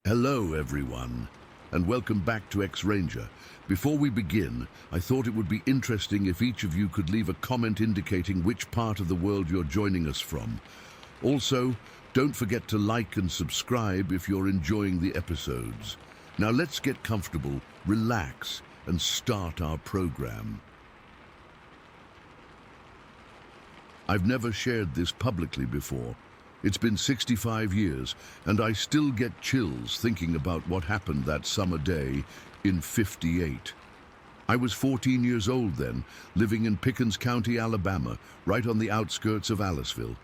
Hello everyone, and welcome back to X-Ranger. Before we begin, I thought it would be interesting if each of you could leave a comment indicating which part of the world you're joining us from. Also, don't forget to like and subscribe if you're enjoying the episodes. Now let's get comfortable, relax, and start our program. I've never shared this publicly before. It's been 65 years, and I still get chills thinking about what happened that summer day in '58. I was 14 years old then, living in Pickens County, Alabama, right on the outskirts of Aliceville.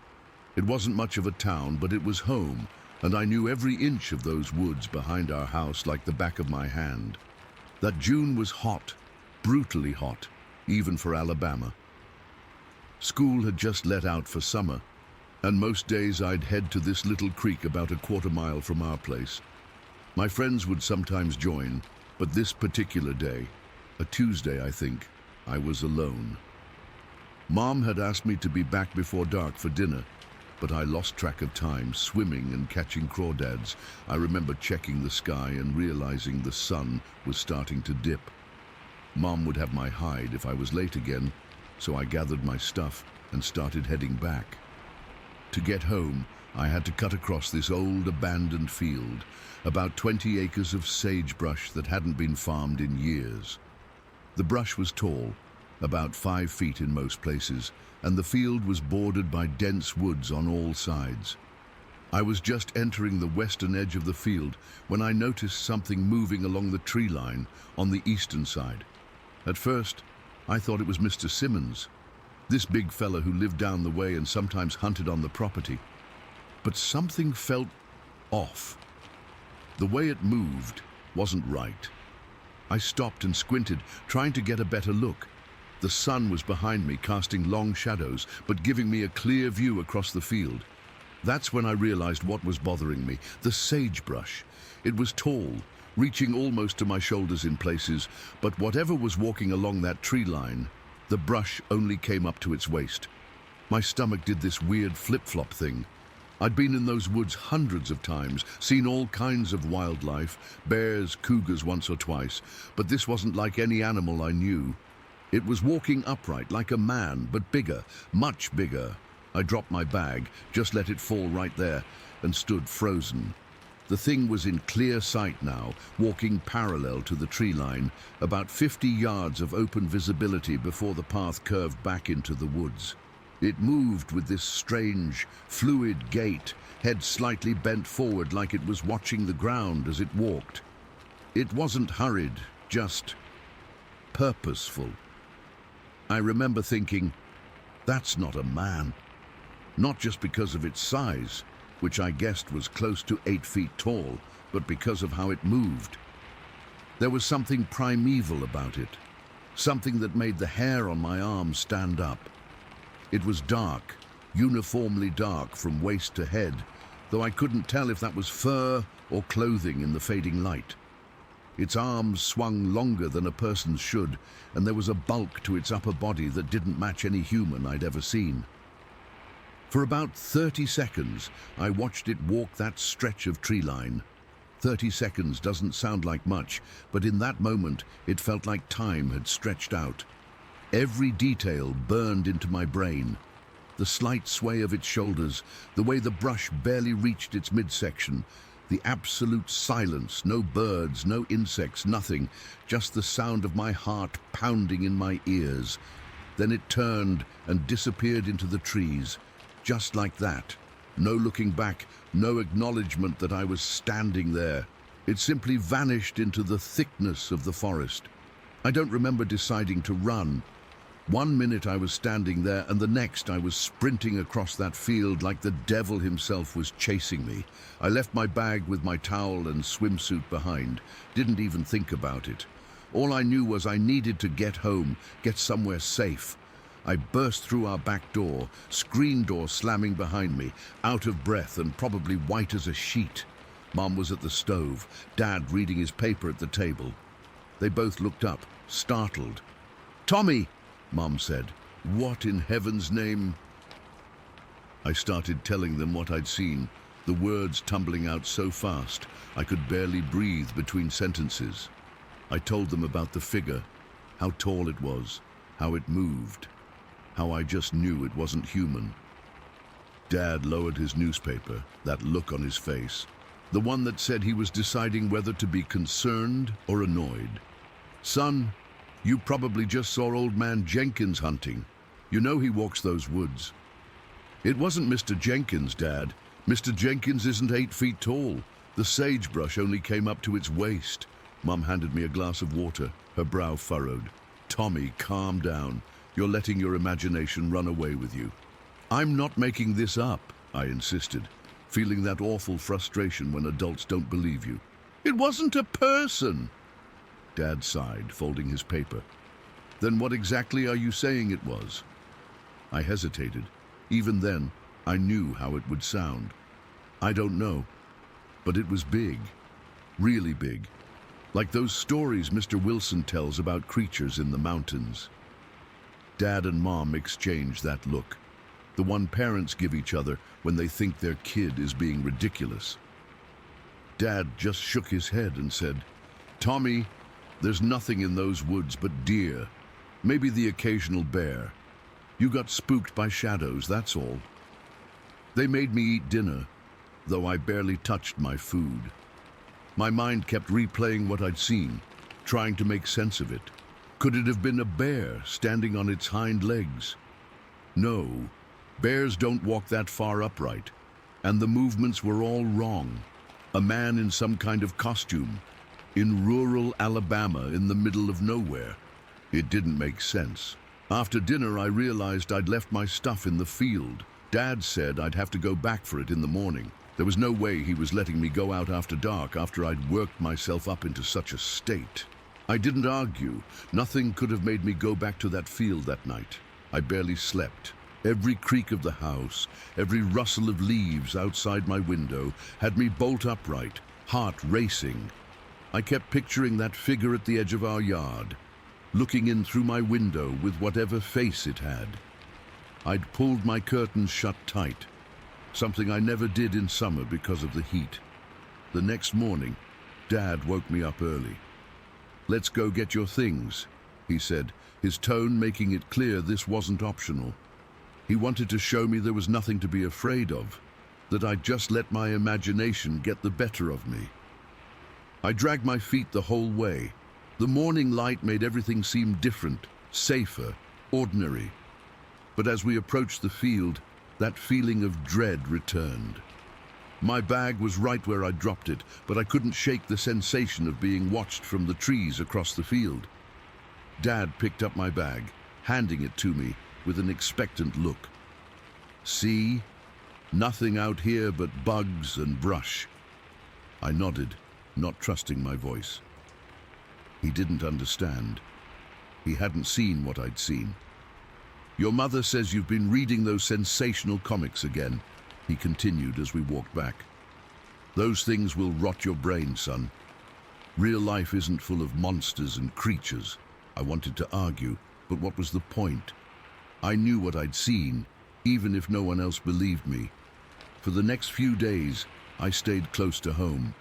It wasn't much of a town, but it was home, and I knew every inch of those woods behind our house like the back of my hand. That June was hot, brutally hot, even for Alabama. School had just let out for summer, and most days I'd head to this little creek about a quarter-mile from our place. My friends would sometimes join, but this particular day, a Tuesday I think, I was alone. Mom had asked me to be back before dark for dinner, but I lost track of time, swimming and catching crawdads. I remember checking the sky and realizing the sun was starting to dip. Mom would have my hide if I was late again, so I gathered my stuff and started heading back. To get home, I had to cut across this old abandoned field, about 20 acres of sagebrush that hadn't been farmed in years. The brush was tall, about 5 feet in most places, and the field was bordered by dense woods on all sides. I was just entering the western edge of the field when I noticed something moving along the tree line on the eastern side. At first, I thought it was Mr. Simmons, this big fella who lived down the way and sometimes hunted on the property. But something felt off. The way it moved wasn't right. I stopped and squinted, trying to get a better look. The sun was behind me, casting long shadows, but giving me a clear view across the field. That's when I realized what was bothering me: the sagebrush. It was tall, reaching almost to my shoulders in places, but whatever was walking along that tree line, the brush only came up to its waist. My stomach did this weird flip-flop thing. I'd been in those woods hundreds of times, seen all kinds of wildlife, bears, cougars once or twice, but this wasn't like any animal I knew. It was walking upright like a man, but bigger, much bigger. I dropped my bag, just let it fall right there, and stood frozen. The thing was in clear sight now, walking parallel to the tree line, about 50 yards of open visibility before the path curved back into the woods. It moved with this strange, fluid gait, head slightly bent forward like it was watching the ground as it walked. It wasn't hurried, just purposeful. I remember thinking, that's not a man. Not just because of its size, which I guessed was close to 8 feet tall, but because of how it moved. There was something primeval about it, something that made the hair on my arms stand up. It was dark, uniformly dark from waist to head, though I couldn't tell if that was fur or clothing in the fading light. Its arms swung longer than a person's should, and there was a bulk to its upper body that didn't match any human I'd ever seen. For about 30 seconds, I watched it walk that stretch of tree line. 30 seconds doesn't sound like much, but in that moment, it felt like time had stretched out. Every detail burned into my brain. The slight sway of its shoulders, the way the brush barely reached its midsection, the absolute silence, no birds, no insects, nothing, just the sound of my heart pounding in my ears. Then it turned and disappeared into the trees. Just like that. No looking back, no acknowledgement that I was standing there. It simply vanished into the thickness of the forest. I don't remember deciding to run. One minute I was standing there, and the next I was sprinting across that field like the devil himself was chasing me. I left my bag with my towel and swimsuit behind. Didn't even think about it. All I knew was I needed to get home, get somewhere safe. I burst through our back door, screen door slamming behind me, out of breath and probably white as a sheet. Mom was at the stove, Dad reading his paper at the table. They both looked up, startled. "Tommy!" Mom said. "What in heaven's name?" I started telling them what I'd seen. the words tumbling out so fast I could barely breathe between sentences. I told them about the figure, how tall it was, how it moved, how I just knew it wasn't human. Dad lowered his newspaper, that look on his face, the one that said he was deciding whether to be concerned or annoyed. "Son, you probably just saw old man Jenkins hunting. You know he walks those woods." "It wasn't Mr. Jenkins, Dad. Mr. Jenkins isn't 8 feet tall. The sagebrush only came up to its waist." Mum handed me a glass of water, her brow furrowed. "Tommy, calm down. You're letting your imagination run away with you." "I'm not making this up," I insisted, feeling that awful frustration when adults don't believe you. "It wasn't a person." Dad sighed, folding his paper. "Then what exactly are you saying it was?" I hesitated. Even then, I knew how it would sound. "I don't know, but it was big, really big, like those stories Mr. Wilson tells about creatures in the mountains." Dad and Mom exchanged that look, the one parents give each other when they think their kid is being ridiculous. Dad just shook his head and said, "Tommy, there's nothing in those woods but deer, maybe the occasional bear. You got spooked by shadows, that's all." They made me eat dinner, though I barely touched my food. My mind kept replaying what I'd seen, trying to make sense of it. Could it have been a bear standing on its hind legs? No, bears don't walk that far upright, and the movements were all wrong. A man in some kind of costume, in rural Alabama in the middle of nowhere. It didn't make sense. After dinner, I realized I'd left my stuff in the field. Dad said I'd have to go back for it in the morning. There was no way he was letting me go out after dark after I'd worked myself up into such a state. I didn't argue. Nothing could have made me go back to that field that night. I barely slept. Every creak of the house, every rustle of leaves outside my window had me bolt upright, heart racing. I kept picturing that figure at the edge of our yard, looking in through my window with whatever face it had. I'd pulled my curtains shut tight, something I never did in summer because of the heat. The next morning, Dad woke me up early. "Let's go get your things," he said, his tone making it clear this wasn't optional. He wanted to show me there was nothing to be afraid of, that I'd just let my imagination get the better of me. I dragged my feet the whole way. The morning light made everything seem different, safer, ordinary. But as we approached the field, that feeling of dread returned. My bag was right where I dropped it, but I couldn't shake the sensation of being watched from the trees across the field. Dad picked up my bag, handing it to me with an expectant look. "See? Nothing out here but bugs and brush." I nodded, not trusting my voice. He didn't understand. He hadn't seen what I'd seen. "Your mother says you've been reading those sensational comics again," he continued as we walked back. "Those things will rot your brain, son. Real life isn't full of monsters and creatures." I wanted to argue, but what was the point? I knew what I'd seen, even if no one else believed me. For the next few days, I stayed close to home.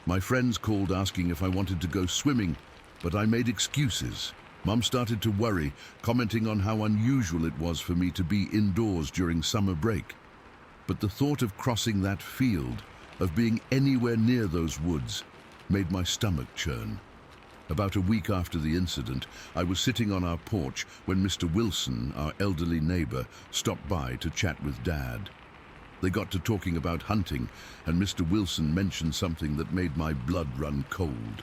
My friends called asking if I wanted to go swimming, but I made excuses. Mum started to worry, commenting on how unusual it was for me to be indoors during summer break. But the thought of crossing that field, of being anywhere near those woods, made my stomach churn. About a week after the incident, I was sitting on our porch when Mr. Wilson, our elderly neighbor, stopped by to chat with Dad. They got to talking about hunting, and Mr. Wilson mentioned something that made my blood run cold.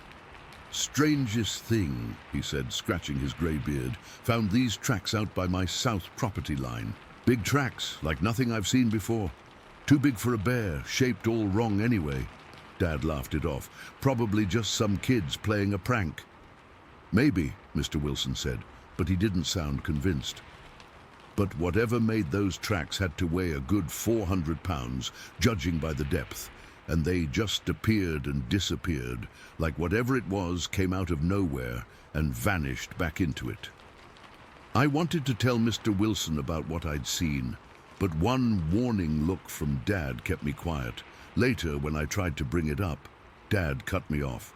"Strangest thing," he said, scratching his grey beard, "found these tracks out by my south property line. Big tracks, like nothing I've seen before. Too big for a bear, shaped all wrong anyway." Dad laughed it off. "Probably just some kids playing a prank." "Maybe," Mr. Wilson said, but he didn't sound convinced. "But whatever made those tracks had to weigh a good 400 pounds, judging by the depth, and they just appeared and disappeared, like whatever it was came out of nowhere and vanished back into it." I wanted to tell Mr. Wilson about what I'd seen, but one warning look from Dad kept me quiet. Later, when I tried to bring it up, Dad cut me off.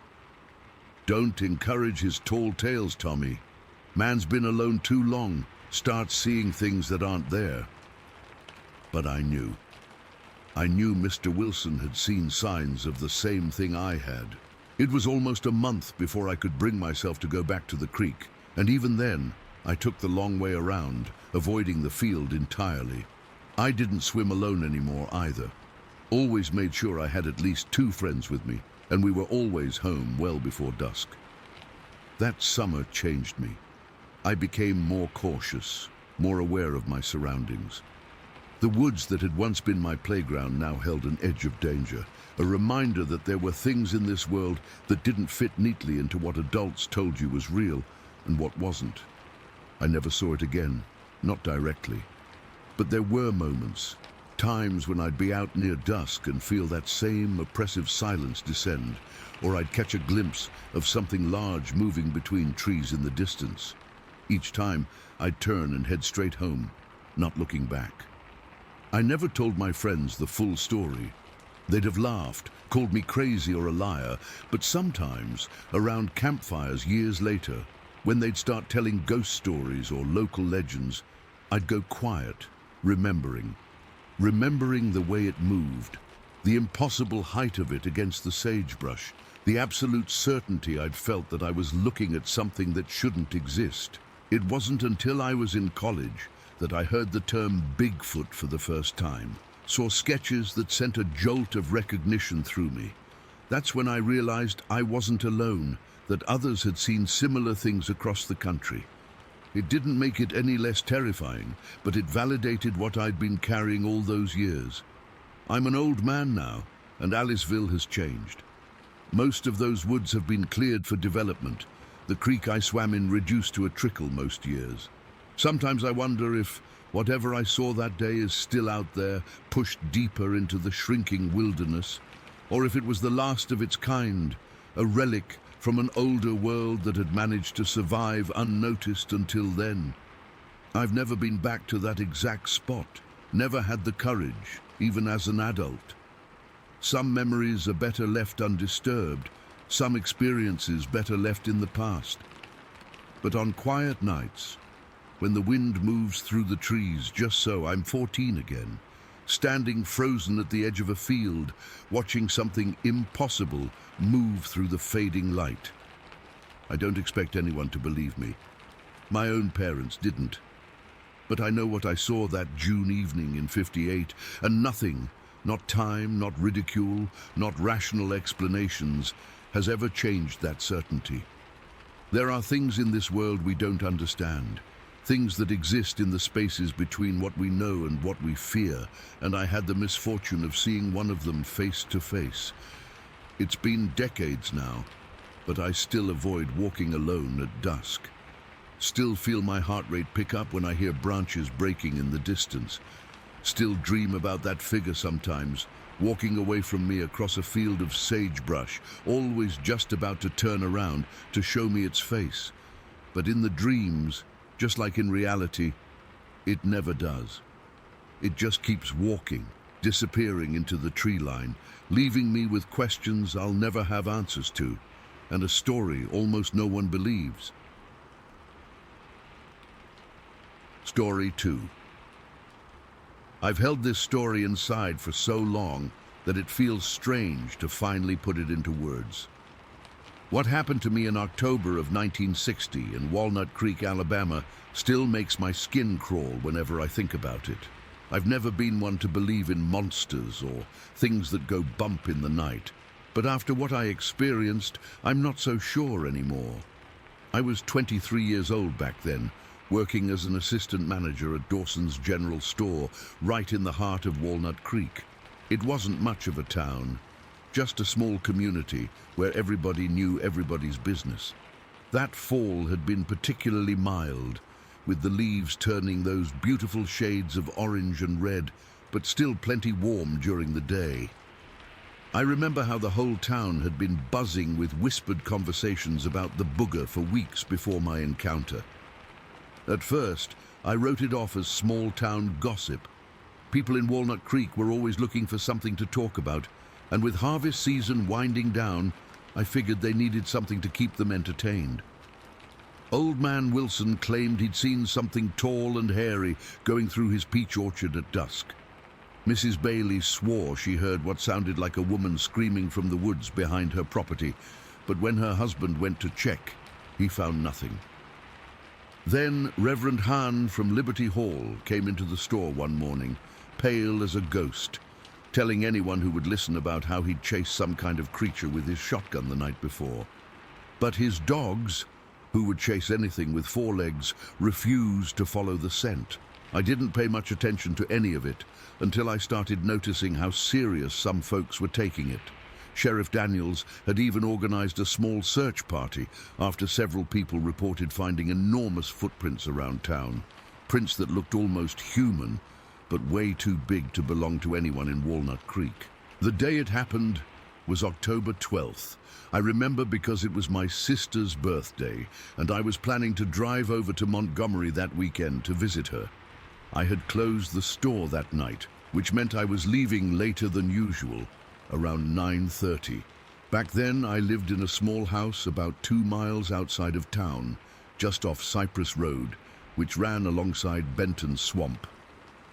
"Don't encourage his tall tales, Tommy. Man's been alone too long. Start seeing things that aren't there." But I knew. I knew Mr. Wilson had seen signs of the same thing I had. It was almost a month before I could bring myself to go back to the creek, and even then, I took the long way around, avoiding the field entirely. I didn't swim alone anymore either. Always made sure I had at least 2 friends with me, and we were always home well before dusk. That summer changed me. I became more cautious, more aware of my surroundings. The woods that had once been my playground now held an edge of danger, a reminder that there were things in this world that didn't fit neatly into what adults told you was real and what wasn't. I never saw it again, not directly. But there were moments, times when I'd be out near dusk and feel that same oppressive silence descend, or I'd catch a glimpse of something large moving between trees in the distance. Each time, I'd turn and head straight home, not looking back. I never told my friends the full story. They'd have laughed, called me crazy or a liar, but sometimes, around campfires years later, when they'd start telling ghost stories or local legends, I'd go quiet, remembering the way it moved, the impossible height of it against the sagebrush, the absolute certainty I'd felt that I was looking at something that shouldn't exist. It wasn't until I was in college that I heard the term Bigfoot for the first time, saw sketches that sent a jolt of recognition through me. That's when I realized I wasn't alone, that others had seen similar things across the country. It didn't make it any less terrifying, but it validated what I'd been carrying all those years. I'm an old man now, and Aliceville has changed. Most of those woods have been cleared for development, the creek I swam in reduced to a trickle most years. Sometimes I wonder if whatever I saw that day is still out there, pushed deeper into the shrinking wilderness, or if it was the last of its kind, a relic from an older world that had managed to survive unnoticed until then. I've never been back to that exact spot, never had the courage, even as an adult. Some memories are better left undisturbed, some experiences better left in the past. But on quiet nights, when the wind moves through the trees, just so, I'm 14 again, standing frozen at the edge of a field, watching something impossible move through the fading light. I don't expect anyone to believe me. My own parents didn't. But I know what I saw that June evening in '58, and nothing, not time, not ridicule, not rational explanations, has ever changed that certainty. There are things in this world we don't understand, things that exist in the spaces between what we know and what we fear, and I had the misfortune of seeing one of them face to face. It's been decades now, but I still avoid walking alone at dusk. Still feel my heart rate pick up when I hear branches breaking in the distance. Still dream about that figure sometimes, walking away from me across a field of sagebrush, always just about to turn around to show me its face. But in the dreams, just like in reality, it never does. It just keeps walking, disappearing into the tree line, leaving me with questions I'll never have answers to, and a story almost no one believes. Story 2. I've held this story inside for so long that it feels strange to finally put it into words. What happened to me in October of 1960 in Walnut Creek, Alabama, still makes my skin crawl whenever I think about it. I've never been one to believe in monsters or things that go bump in the night, but after what I experienced, I'm not so sure anymore. I was 23 years old back then, working as an assistant manager at Dawson's General Store, right in the heart of Walnut Creek. It wasn't much of a town, just a small community where everybody knew everybody's business. That fall had been particularly mild, with the leaves turning those beautiful shades of orange and red, but still plenty warm during the day. I remember how the whole town had been buzzing with whispered conversations about the booger for weeks before my encounter. At first, I wrote it off as small-town gossip. People in Walnut Creek were always looking for something to talk about, And with harvest season winding down, I figured they needed something to keep them entertained. Old Man Wilson claimed he'd seen something tall and hairy going through his peach orchard at dusk. Mrs. Bailey swore she heard what sounded like a woman screaming from the woods behind her property, but when her husband went to check, he found nothing. Then Reverend Hahn from Liberty Hall came into the store one morning, pale as a ghost, telling anyone who would listen about how he'd chased some kind of creature with his shotgun the night before. But his dogs, who would chase anything with 4 legs, refused to follow the scent. I didn't pay much attention to any of it until I started noticing how serious some folks were taking it. Sheriff Daniels had even organized a small search party after several people reported finding enormous footprints around town. Prints that looked almost human, but way too big to belong to anyone in Walnut Creek. The day it happened was October 12th. I remember because it was my sister's birthday, and I was planning to drive over to Montgomery that weekend to visit her. I had closed the store that night, which meant I was leaving later than usual, around 9:30. Back then, I lived in a small house about 2 miles outside of town, just off Cypress Road, which ran alongside Benton Swamp.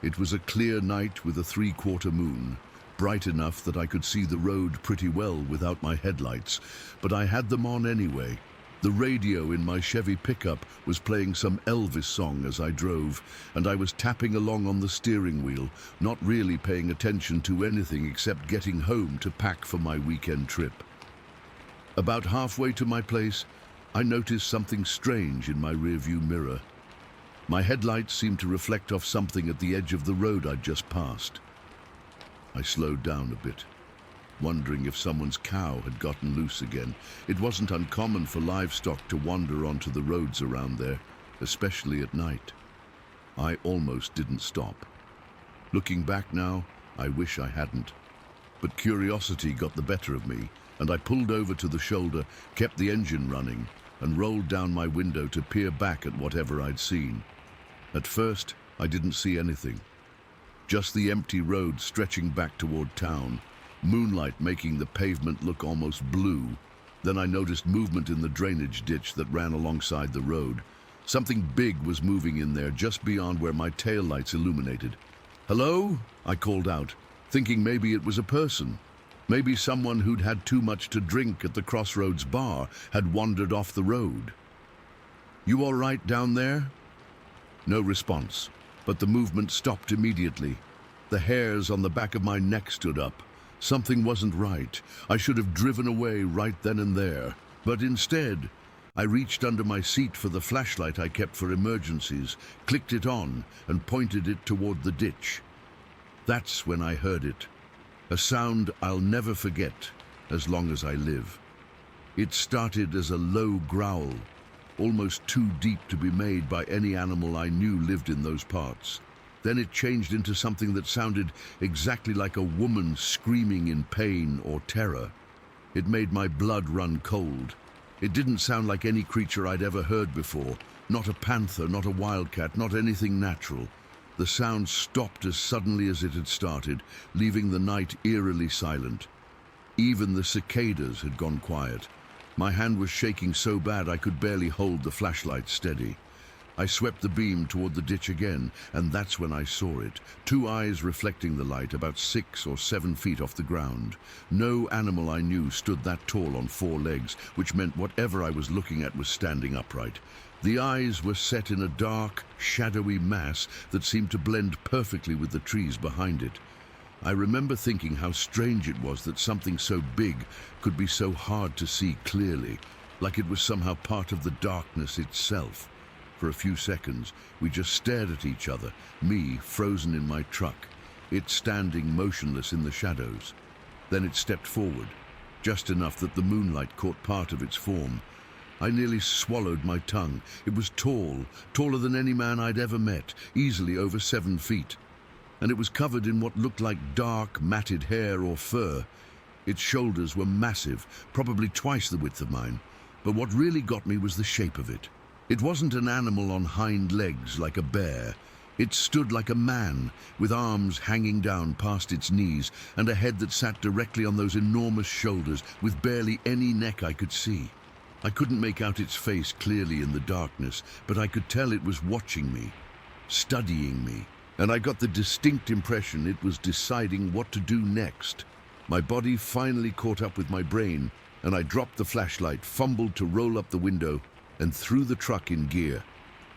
It was a clear night with a 3/4 moon, bright enough that I could see the road pretty well without my headlights, but I had them on anyway. The radio in my Chevy pickup was playing some Elvis song as I drove, and I was tapping along on the steering wheel, not really paying attention to anything except getting home to pack for my weekend trip. About halfway to my place, I noticed something strange in my rearview mirror. My headlights seemed to reflect off something at the edge of the road I'd just passed. I slowed down a bit, wondering if someone's cow had gotten loose again. It wasn't uncommon for livestock to wander onto the roads around there, especially at night. I almost didn't stop. Looking back now, I wish I hadn't. But curiosity got the better of me, and I pulled over to the shoulder, kept the engine running, and rolled down my window to peer back at whatever I'd seen. At first, I didn't see anything. Just the empty road stretching back toward town, moonlight making the pavement look almost blue. Then I noticed movement in the drainage ditch that ran alongside the road. Something big was moving in there just beyond where my taillights illuminated. "Hello?" I called out, thinking maybe it was a person. Maybe someone who'd had too much to drink at the Crossroads bar had wandered off the road. "You all right down there?" No response, but the movement stopped immediately. The hairs on the back of my neck stood up. Something wasn't right. I should have driven away right then and there. But instead, I reached under my seat for the flashlight I kept for emergencies, clicked it on, and pointed it toward the ditch. That's when I heard it. A sound I'll never forget as long as I live. It started as a low growl, almost too deep to be made by any animal I knew lived in those parts. Then it changed into something that sounded exactly like a woman screaming in pain or terror. It made my blood run cold. It didn't sound like any creature I'd ever heard before. Not a panther, not a wildcat, not anything natural. The sound stopped as suddenly as it had started, leaving the night eerily silent. Even the cicadas had gone quiet. My hand was shaking so bad I could barely hold the flashlight steady. I swept the beam toward the ditch again, and that's when I saw it. 2 eyes reflecting the light about 6 or 7 feet off the ground. No animal I knew stood that tall on 4 legs, which meant whatever I was looking at was standing upright. The eyes were set in a dark, shadowy mass that seemed to blend perfectly with the trees behind it. I remember thinking how strange it was that something so big could be so hard to see clearly, like it was somehow part of the darkness itself. For a few seconds, we just stared at each other, me frozen in my truck, it standing motionless in the shadows. Then it stepped forward, just enough that the moonlight caught part of its form. I nearly swallowed my tongue. It was tall, taller than any man I'd ever met, easily over 7 feet. And it was covered in what looked like dark, matted hair or fur. Its shoulders were massive, probably twice the width of mine. But what really got me was the shape of it. It wasn't an animal on hind legs like a bear. It stood like a man, with arms hanging down past its knees and a head that sat directly on those enormous shoulders with barely any neck I could see. I couldn't make out its face clearly in the darkness, but I could tell it was watching me, studying me, and I got the distinct impression it was deciding what to do next. My body finally caught up with my brain, and I dropped the flashlight, fumbled to roll up the window, and threw the truck in gear.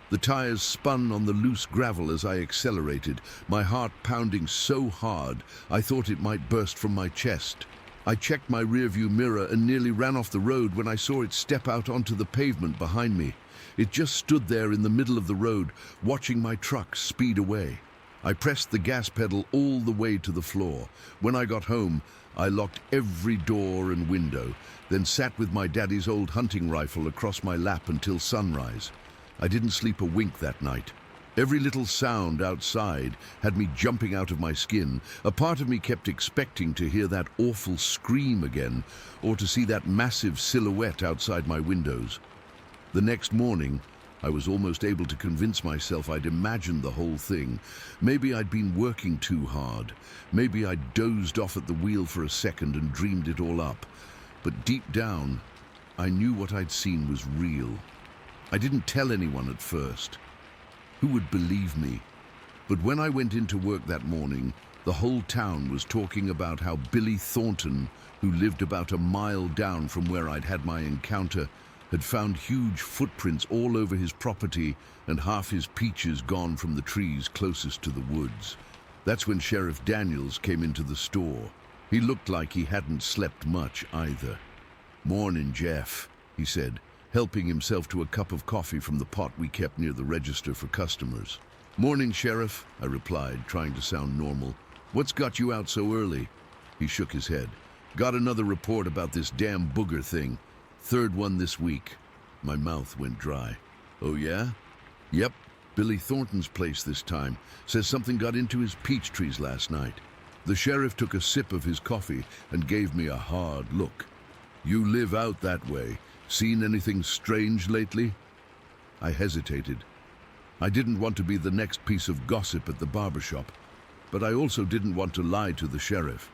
The tires spun on the loose gravel as I accelerated, my heart pounding so hard I thought it might burst from my chest. I checked my rearview mirror and nearly ran off the road when I saw it step out onto the pavement behind me. It just stood there in the middle of the road, watching my truck speed away. I pressed the gas pedal all the way to the floor. When I got home, I locked every door and window, then sat with my daddy's old hunting rifle across my lap until sunrise. I didn't sleep a wink that night. Every little sound outside had me jumping out of my skin. A part of me kept expecting to hear that awful scream again, or to see that massive silhouette outside my windows. The next morning, I was almost able to convince myself I'd imagined the whole thing. Maybe I'd been working too hard. Maybe I'd dozed off at the wheel for a second and dreamed it all up. But deep down, I knew what I'd seen was real. I didn't tell anyone at first. Who would believe me? But when I went into work that morning, the whole town was talking about how Billy Thornton, who lived about a mile down from where I'd had my encounter, had found huge footprints all over his property and half his peaches gone from the trees closest to the woods. That's when Sheriff Daniels came into the store. He looked like he hadn't slept much either. "Morning, Jeff," he said, helping himself to a cup of coffee from the pot we kept near the register for customers. "Morning, Sheriff," I replied, trying to sound normal. "What's got you out so early?" He shook his head. "Got another report about this damn booger thing. Third one this week." My mouth went dry. "Oh yeah?" "Yep, Billy Thornton's place this time. Says something got into his peach trees last night." The sheriff took a sip of his coffee and gave me a hard look. "You live out that way. Seen anything strange lately?" I hesitated. I didn't want to be the next piece of gossip at the barbershop, but I also didn't want to lie to the sheriff.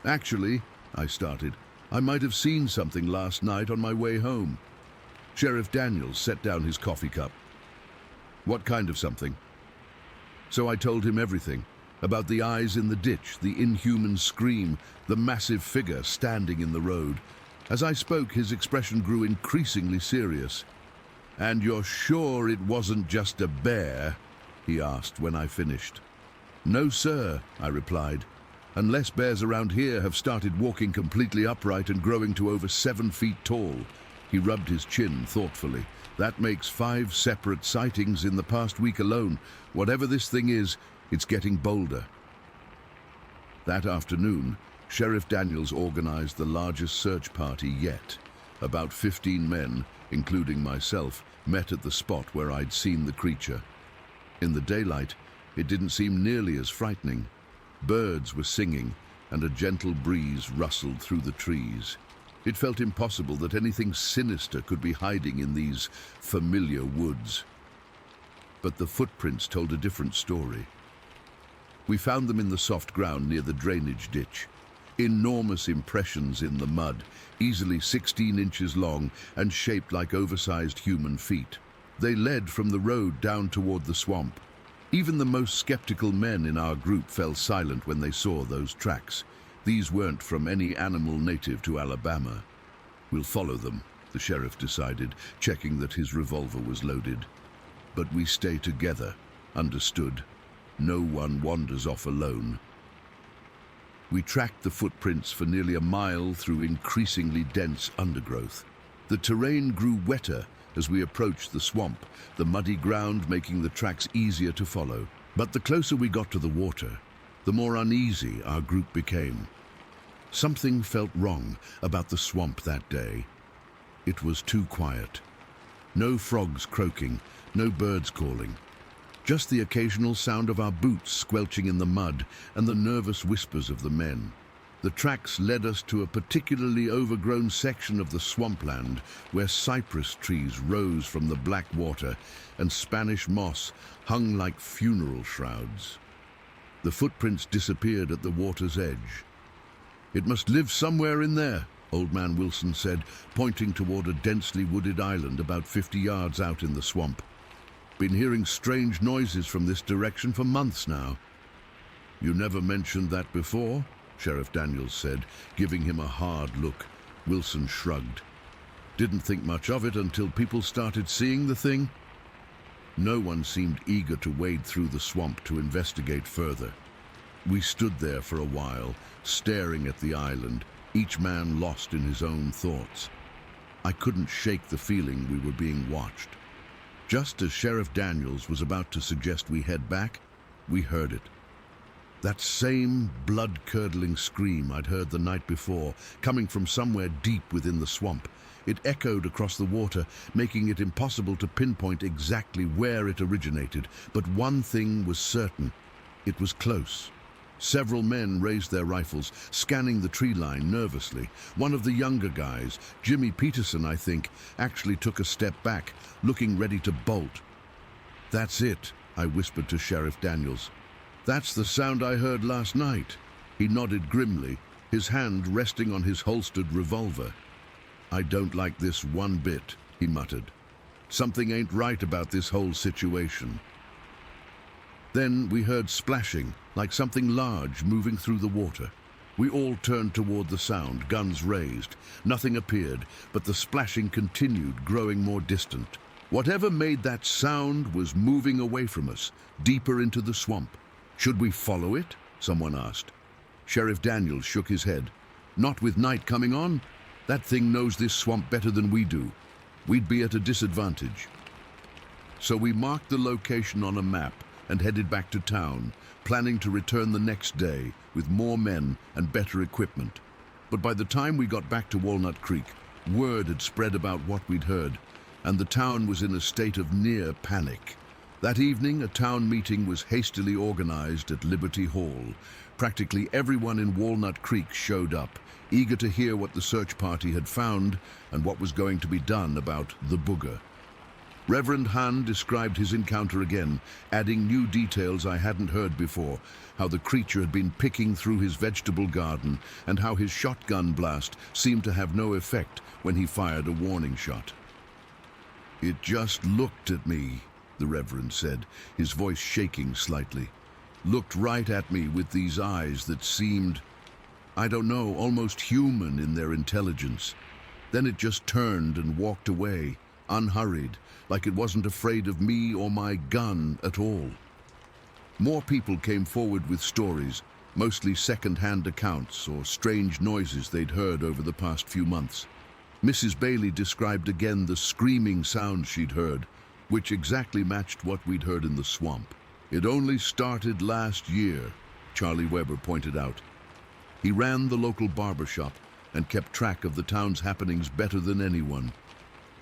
"Actually," I started, "I might have seen something last night on my way home." Sheriff Daniels set down his coffee cup. "What kind of something?" So I told him everything, about the eyes in the ditch, the inhuman scream, the massive figure standing in the road. As I spoke, his expression grew increasingly serious. "And you're sure it wasn't just a bear?" he asked when I finished. "No, sir," I replied, "unless bears around here have started walking completely upright and growing to over 7 feet tall." He rubbed his chin thoughtfully. "That makes 5 separate sightings in the past week alone. Whatever this thing is, it's getting bolder." That afternoon, Sheriff Daniels organized the largest search party yet. About 15 men, including myself, met at the spot where I'd seen the creature. In the daylight, it didn't seem nearly as frightening. Birds were singing, and a gentle breeze rustled through the trees. It felt impossible that anything sinister could be hiding in these familiar woods. But the footprints told a different story. We found them in the soft ground near the drainage ditch. Enormous impressions in the mud, easily 16 inches long and shaped like oversized human feet. They led from the road down toward the swamp. Even the most skeptical men in our group fell silent when they saw those tracks. These weren't from any animal native to Alabama. "We'll follow them," the sheriff decided, checking that his revolver was loaded. "But we stay together, understood? No one wanders off alone." We tracked the footprints for nearly a mile through increasingly dense undergrowth. The terrain grew wetter as we approached the swamp, the muddy ground making the tracks easier to follow. But the closer we got to the water, the more uneasy our group became. Something felt wrong about the swamp that day. It was too quiet. No frogs croaking, no birds calling. Just the occasional sound of our boots squelching in the mud and the nervous whispers of the men. The tracks led us to a particularly overgrown section of the swampland where cypress trees rose from the black water and Spanish moss hung like funeral shrouds. The footprints disappeared at the water's edge. "It must live somewhere in there," Old Man Wilson said, pointing toward a densely wooded island about 50 yards out in the swamp. "Been hearing strange noises from this direction for months now." "You never mentioned that before," Sheriff Daniels said, giving him a hard look. Wilson shrugged. "Didn't think much of it until people started seeing the thing?" No one seemed eager to wade through the swamp to investigate further. We stood there for a while, staring at the island, each man lost in his own thoughts. I couldn't shake the feeling we were being watched. Just as Sheriff Daniels was about to suggest we head back, we heard it. That same blood-curdling scream I'd heard the night before, coming from somewhere deep within the swamp. It echoed across the water, making it impossible to pinpoint exactly where it originated. But one thing was certain: it was close. Several men raised their rifles, scanning the tree line nervously. One of the younger guys, Jimmy Peterson, I think, actually took a step back, looking ready to bolt. "That's it," I whispered to Sheriff Daniels. "That's the sound I heard last night." He nodded grimly, his hand resting on his holstered revolver. "I don't like this one bit," he muttered. "Something ain't right about this whole situation." Then we heard splashing, like something large moving through the water. We all turned toward the sound, guns raised. Nothing appeared, but the splashing continued, growing more distant. Whatever made that sound was moving away from us, deeper into the swamp. "Should we follow it?" someone asked. Sheriff Daniels shook his head. "Not with night coming on. That thing knows this swamp better than we do. We'd be at a disadvantage." So we marked the location on a map and headed back to town, planning to return the next day with more men and better equipment. But by the time we got back to Walnut Creek, word had spread about what we'd heard, and the town was in a state of near panic. That evening, a town meeting was hastily organized at Liberty Hall. Practically everyone in Walnut Creek showed up, eager to hear what the search party had found and what was going to be done about the booger. Reverend Hahn described his encounter again, adding new details I hadn't heard before: how the creature had been picking through his vegetable garden and how his shotgun blast seemed to have no effect when he fired a warning shot. "It just looked at me," the Reverend said, his voice shaking slightly. "Looked right at me with these eyes that seemed, I don't know, almost human in their intelligence. Then it just turned and walked away, unhurried, like it wasn't afraid of me or my gun at all." More people came forward with stories, mostly second-hand accounts or strange noises they'd heard over the past few months. Mrs. Bailey described again the screaming sound she'd heard, which exactly matched what we'd heard in the swamp. "It only started last year," Charlie Weber pointed out. He ran the local barbershop and kept track of the town's happenings better than anyone.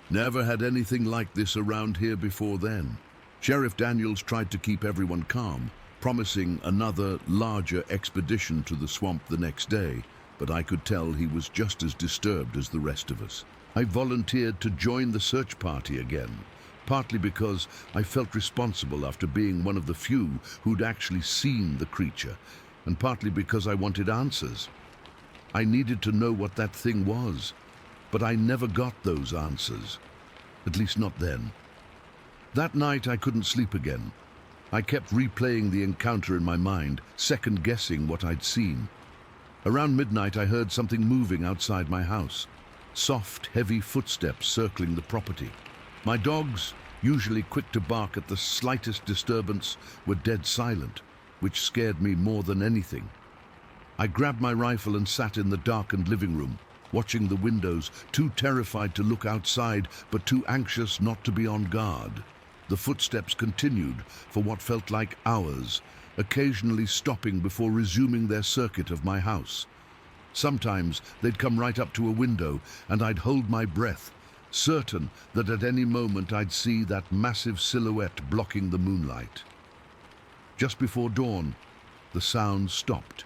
"Never had anything like this around here before then." Sheriff Daniels tried to keep everyone calm, promising another, larger expedition to the swamp the next day, but I could tell he was just as disturbed as the rest of us. I volunteered to join the search party again, partly because I felt responsible after being one of the few who'd actually seen the creature, and partly because I wanted answers. I needed to know what that thing was, but I never got those answers. At least not then. That night I couldn't sleep again. I kept replaying the encounter in my mind, second-guessing what I'd seen. Around midnight I heard something moving outside my house. Soft, heavy footsteps circling the property. My dogs, usually quick to bark at the slightest disturbance, were dead silent, which scared me more than anything. I grabbed my rifle and sat in the darkened living room, watching the windows, too terrified to look outside, but too anxious not to be on guard. The footsteps continued for what felt like hours, occasionally stopping before resuming their circuit of my house. Sometimes they'd come right up to a window, and I'd hold my breath, certain that at any moment I'd see that massive silhouette blocking the moonlight. Just before dawn, the sound stopped.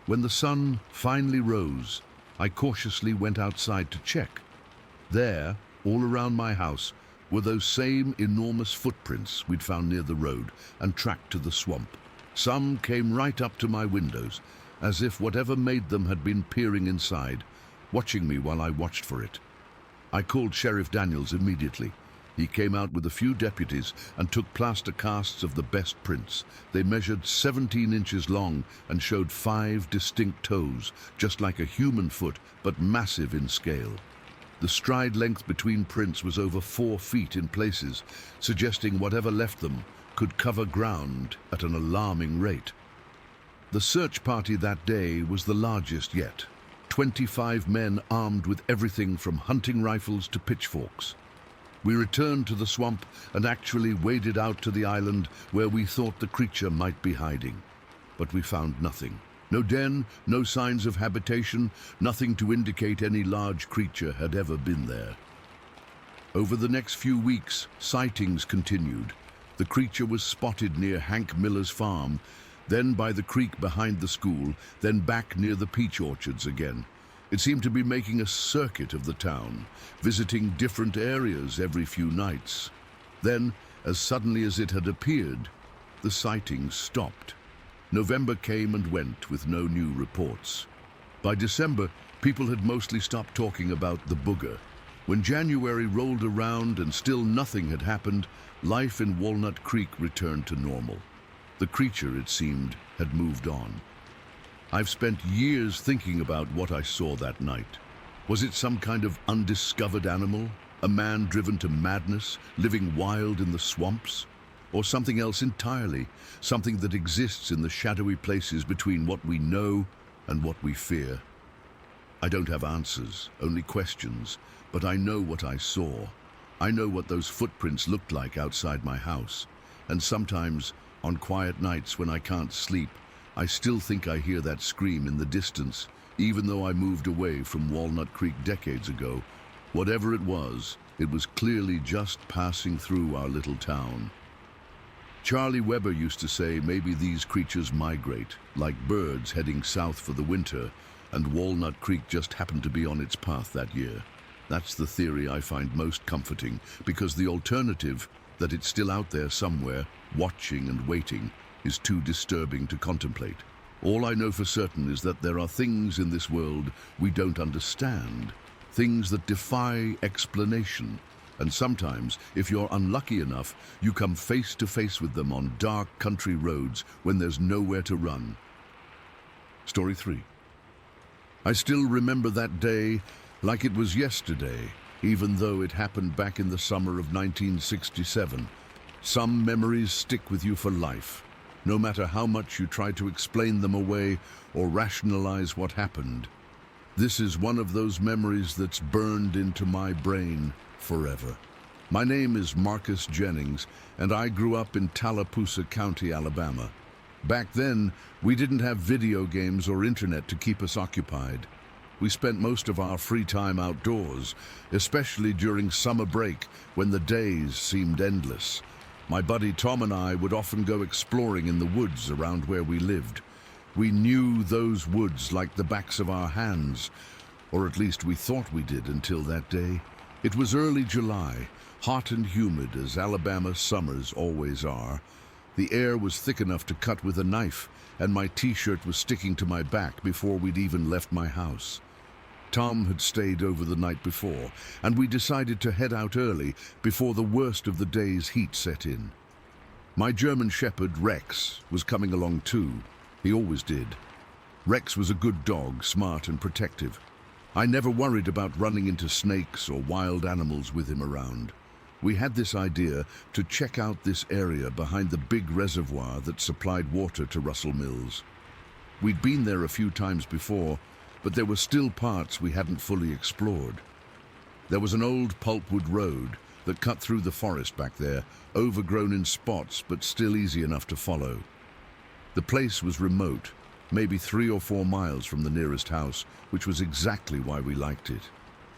When the sun finally rose, I cautiously went outside to check. There, all around my house, were those same enormous footprints we'd found near the road and tracked to the swamp. Some came right up to my windows, as if whatever made them had been peering inside, watching me while I watched for it. I called Sheriff Daniels immediately. He came out with a few deputies and took plaster casts of the best prints. They measured 17 inches long and showed 5 distinct toes, just like a human foot, but massive in scale. The stride length between prints was over 4 feet in places, suggesting whatever left them could cover ground at an alarming rate. The search party that day was the largest yet. 25 men armed with everything from hunting rifles to pitchforks. We returned to the swamp and actually waded out to the island where we thought the creature might be hiding. But we found nothing. No den, no signs of habitation, nothing to indicate any large creature had ever been there. Over the next few weeks, sightings continued. The creature was spotted near Hank Miller's farm, then by the creek behind the school, then back near the peach orchards again. It seemed to be making a circuit of the town, visiting different areas every few nights. Then, as suddenly as it had appeared, the sightings stopped. November came and went with no new reports. By December, people had mostly stopped talking about the booger. When January rolled around and still nothing had happened, life in Walnut Creek returned to normal. The creature, it seemed, had moved on. I've spent years thinking about what I saw that night. Was it some kind of undiscovered animal? A man driven to madness, living wild in the swamps? Or something else entirely, something that exists in the shadowy places between what we know and what we fear? I don't have answers, only questions, but I know what I saw. I know what those footprints looked like outside my house. And sometimes, on quiet nights when I can't sleep, I still think I hear that scream in the distance, even though I moved away from Walnut Creek decades ago. Whatever it was clearly just passing through our little town. Charlie Weber used to say maybe these creatures migrate, like birds heading south for the winter, and Walnut Creek just happened to be on its path that year. That's the theory I find most comforting, because the alternative, that it's still out there somewhere, watching and waiting, is too disturbing to contemplate. All I know for certain is that there are things in this world we don't understand, things that defy explanation, and sometimes, if you're unlucky enough, you come face to face with them on dark country roads when there's nowhere to run. Story 3. I still remember that day like it was yesterday, even though it happened back in the summer of 1967. Some memories stick with you for life, no matter how much you try to explain them away or rationalize what happened. This is one of those memories that's burned into my brain forever. My name is Marcus Jennings, and I grew up in Tallapoosa County, Alabama. Back then, we didn't have video games or internet to keep us occupied. We spent most of our free time outdoors, especially during summer break when the days seemed endless. My buddy Tom and I would often go exploring in the woods around where we lived. We knew those woods like the backs of our hands, or at least we thought we did until that day. It was early July, hot and humid as Alabama summers always are. The air was thick enough to cut with a knife, and my t-shirt was sticking to my back before we'd even left my house. Tom had stayed over the night before, and we decided to head out early before the worst of the day's heat set in. My German Shepherd, Rex, was coming along too. He always did. Rex was a good dog, smart and protective. I never worried about running into snakes or wild animals with him around. We had this idea to check out this area behind the big reservoir that supplied water to Russell Mills. We'd been there a few times before, but there were still parts we hadn't fully explored. There was an old pulpwood road that cut through the forest back there, overgrown in spots but still easy enough to follow. The place was remote, maybe 3 or 4 miles from the nearest house, which was exactly why we liked it.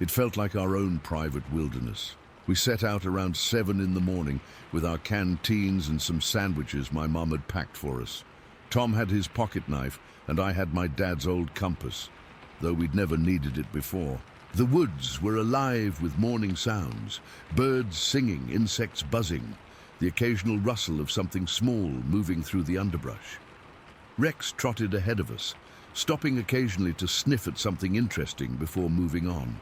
It felt like our own private wilderness. We set out around 7 in the morning with our canteens and some sandwiches my mom had packed for us. Tom had his pocket knife, and I had my dad's old compass, though we'd never needed it before. The woods were alive with morning sounds, birds singing, insects buzzing, the occasional rustle of something small moving through the underbrush. Rex trotted ahead of us, stopping occasionally to sniff at something interesting before moving on.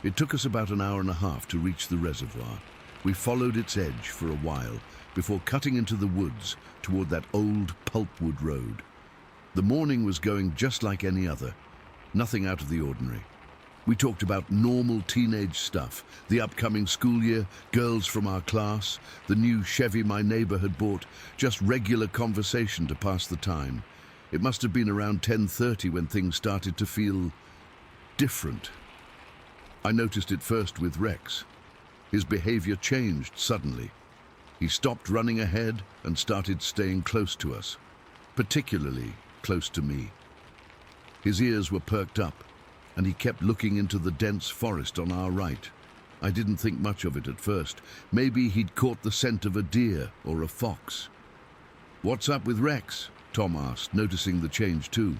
It took us about an hour and a half to reach the reservoir. We followed its edge for a while before cutting into the woods toward that old pulpwood road. The morning was going just like any other, nothing out of the ordinary. We talked about normal teenage stuff, the upcoming school year, girls from our class, the new Chevy my neighbor had bought, just regular conversation to pass the time. It must have been around 10:30 when things started to feel different. I noticed it first with Rex. His behavior changed suddenly. He stopped running ahead and started staying close to us, particularly close to me. His ears were perked up, and he kept looking into the dense forest on our right. I didn't think much of it at first. Maybe he'd caught the scent of a deer or a fox. "What's up with Rex?" Tom asked, noticing the change too.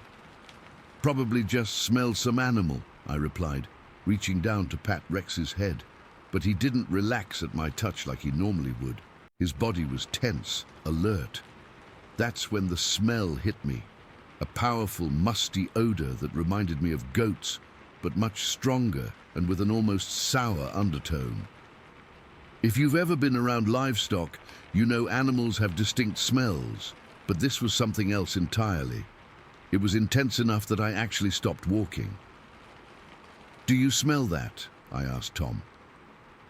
"Probably just smelled some animal," I replied, reaching down to pat Rex's head. But he didn't relax at my touch like he normally would. His body was tense, alert. That's when the smell hit me. A powerful, musty odor that reminded me of goats, but much stronger and with an almost sour undertone. If you've ever been around livestock, you know animals have distinct smells, but this was something else entirely. It was intense enough that I actually stopped walking. "Do you smell that?" I asked Tom.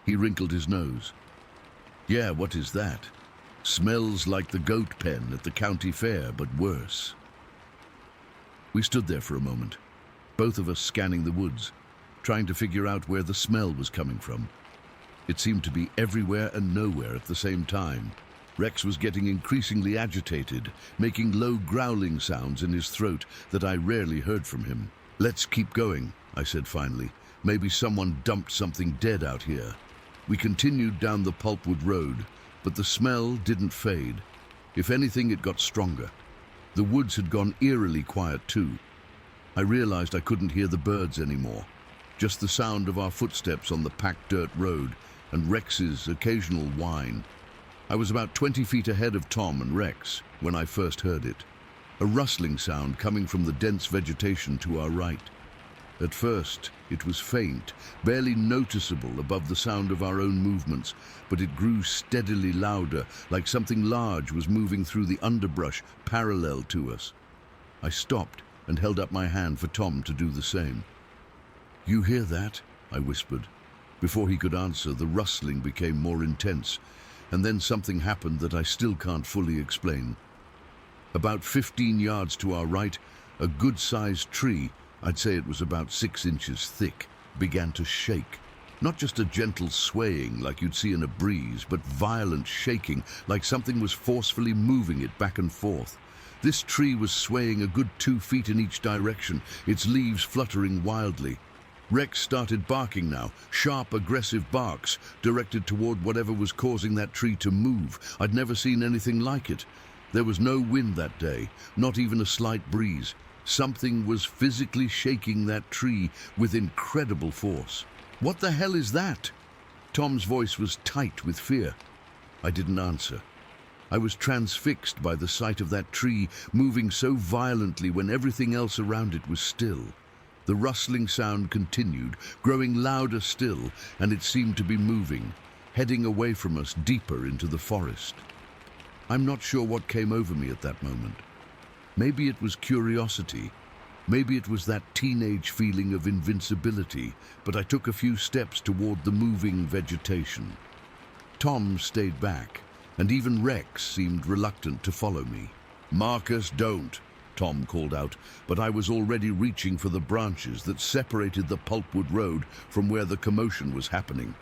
He wrinkled his nose. "Yeah, what is that? Smells like the goat pen at the county fair, but worse." We stood there for a moment, both of us scanning the woods, trying to figure out where the smell was coming from. It seemed to be everywhere and nowhere at the same time. Rex was getting increasingly agitated, making low growling sounds in his throat that I rarely heard from him. "Let's keep going," I said finally. "Maybe someone dumped something dead out here." We continued down the pulpwood road, but the smell didn't fade. If anything, it got stronger. The woods had gone eerily quiet too. I realized I couldn't hear the birds anymore, just the sound of our footsteps on the packed dirt road and Rex's occasional whine. I was about 20 feet ahead of Tom and Rex when I first heard it, a rustling sound coming from the dense vegetation to our right. At first, it was faint, barely noticeable above the sound of our own movements, but it grew steadily louder, like something large was moving through the underbrush parallel to us. I stopped and held up my hand for Tom to do the same. "You hear that?" I whispered. Before he could answer, the rustling became more intense, and then something happened that I still can't fully explain. About 15 yards to our right, a good-sized tree, I'd say it was about 6 inches thick, began to shake. Not just a gentle swaying like you'd see in a breeze, but violent shaking, like something was forcefully moving it back and forth. This tree was swaying a good 2 feet in each direction, its leaves fluttering wildly. Rex started barking now, sharp, aggressive barks, directed toward whatever was causing that tree to move. I'd never seen anything like it. There was no wind that day, not even a slight breeze. Something was physically shaking that tree with incredible force. "What the hell is that?" Tom's voice was tight with fear. I didn't answer. I was transfixed by the sight of that tree moving so violently when everything else around it was still. The rustling sound continued, growing louder still, and it seemed to be moving, heading away from us deeper into the forest. I'm not sure what came over me at that moment. Maybe it was curiosity. Maybe it was that teenage feeling of invincibility, but I took a few steps toward the moving vegetation. Tom stayed back, and even Rex seemed reluctant to follow me. "Marcus, don't," Tom called out, but I was already reaching for the branches that separated the pulpwood road from where the commotion was happening.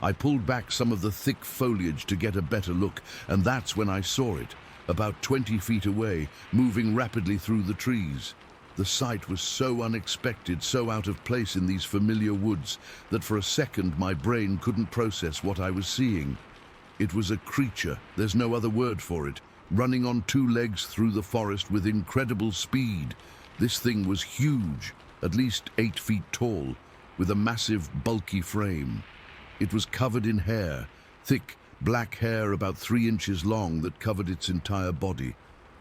I pulled back some of the thick foliage to get a better look, and that's when I saw it, about 20 feet away, moving rapidly through the trees. The sight was so unexpected, so out of place in these familiar woods, that for a second my brain couldn't process what I was seeing. It was a creature, there's no other word for it, running on two legs through the forest with incredible speed. This thing was huge, at least 8 feet tall, with a massive, bulky frame. It was covered in hair, thick, black hair about 3 inches long that covered its entire body.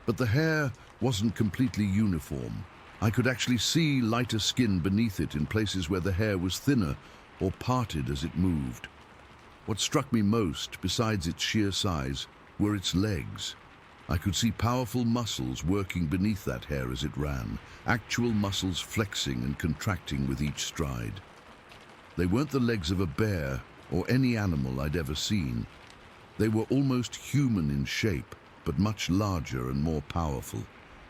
But the hair wasn't completely uniform. I could actually see lighter skin beneath it in places where the hair was thinner or parted as it moved. What struck me most, besides its sheer size, were its legs. I could see powerful muscles working beneath that hair as it ran, actual muscles flexing and contracting with each stride. They weren't the legs of a bear or any animal I'd ever seen. They were almost human in shape, but much larger and more powerful.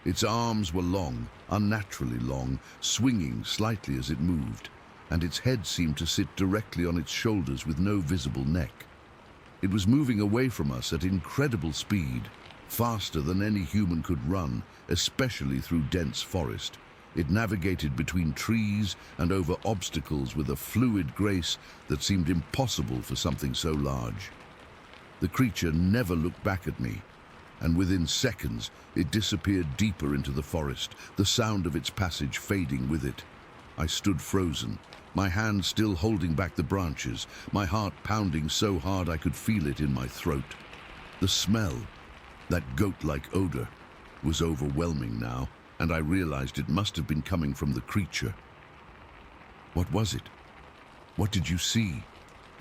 Its arms were long, unnaturally long, swinging slightly as it moved, and its head seemed to sit directly on its shoulders with no visible neck. It was moving away from us at incredible speed, faster than any human could run, especially through dense forest. It navigated between trees and over obstacles with a fluid grace that seemed impossible for something so large. The creature never looked back at me, and within seconds it disappeared deeper into the forest, the sound of its passage fading with it. I stood frozen, my hand still holding back the branches, my heart pounding so hard I could feel it in my throat. The smell, that goat-like odor, was overwhelming now, and I realized it must have been coming from the creature. What was it? What did you see?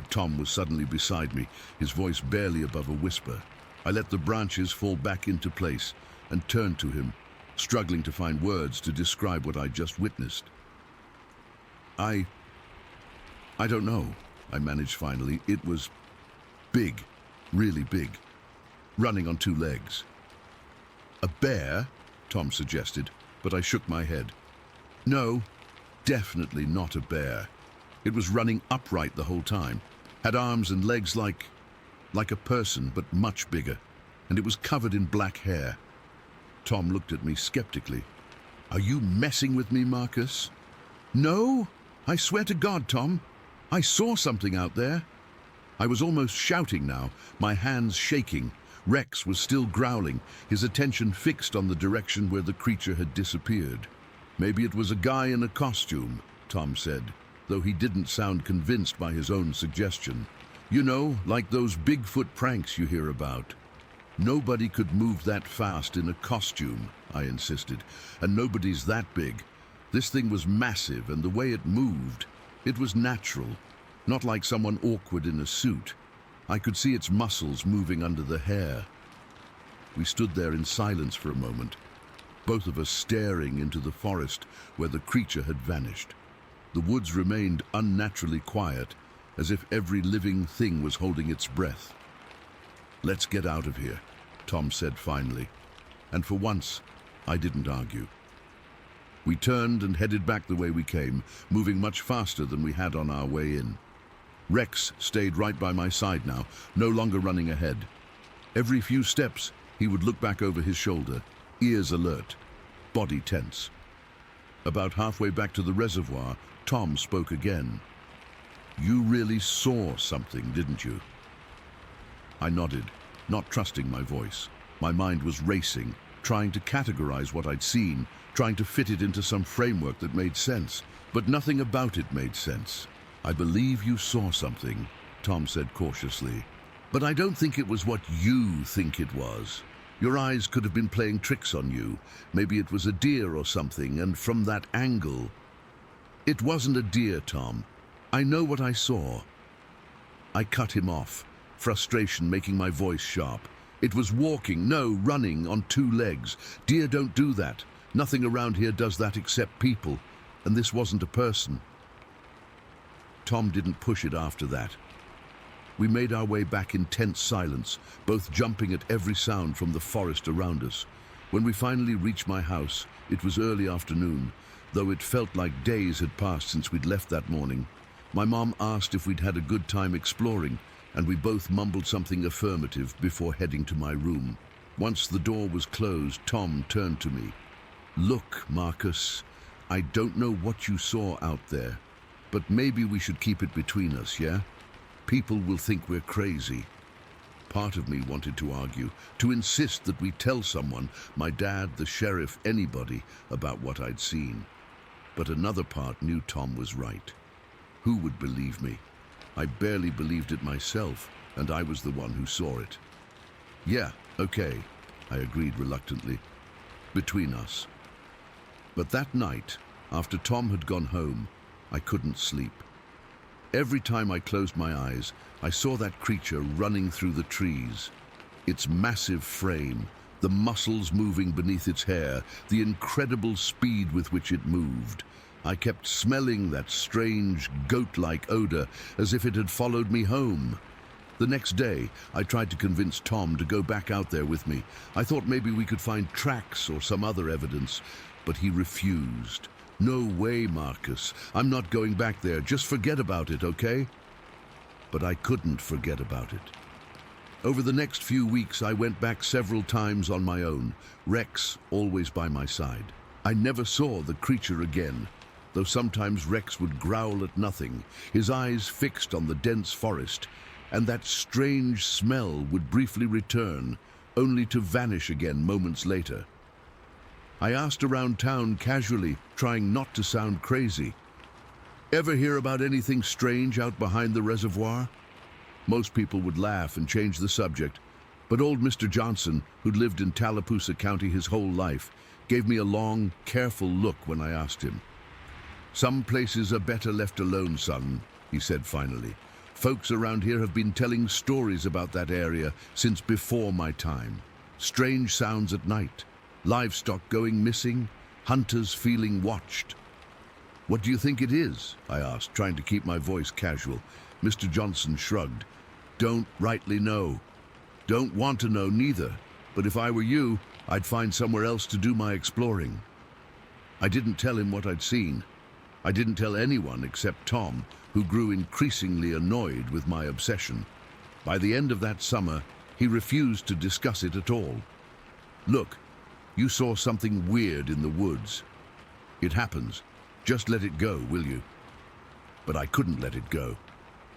Tom was suddenly beside me, his voice barely above a whisper. I let the branches fall back into place and turned to him, struggling to find words to describe what I'd just witnessed. I don't know, I managed finally. It was big, really big, running on 2 legs. A bear? Tom suggested, but I shook my head. No, definitely not a bear. It was running upright the whole time, had arms and legs like a person, but much bigger, and it was covered in black hair. Tom looked at me skeptically. Are you messing with me, Marcus? No, I swear to God, Tom. I saw something out there. I was almost shouting now, my hands shaking. Rex was still growling, his attention fixed on the direction where the creature had disappeared. Maybe it was a guy in a costume, Tom said, though he didn't sound convinced by his own suggestion. You know, like those Bigfoot pranks you hear about. Nobody could move that fast in a costume, I insisted, and nobody's that big. This thing was massive, and the way it moved, it was natural, not like someone awkward in a suit. I could see its muscles moving under the hair. We stood there in silence for a moment, both of us staring into the forest where the creature had vanished. The woods remained unnaturally quiet, as if every living thing was holding its breath. Let's get out of here, Tom said finally, and for once, I didn't argue. We turned and headed back the way we came, moving much faster than we had on our way in. Rex stayed right by my side now, no longer running ahead. Every few steps, he would look back over his shoulder, ears alert, body tense. About halfway back to the reservoir, Tom spoke again. You really saw something, didn't you? I nodded, not trusting my voice. My mind was racing, trying to categorize what I'd seen, trying to fit it into some framework that made sense, but nothing about it made sense. I believe you saw something, Tom said cautiously, but I don't think it was what you think it was. Your eyes could have been playing tricks on you. Maybe it was a deer or something, and from that angle... It wasn't a deer, Tom. I know what I saw. I cut him off, frustration making my voice sharp. It was walking, no, running on 2 legs. Deer don't do that. Nothing around here does that except people, and this wasn't a person. Tom didn't push it after that. We made our way back in tense silence, both jumping at every sound from the forest around us. When we finally reached my house, it was early afternoon, though it felt like days had passed since we'd left that morning. My mom asked if we'd had a good time exploring, and we both mumbled something affirmative before heading to my room. Once the door was closed, Tom turned to me. Look, Marcus, I don't know what you saw out there, but maybe we should keep it between us, yeah? People will think we're crazy. Part of me wanted to argue, to insist that we tell someone, my dad, the sheriff, anybody, about what I'd seen. But another part knew Tom was right. Who would believe me? I barely believed it myself, and I was the one who saw it. Yeah, okay, I agreed reluctantly. Between us. But that night, after Tom had gone home, I couldn't sleep. Every time I closed my eyes, I saw that creature running through the trees. Its massive frame, the muscles moving beneath its hair, the incredible speed with which it moved. I kept smelling that strange, goat-like odor as if it had followed me home. The next day, I tried to convince Tom to go back out there with me. I thought maybe we could find tracks or some other evidence, but he refused. No way, Marcus. I'm not going back there. Just forget about it, okay? But I couldn't forget about it. Over the next few weeks, I went back several times on my own, Rex always by my side. I never saw the creature again, though sometimes Rex would growl at nothing, his eyes fixed on the dense forest, and that strange smell would briefly return, only to vanish again moments later. I asked around town casually, trying not to sound crazy. Ever hear about anything strange out behind the reservoir? Most people would laugh and change the subject, but old Mr. Johnson, who'd lived in Tallapoosa County his whole life, gave me a long, careful look when I asked him. "Some places are better left alone, son," he said finally. "Folks around here have been telling stories about that area since before my time. Strange sounds at night, livestock going missing, hunters feeling watched." "What do you think it is?" I asked, trying to keep my voice casual. Mr. Johnson shrugged. "Don't rightly know. Don't want to know neither, but if I were you, I'd find somewhere else to do my exploring." I didn't tell him what I'd seen. I didn't tell anyone except Tom, who grew increasingly annoyed with my obsession. By the end of that summer, he refused to discuss it at all. "Look, you saw something weird in the woods. It happens. Just let it go, will you?" But I couldn't let it go.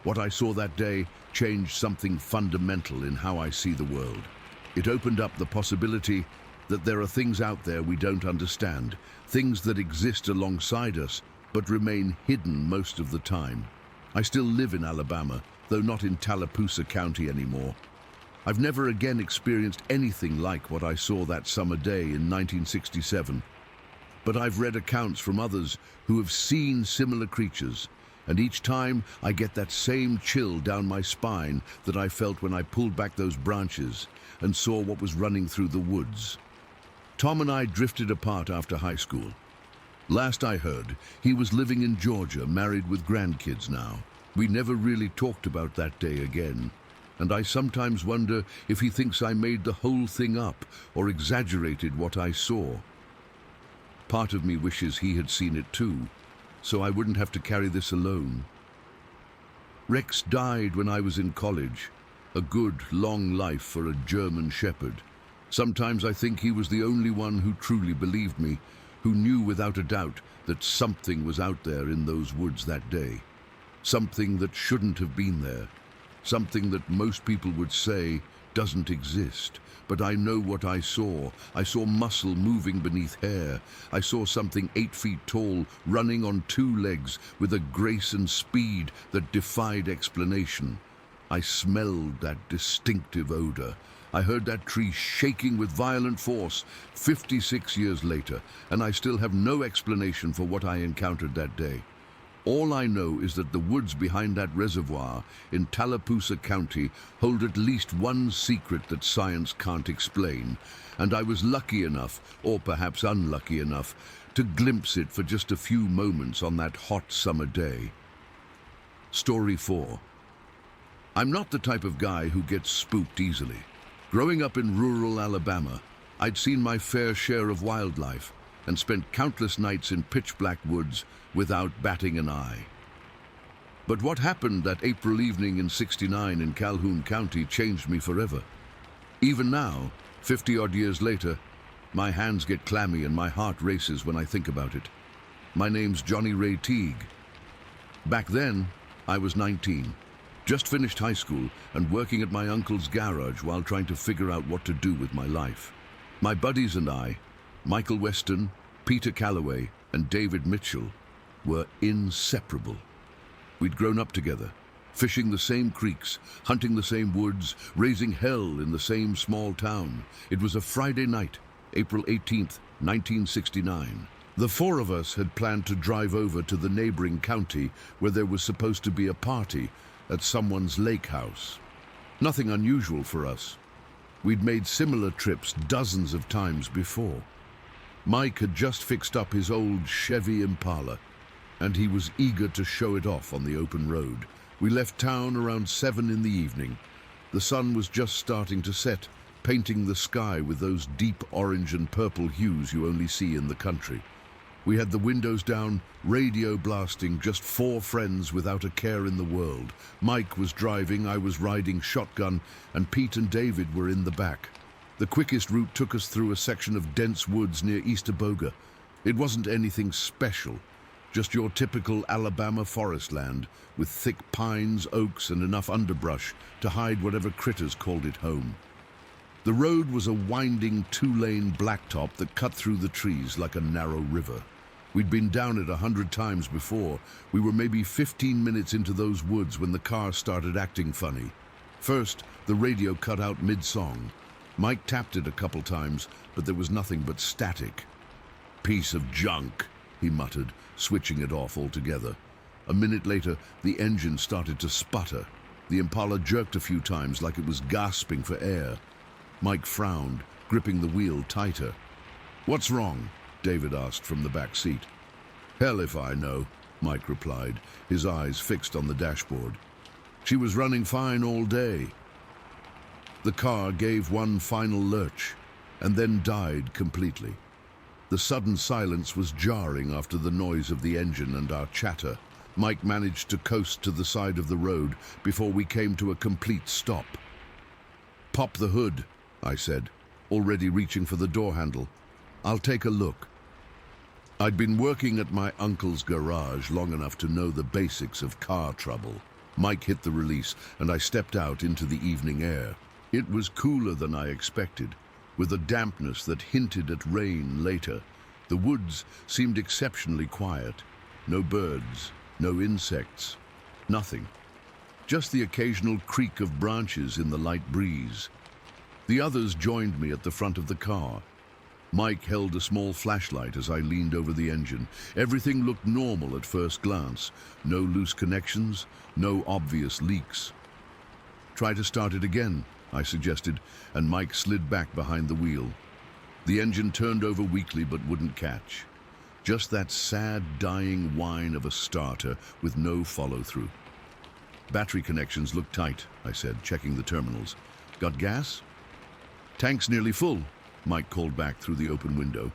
What I saw that day changed something fundamental in how I see the world. It opened up the possibility that there are things out there we don't understand, things that exist alongside us, but remain hidden most of the time. I still live in Alabama, though not in Tallapoosa County anymore. I've never again experienced anything like what I saw that summer day in 1967. But I've read accounts from others who have seen similar creatures, and each time I get that same chill down my spine that I felt when I pulled back those branches and saw what was running through the woods. Tom and I drifted apart after high school. Last I heard, he was living in Georgia, married with grandkids now. We never really talked about that day again, and I sometimes wonder if he thinks I made the whole thing up or exaggerated what I saw. Part of me wishes he had seen it too, so I wouldn't have to carry this alone. Rex died when I was in college, a good, long life for a German shepherd. Sometimes I think he was the only one who truly believed me, who knew without a doubt that something was out there in those woods that day. Something that shouldn't have been there. Something that most people would say doesn't exist. But I know what I saw. I saw muscle moving beneath hair. I saw something 8 feet tall, running on 2 legs with a grace and speed that defied explanation. I smelled that distinctive odor. I heard that tree shaking with violent force 56 years later, and I still have no explanation for what I encountered that day. All I know is that the woods behind that reservoir in Tallapoosa County hold at least one secret that science can't explain, and I was lucky enough, or perhaps unlucky enough, to glimpse it for just a few moments on that hot summer day. Story 4. I'm not the type of guy who gets spooked easily. Growing up in rural Alabama, I'd seen my fair share of wildlife and spent countless nights in pitch-black woods without batting an eye. But what happened that April evening in '69 in Calhoun County changed me forever. Even now, 50-odd years later, my hands get clammy and my heart races when I think about it. My name's Johnny Ray Teague. Back then, I was 19. Just finished high school and working at my uncle's garage while trying to figure out what to do with my life. My buddies and I, Michael Weston, Peter Calloway, and David Mitchell, were inseparable. We'd grown up together, fishing the same creeks, hunting the same woods, raising hell in the same small town. It was a Friday night, April 18th, 1969. The four of us had planned to drive over to the neighboring county where there was supposed to be a party at someone's lake house. Nothing unusual for us. We'd made similar trips dozens of times before. Mike had just fixed up his old Chevy Impala, and he was eager to show it off on the open road. We left town around 7 in the evening. The sun was just starting to set, painting the sky with those deep orange and purple hues you only see in the country. We had the windows down, radio blasting, just 4 friends without a care in the world. Mike was driving, I was riding shotgun, and Pete and David were in the back. The quickest route took us through a section of dense woods near Easterboga. It wasn't anything special, just your typical Alabama forest land, with thick pines, oaks, and enough underbrush to hide whatever critters called it home. The road was a winding 2-lane blacktop that cut through the trees like a narrow river. We'd been down it 100 times before. We were maybe 15 minutes into those woods when the car started acting funny. First, the radio cut out mid-song. Mike tapped it a couple times, but there was nothing but static. "Piece of junk," he muttered, switching it off altogether. A minute later, the engine started to sputter. The Impala jerked a few times like it was gasping for air. Mike frowned, gripping the wheel tighter. "What's wrong?" David asked from the back seat. "Hell if I know," Mike replied, his eyes fixed on the dashboard. "She was running fine all day." The car gave one final lurch and then died completely. The sudden silence was jarring after the noise of the engine and our chatter. Mike managed to coast to the side of the road before we came to a complete stop. "Pop the hood," I said, already reaching for the door handle. "I'll take a look." I'd been working at my uncle's garage long enough to know the basics of car trouble. Mike hit the release, and I stepped out into the evening air. It was cooler than I expected, with a dampness that hinted at rain later. The woods seemed exceptionally quiet. No birds, no insects, nothing. Just the occasional creak of branches in the light breeze. The others joined me at the front of the car. Mike held a small flashlight as I leaned over the engine. Everything looked normal at first glance. No loose connections, no obvious leaks. "Try to start it again," I suggested, and Mike slid back behind the wheel. The engine turned over weakly but wouldn't catch. Just that sad, dying whine of a starter with no follow-through. "Battery connections look tight," I said, checking the terminals. "Got gas?" "Tank's nearly full," Mike called back through the open window.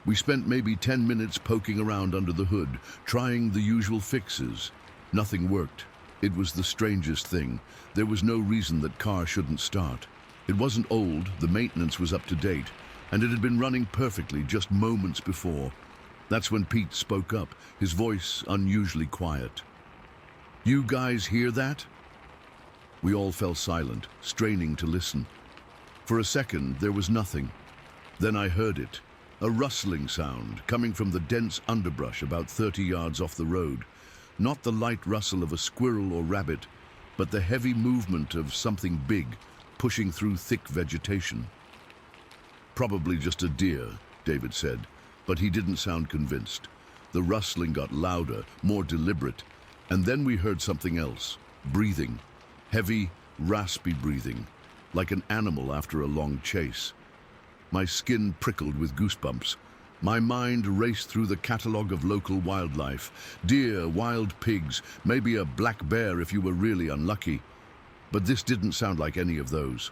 We spent maybe 10 minutes poking around under the hood, trying the usual fixes. Nothing worked. It was the strangest thing. There was no reason that car shouldn't start. It wasn't old, the maintenance was up to date, and it had been running perfectly just moments before. That's when Pete spoke up, his voice unusually quiet. "You guys hear that?" We all fell silent, straining to listen. For a second, there was nothing. Then I heard it, a rustling sound coming from the dense underbrush about 30 yards off the road. Not the light rustle of a squirrel or rabbit, but the heavy movement of something big, pushing through thick vegetation. "Probably just a deer," David said, but he didn't sound convinced. The rustling got louder, more deliberate, and then we heard something else, breathing, heavy, raspy breathing, like an animal after a long chase. My skin prickled with goosebumps. My mind raced through the catalogue of local wildlife. Deer, wild pigs, maybe a black bear if you were really unlucky. But this didn't sound like any of those.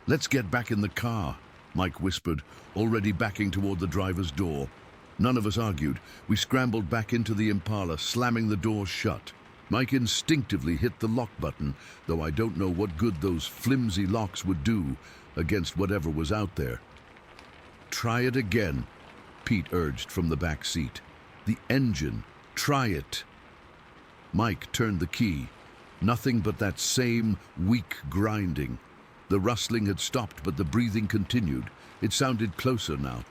"Let's get back in the car," Mike whispered, already backing toward the driver's door. None of us argued. We scrambled back into the Impala, slamming the door shut. Mike instinctively hit the lock button, though I don't know what good those flimsy locks would do against whatever was out there. "Try it again," Pete urged from the back seat. "The engine. Try it." Mike turned the key. Nothing but that same weak grinding. The rustling had stopped, but the breathing continued. It sounded closer now.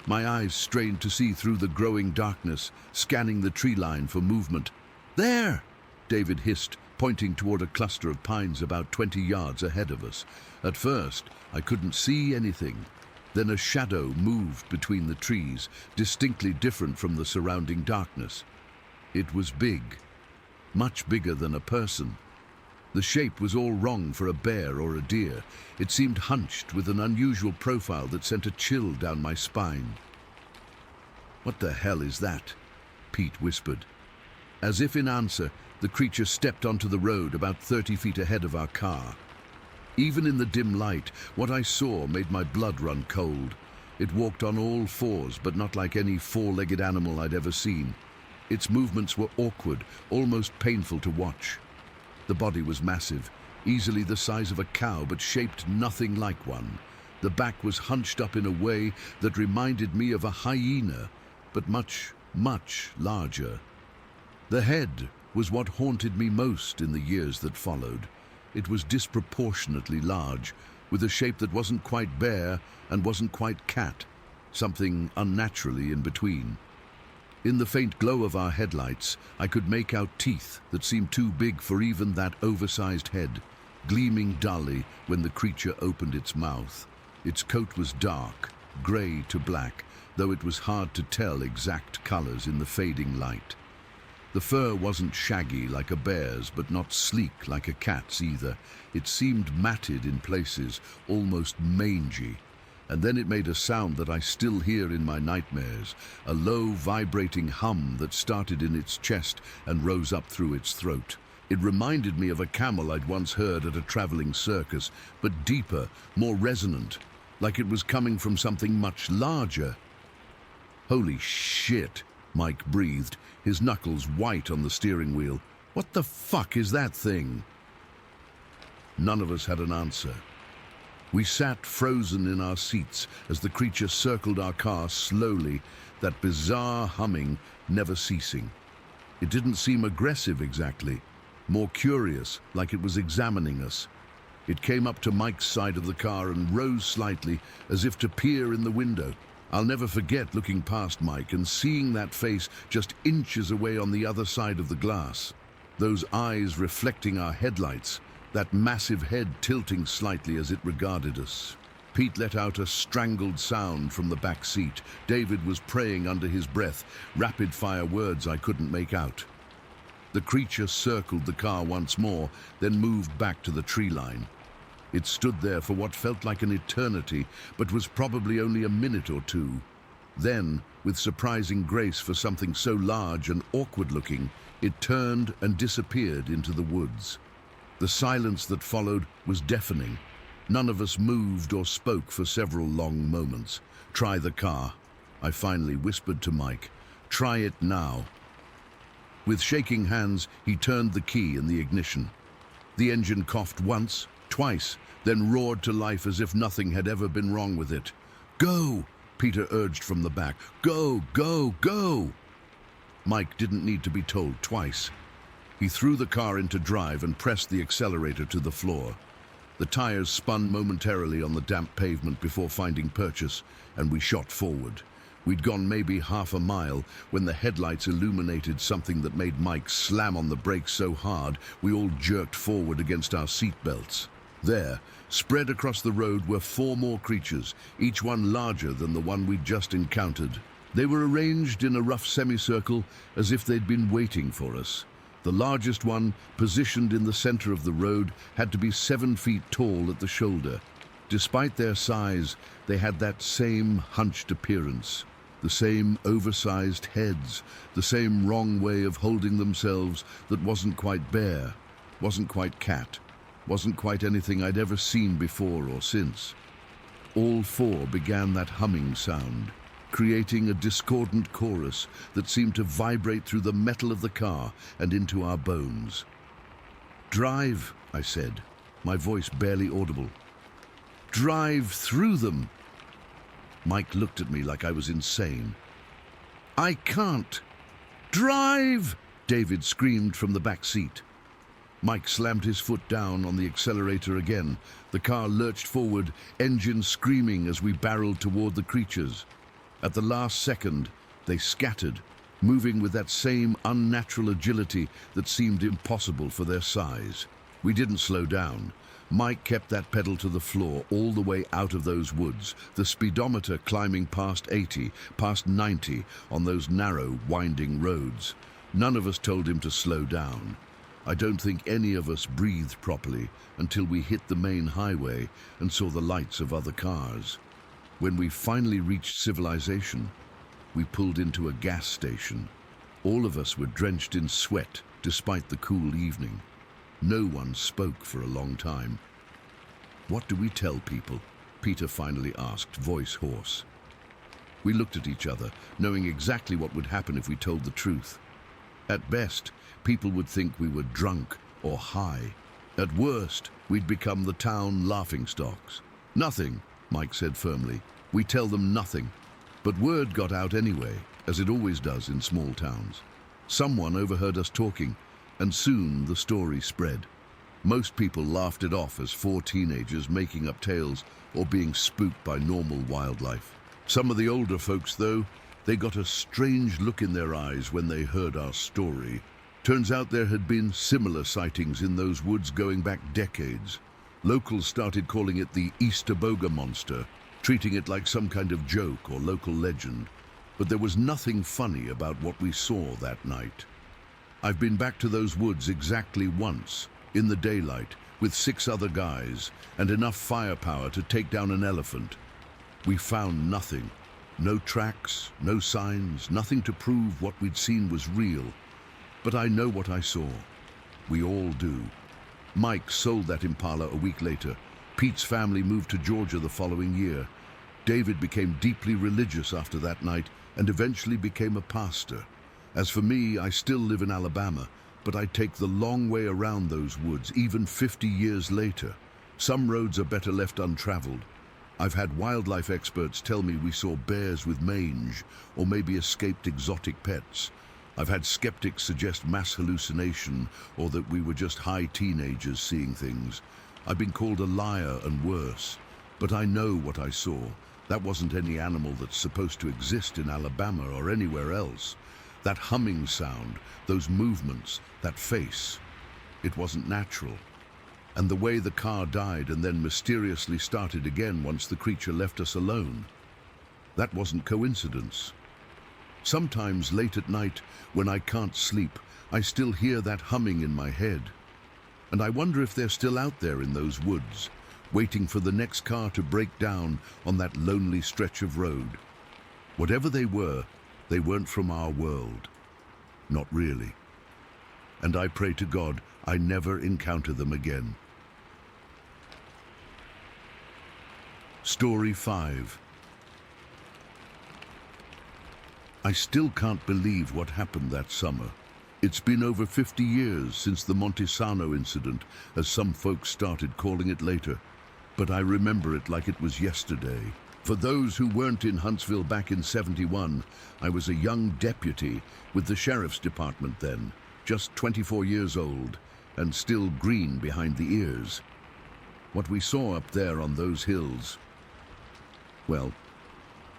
My eyes strained to see through the growing darkness, scanning the tree line for movement. "There!" David hissed, pointing toward a cluster of pines about 20 yards ahead of us. At first, I couldn't see anything. Then a shadow moved between the trees, distinctly different from the surrounding darkness. It was big, much bigger than a person. The shape was all wrong for a bear or a deer. It seemed hunched with an unusual profile that sent a chill down my spine. "What the hell is that?" Pete whispered. As if in answer, the creature stepped onto the road about 30 feet ahead of our car. Even in the dim light, what I saw made my blood run cold. It walked on all fours, but not like any four-legged animal I'd ever seen. Its movements were awkward, almost painful to watch. The body was massive, easily the size of a cow, but shaped nothing like one. The back was hunched up in a way that reminded me of a hyena, but much, much larger. The head was what haunted me most in the years that followed. It was disproportionately large, with a shape that wasn't quite bear and wasn't quite cat, something unnaturally in between. In the faint glow of our headlights, I could make out teeth that seemed too big for even that oversized head, gleaming dully when the creature opened its mouth. Its coat was dark, gray to black, though it was hard to tell exact colors in the fading light. The fur wasn't shaggy like a bear's, but not sleek like a cat's either. It seemed matted in places, almost mangy. And then it made a sound that I still hear in my nightmares, a low, vibrating hum that started in its chest and rose up through its throat. It reminded me of a camel I'd once heard at a traveling circus, but deeper, more resonant, like it was coming from something much larger. "Holy shit," Mike breathed, his knuckles white on the steering wheel. "What the fuck is that thing?" None of us had an answer. We sat frozen in our seats as the creature circled our car slowly, that bizarre humming never ceasing. It didn't seem aggressive exactly, more curious, like it was examining us. It came up to Mike's side of the car and rose slightly, as if to peer in the window. I'll never forget looking past Mike and seeing that face just inches away on the other side of the glass. Those eyes reflecting our headlights, that massive head tilting slightly as it regarded us. Pete let out a strangled sound from the back seat. David was praying under his breath, rapid-fire words I couldn't make out. The creature circled the car once more, then moved back to the tree line. It stood there for what felt like an eternity, but was probably only a minute or two. Then, with surprising grace for something so large and awkward-looking, it turned and disappeared into the woods. The silence that followed was deafening. None of us moved or spoke for several long moments. "Try the car," I finally whispered to Mike. "Try it now." With shaking hands, he turned the key in the ignition. The engine coughed once, twice, then roared to life as if nothing had ever been wrong with it. "Go!" Peter urged from the back. "Go, go, go!" Mike didn't need to be told twice. He threw the car into drive and pressed the accelerator to the floor. The tires spun momentarily on the damp pavement before finding purchase, and we shot forward. We'd gone maybe half a mile when the headlights illuminated something that made Mike slam on the brakes so hard we all jerked forward against our seatbelts. There, spread across the road, were 4 more creatures, each one larger than the one we'd just encountered. They were arranged in a rough semicircle as if they'd been waiting for us. The largest one, positioned in the center of the road, had to be 7 feet tall at the shoulder. Despite their size, they had that same hunched appearance, the same oversized heads, the same wrong way of holding themselves that wasn't quite bear, wasn't quite cat, wasn't quite anything I'd ever seen before or since. All 4 began that humming sound, creating a discordant chorus that seemed to vibrate through the metal of the car and into our bones. "Drive," I said, my voice barely audible. "Drive through them." Mike looked at me like I was insane. "I can't." "Drive!" David screamed from the back seat. Mike slammed his foot down on the accelerator again. The car lurched forward, engine screaming as we barreled toward the creatures. At the last second, they scattered, moving with that same unnatural agility that seemed impossible for their size. We didn't slow down. Mike kept that pedal to the floor all the way out of those woods, the speedometer climbing past 80, past 90 on those narrow, winding roads. None of us told him to slow down. I don't think any of us breathed properly until we hit the main highway and saw the lights of other cars. When we finally reached civilization, we pulled into a gas station. All of us were drenched in sweat despite the cool evening. No one spoke for a long time. "What do we tell people?" Peter finally asked, voice hoarse. We looked at each other, knowing exactly what would happen if we told the truth. At best, people would think we were drunk or high. At worst, we'd become the town laughingstocks. "Nothing," Mike said firmly. "We tell them nothing." But word got out anyway, as it always does in small towns. Someone overheard us talking, and soon the story spread. Most people laughed it off as 4 teenagers making up tales or being spooked by normal wildlife. Some of the older folks, though, they got a strange look in their eyes when they heard our story. Turns out there had been similar sightings in those woods going back decades. Locals started calling it the Easter Boga monster, treating it like some kind of joke or local legend. But there was nothing funny about what we saw that night. I've been back to those woods exactly once, in the daylight, with 6 other guys, and enough firepower to take down an elephant. We found nothing. No tracks, no signs, nothing to prove what we'd seen was real. But I know what I saw. We all do. Mike sold that Impala a week later. Pete's family moved to Georgia the following year. David became deeply religious after that night and eventually became a pastor. As for me, I still live in Alabama, but I take the long way around those woods, even 50 years later. Some roads are better left untraveled. I've had wildlife experts tell me we saw bears with mange, or maybe escaped exotic pets. I've had skeptics suggest mass hallucination, or that we were just high teenagers seeing things. I've been called a liar and worse, but I know what I saw. That wasn't any animal that's supposed to exist in Alabama or anywhere else. That humming sound, those movements, that face, it wasn't natural. And the way the car died and then mysteriously started again once the creature left us alone, that wasn't coincidence. Sometimes late at night, when I can't sleep, I still hear that humming in my head. And I wonder if they're still out there in those woods, waiting for the next car to break down on that lonely stretch of road. Whatever they weren't from our world. Not really. And I pray to God I never encounter them again. Story 5. I still can't believe what happened that summer. It's been over 50 years since the Montesano incident, as some folks started calling it later. But I remember it like it was yesterday. For those who weren't in Huntsville back in '71, I was a young deputy with the sheriff's department then, just 24 years old, and still green behind the ears. What we saw up there on those hills, well,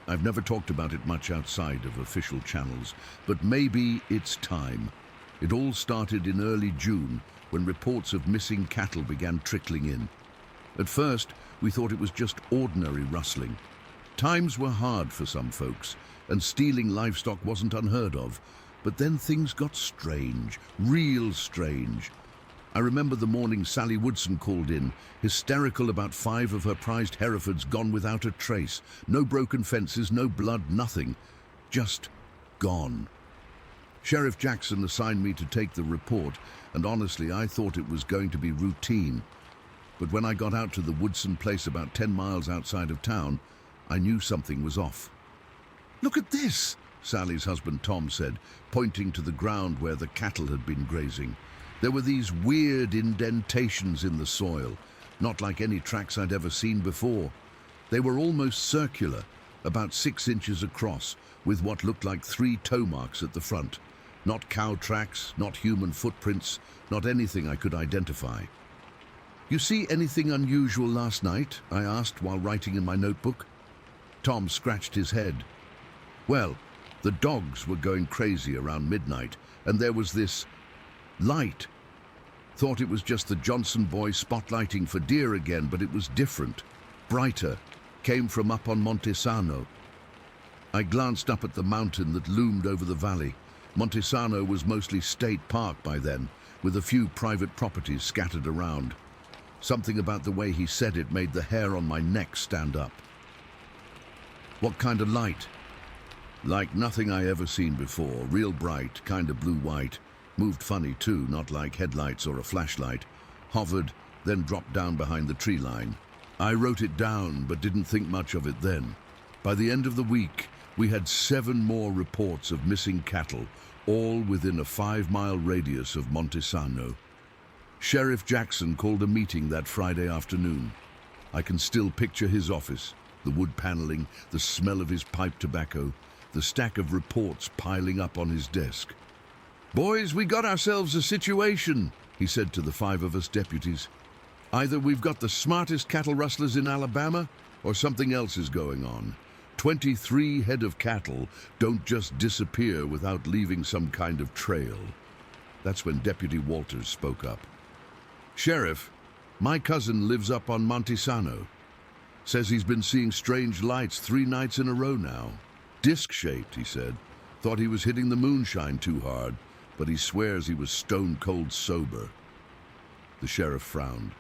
I've never talked about it much outside of official channels, but maybe it's time. It all started in early June, when reports of missing cattle began trickling in. At first, we thought it was just ordinary rustling. Times were hard for some folks, and stealing livestock wasn't unheard of. But then things got strange, real strange. I remember the morning Sally Woodson called in, hysterical about 5 of her prized Herefords gone without a trace. No broken fences, no blood, nothing. Just gone. Sheriff Jackson assigned me to take the report, and honestly, I thought it was going to be routine. But when I got out to the Woodson place about 10 miles outside of town, I knew something was off. "Look at this," Sally's husband Tom said, pointing to the ground where the cattle had been grazing. There were these weird indentations in the soil, not like any tracks I'd ever seen before. They were almost circular, about 6 inches across, with what looked like 3 toe marks at the front. Not cow tracks, not human footprints, not anything I could identify. "You see anything unusual last night?" I asked while writing in my notebook. Tom scratched his head. "Well, the dogs were going crazy around midnight, and there was this light. Thought it was just the Johnson boys spotlighting for deer again, but it was different, brighter, came from up on Montesano." I glanced up at the mountain that loomed over the valley. Montesano was mostly state park by then, with a few private properties scattered around. Something about the way he said it made the hair on my neck stand up. "What kind of light?" "Like nothing I ever seen before, real bright, kind of blue-white. Moved funny too, not like headlights or a flashlight. Hovered, then dropped down behind the tree line." I wrote it down, but didn't think much of it then. By the end of the week, we had 7 more reports of missing cattle, all within a 5-mile radius of Montesano. Sheriff Jackson called a meeting that Friday afternoon. I can still picture his office, the wood paneling, the smell of his pipe tobacco, the stack of reports piling up on his desk. "Boys, we got ourselves a situation," he said to the 5 of us deputies. "Either we've got the smartest cattle rustlers in Alabama, or something else is going on. 23 head of cattle don't just disappear without leaving some kind of trail." That's when Deputy Walters spoke up. "Sheriff, my cousin lives up on Montesano. Says he's been seeing strange lights 3 nights in a row now. Disc-shaped," he said. "Thought he was hitting the moonshine too hard, but he swears he was stone-cold sober." The sheriff frowned.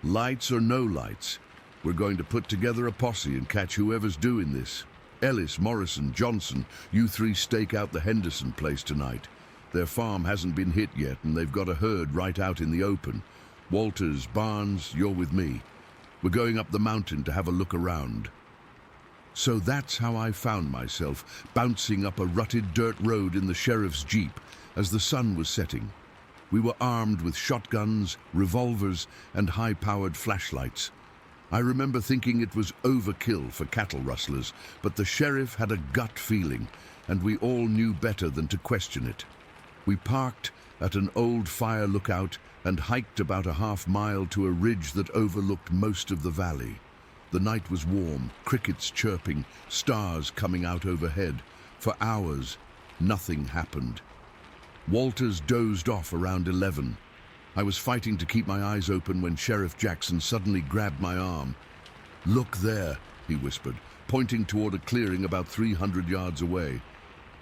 "Lights or no lights, we're going to put together a posse and catch whoever's doing this. Ellis, Morrison, Johnson, you 3 stake out the Henderson place tonight. Their farm hasn't been hit yet, and they've got a herd right out in the open. Walters, Barnes, you're with me. We're going up the mountain to have a look around." So that's how I found myself, bouncing up a rutted dirt road in the sheriff's jeep as the sun was setting. We were armed with shotguns, revolvers, and high-powered flashlights. I remember thinking it was overkill for cattle rustlers, but the sheriff had a gut feeling, and we all knew better than to question it. We parked at an old fire lookout and hiked about a half-mile to a ridge that overlooked most of the valley. The night was warm, crickets chirping, stars coming out overhead. For hours, nothing happened. Walters dozed off around 11. I was fighting to keep my eyes open when Sheriff Jackson suddenly grabbed my arm. "Look there," he whispered, pointing toward a clearing about 300 yards away.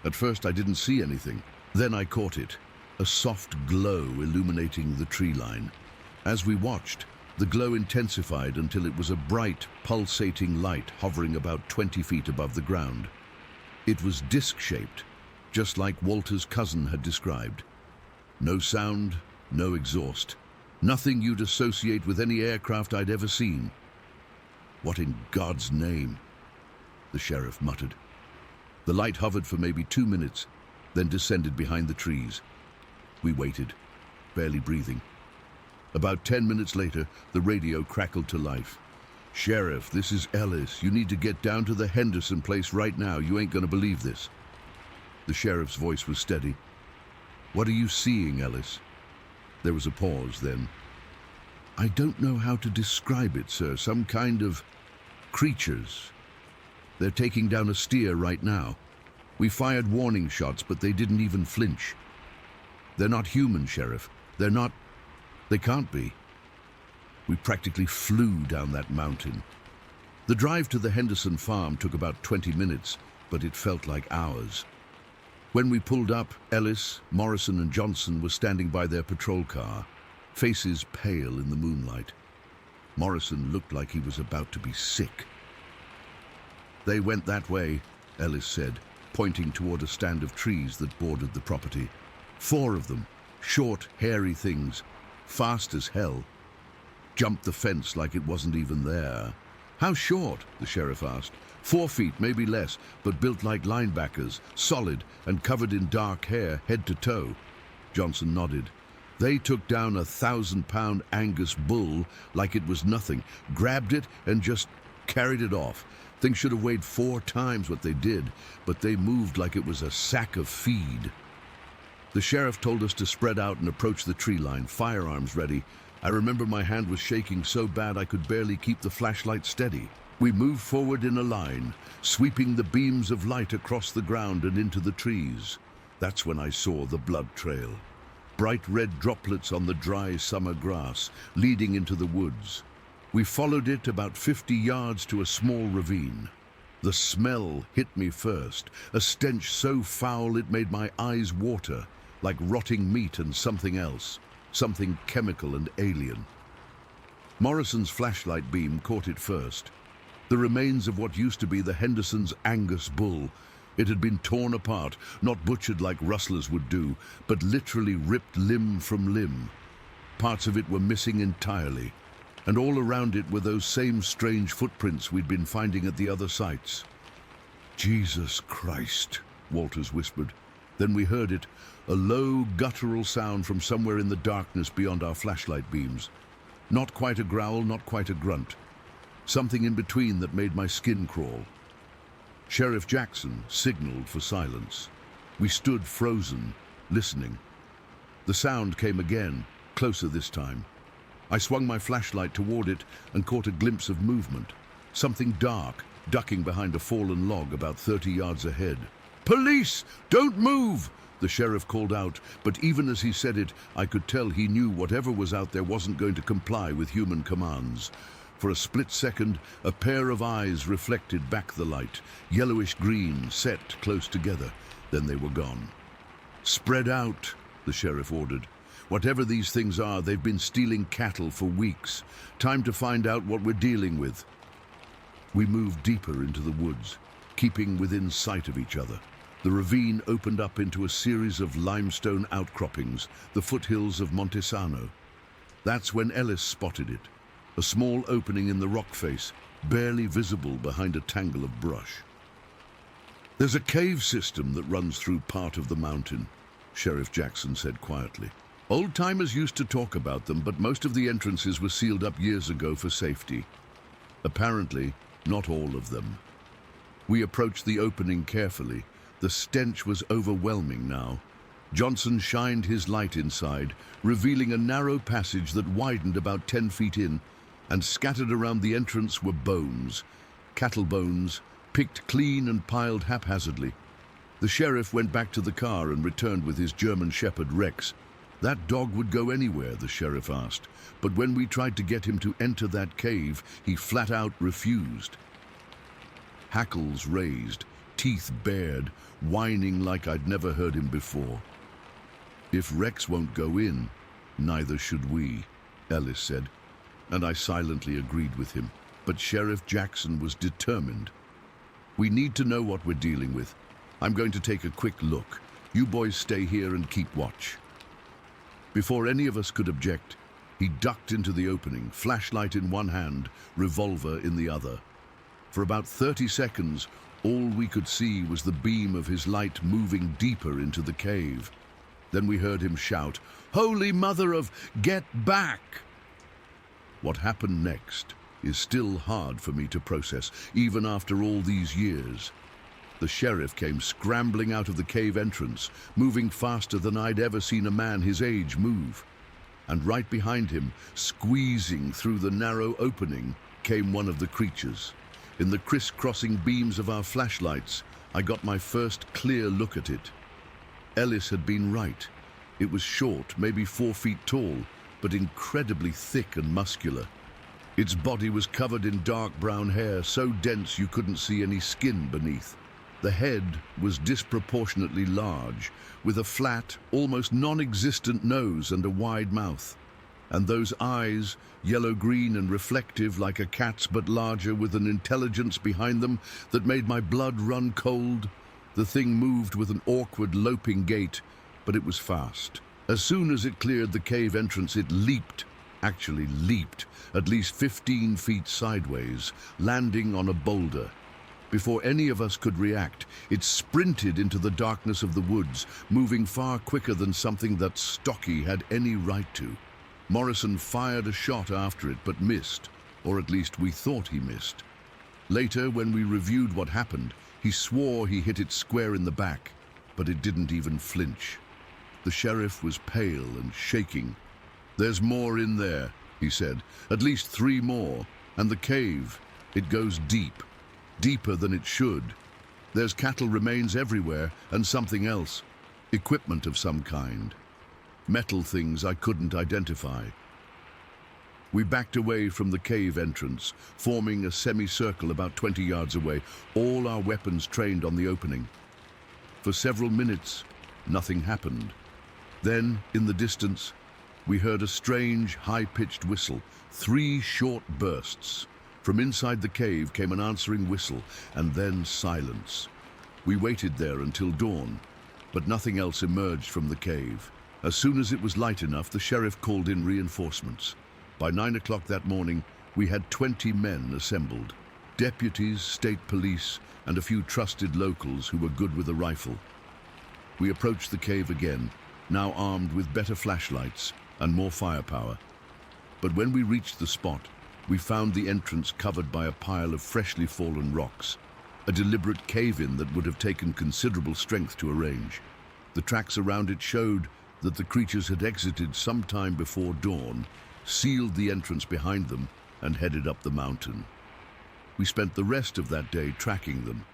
At first I didn't see anything. Then I caught it, a soft glow illuminating the tree line. As we watched, the glow intensified until it was a bright, pulsating light hovering about 20 feet above the ground. It was disc-shaped, just like Walter's cousin had described. No sound, no exhaust. Nothing you'd associate with any aircraft I'd ever seen. "What in God's name?" the sheriff muttered. The light hovered for maybe 2 minutes, then descended behind the trees. We waited, barely breathing. About 10 minutes later, the radio crackled to life. "Sheriff, this is Ellis. You need to get down to the Henderson place right now. You ain't gonna believe this." The sheriff's voice was steady. "What are you seeing, Ellis?" There was a pause, then. "I don't know how to describe it, sir. Some kind of creatures. They're taking down a steer right now. We fired warning shots, but they didn't even flinch. They're not human, Sheriff. They're not. They can't be." We practically flew down that mountain. The drive to the Henderson farm took about 20 minutes, but it felt like hours. When we pulled up, Ellis, Morrison, and Johnson were standing by their patrol car, faces pale in the moonlight. Morrison looked like he was about to be sick. "They went that way," Ellis said, pointing toward a stand of trees that bordered the property. 4 of them, short, hairy things, fast as hell. Jumped the fence like it wasn't even there. "How short?" the sheriff asked. 4 feet, maybe less, but built like linebackers, solid and covered in dark hair, head to toe. Johnson nodded. "They took down a 1,000-pound Angus bull like it was nothing, grabbed it and just carried it off. Things should have weighed 4 times what they did, but they moved like it was a sack of feed." The sheriff told us to spread out and approach the tree line, firearms ready. I remember my hand was shaking so bad I could barely keep the flashlight steady. We moved forward in a line, sweeping the beams of light across the ground and into the trees. That's when I saw the blood trail. Bright red droplets on the dry summer grass, leading into the woods. We followed it about 50 yards to a small ravine. The smell hit me first, a stench so foul it made my eyes water, like rotting meat and something else, something chemical and alien. Morrison's flashlight beam caught it first. The remains of what used to be the Henderson's Angus bull. It had been torn apart, not butchered like rustlers would do, but literally ripped limb from limb. Parts of it were missing entirely, and all around it were those same strange footprints we'd been finding at the other sites. "Jesus Christ," Walters whispered. Then we heard it, a low, guttural sound from somewhere in the darkness beyond our flashlight beams. Not quite a growl, not quite a grunt. Something in between that made my skin crawl. Sheriff Jackson signaled for silence. We stood frozen, listening. The sound came again, closer this time. I swung my flashlight toward it and caught a glimpse of movement. Something dark, ducking behind a fallen log about 30 yards ahead. "Police! Don't move!" the sheriff called out, but even as he said it, I could tell he knew whatever was out there wasn't going to comply with human commands. For a split second, a pair of eyes reflected back the light, yellowish-green, set close together. Then they were gone. "Spread out," the sheriff ordered. "Whatever these things are, they've been stealing cattle for weeks. Time to find out what we're dealing with." We moved deeper into the woods, keeping within sight of each other. The ravine opened up into a series of limestone outcroppings, the foothills of Montesano. That's when Ellis spotted it. A small opening in the rock face, barely visible behind a tangle of brush. "There's a cave system that runs through part of the mountain," Sheriff Jackson said quietly. "Old-timers used to talk about them, but most of the entrances were sealed up years ago for safety. Apparently, not all of them." We approached the opening carefully. The stench was overwhelming now. Johnson shined his light inside, revealing a narrow passage that widened about 10 feet in, and scattered around the entrance were bones, cattle bones, picked clean and piled haphazardly. The sheriff went back to the car and returned with his German Shepherd Rex. That dog would go anywhere, the sheriff asked, but when we tried to get him to enter that cave, he flat out refused. Hackles raised, teeth bared, whining like I'd never heard him before. "If Rex won't go in, neither should we," Ellis said, and I silently agreed with him. But Sheriff Jackson was determined. "We need to know what we're dealing with. I'm going to take a quick look. You boys stay here and keep watch." Before any of us could object, he ducked into the opening, flashlight in one hand, revolver in the other. For about 30 seconds, all we could see was the beam of his light moving deeper into the cave. Then we heard him shout, "Holy Mother of, get back!" What happened next is still hard for me to process, even after all these years. The sheriff came scrambling out of the cave entrance, moving faster than I'd ever seen a man his age move. And right behind him, squeezing through the narrow opening, came one of the creatures. In the crisscrossing beams of our flashlights, I got my first clear look at it. Ellis had been right. It was short, maybe 4 feet tall, but incredibly thick and muscular. Its body was covered in dark brown hair, so dense you couldn't see any skin beneath. The head was disproportionately large, with a flat, almost non-existent nose and a wide mouth. And those eyes, yellow-green and reflective like a cat's but larger, with an intelligence behind them that made my blood run cold. The thing moved with an awkward, loping gait, but it was fast. As soon as it cleared the cave entrance, it leaped, at least 15 feet sideways, landing on a boulder. Before any of us could react, it sprinted into the darkness of the woods, moving far quicker than something that stocky had any right to. Morrison fired a shot after it, but missed, or at least we thought he missed. Later, when we reviewed what happened, he swore he hit it square in the back, but it didn't even flinch. The sheriff was pale and shaking. "There's more in there," he said. "At least 3 more. And the cave, it goes deep. Deeper than it should. There's cattle remains everywhere and something else. Equipment of some kind. Metal things I couldn't identify." We backed away from the cave entrance, forming a semicircle about 20 yards away, all our weapons trained on the opening. For several minutes, nothing happened. Then, in the distance, we heard a strange, high-pitched whistle, 3 short bursts. From inside the cave came an answering whistle, and then silence. We waited there until dawn, but nothing else emerged from the cave. As soon as it was light enough, the sheriff called in reinforcements. By 9 o'clock that morning, we had 20 men assembled. Deputies, state police, and a few trusted locals who were good with a rifle. We approached the cave again, now armed with better flashlights and more firepower. But when we reached the spot, we found the entrance covered by a pile of freshly fallen rocks, a deliberate cave-in that would have taken considerable strength to arrange. The tracks around it showed that the creatures had exited sometime before dawn, sealed the entrance behind them, and headed up the mountain. We spent the rest of that day tracking them.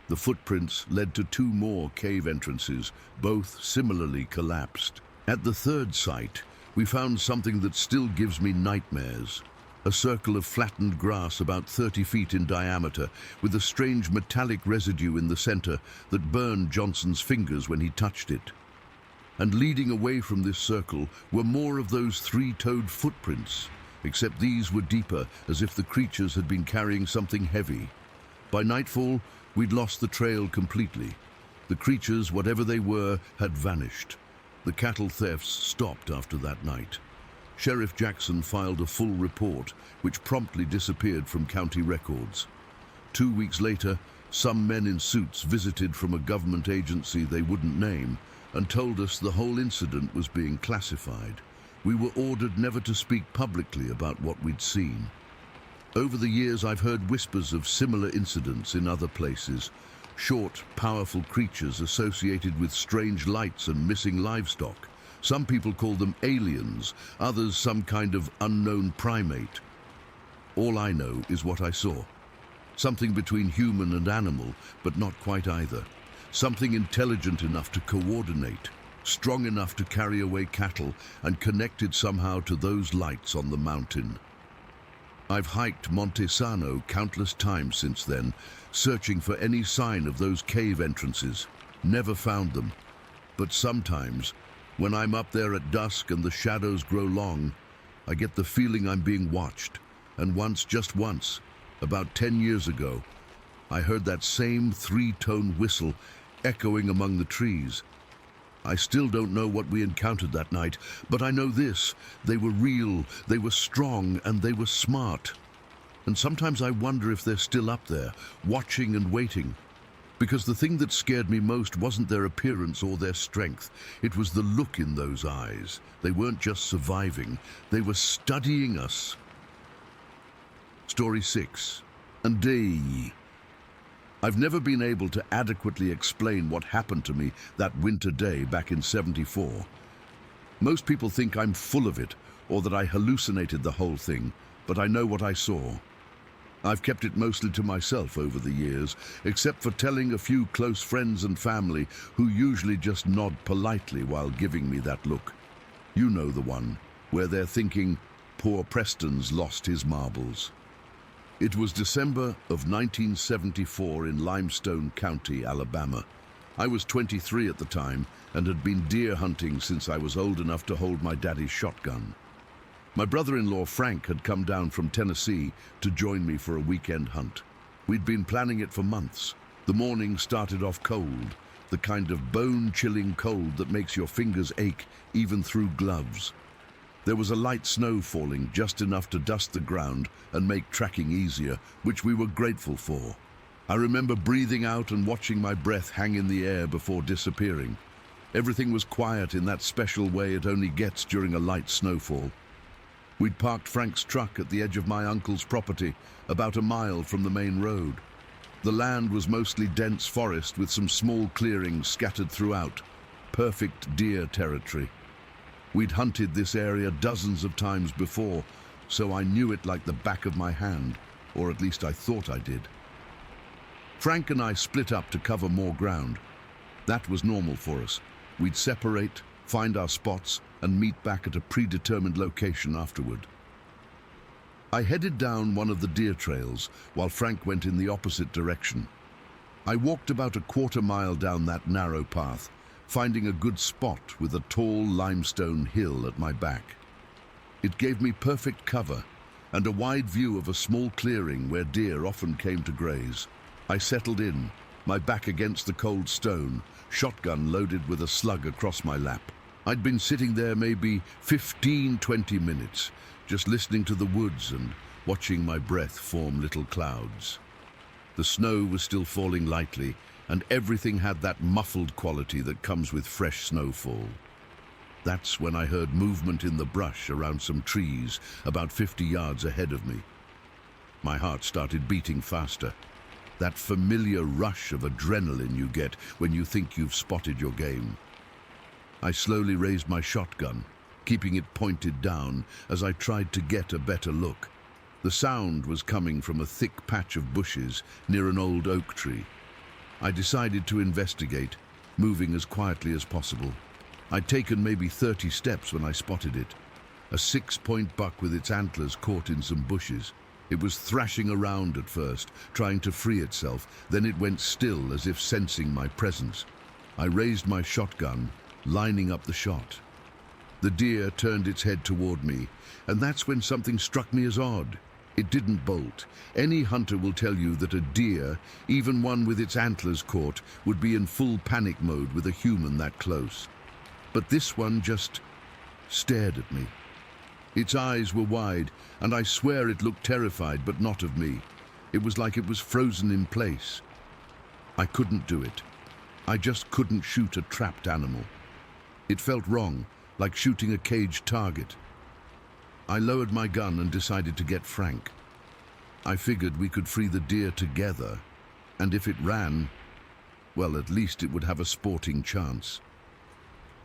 The footprints led to 2 more cave entrances, both similarly collapsed. At the third site, we found something that still gives me nightmares. A circle of flattened grass about 30 feet in diameter, with a strange metallic residue in the center that burned Johnson's fingers when he touched it. And leading away from this circle were more of those 3-toed footprints, except these were deeper, as if the creatures had been carrying something heavy. By nightfall, we'd lost the trail completely. The creatures, whatever they were, had vanished. The cattle thefts stopped after that night. Sheriff Jackson filed a full report, which promptly disappeared from county records. 2 weeks later, some men in suits visited from a government agency they wouldn't name, and told us the whole incident was being classified. We were ordered never to speak publicly about what we'd seen. Over the years, I've heard whispers of similar incidents in other places. Short, powerful creatures associated with strange lights and missing livestock. Some people call them aliens, others some kind of unknown primate. All I know is what I saw. Something between human and animal, but not quite either. Something intelligent enough to coordinate, strong enough to carry away cattle, and connected somehow to those lights on the mountain. I've hiked Monte Sano countless times since then, searching for any sign of those cave entrances. Never found them. But sometimes, when I'm up there at dusk and the shadows grow long, I get the feeling I'm being watched. And once, just once, about 10 years ago, I heard that same 3-tone whistle echoing among the trees. I still don't know what we encountered that night, but I know this: they were real, they were strong, and they were smart. And sometimes I wonder if they're still up there, watching and waiting. Because the thing that scared me most wasn't their appearance or their strength. It was the look in those eyes. They weren't just surviving, they were studying us. Story 6. Ndei. I've never been able to adequately explain what happened to me that winter day back in '74. Most people think I'm full of it, or that I hallucinated the whole thing, but I know what I saw. I've kept it mostly to myself over the years, except for telling a few close friends and family who usually just nod politely while giving me that look. You know the one, where they're thinking, poor Preston's lost his marbles. It was December of 1974 in Limestone County, Alabama. I was 23 at the time and had been deer hunting since I was old enough to hold my daddy's shotgun. My brother-in-law Frank had come down from Tennessee to join me for a weekend hunt. We'd been planning it for months. The morning started off cold, the kind of bone-chilling cold that makes your fingers ache even through gloves. There was a light snow falling, just enough to dust the ground and make tracking easier, which we were grateful for. I remember breathing out and watching my breath hang in the air before disappearing. Everything was quiet in that special way it only gets during a light snowfall. We'd parked Frank's truck at the edge of my uncle's property, about a mile from the main road. The land was mostly dense forest with some small clearings scattered throughout. perfect deer territory. We'd hunted this area dozens of times before, so I knew it like the back of my hand, or at least I thought I did. Frank and I split up to cover more ground. That was normal for us. We'd separate, find our spots, and meet back at a predetermined location afterward. I headed down one of the deer trails while Frank went in the opposite direction. I walked about a quarter-mile down that narrow path, finding a good spot with a tall limestone hill at my back. It gave me perfect cover and a wide view of a small clearing where deer often came to graze. I settled in, my back against the cold stone, shotgun loaded with a slug across my lap. I'd been sitting there maybe 15-20 minutes, just listening to the woods and watching my breath form little clouds. The snow was still falling lightly, and everything had that muffled quality that comes with fresh snowfall. That's when I heard movement in the brush around some trees about 50 yards ahead of me. My heart started beating faster. That familiar rush of adrenaline you get when you think you've spotted your game. I slowly raised my shotgun, keeping it pointed down as I tried to get a better look. The sound was coming from a thick patch of bushes near an old oak tree. I decided to investigate, moving as quietly as possible. I'd taken maybe 30 steps when I spotted it. A 6-point buck with its antlers caught in some bushes. It was thrashing around at first, trying to free itself, then it went still as if sensing my presence. I raised my shotgun, lining up the shot. The deer turned its head toward me, and that's when something struck me as odd. It didn't bolt. Any hunter will tell you that a deer, even one with its antlers caught, would be in full panic mode with a human that close. But this one just stared at me. Its eyes were wide, and I swear it looked terrified, but not of me. It was like it was frozen in place. I couldn't do it. I just couldn't shoot a trapped animal. It felt wrong, like shooting a caged target. I lowered my gun and decided to get Frank. I figured we could free the deer together, and if it ran, well, at least it would have a sporting chance.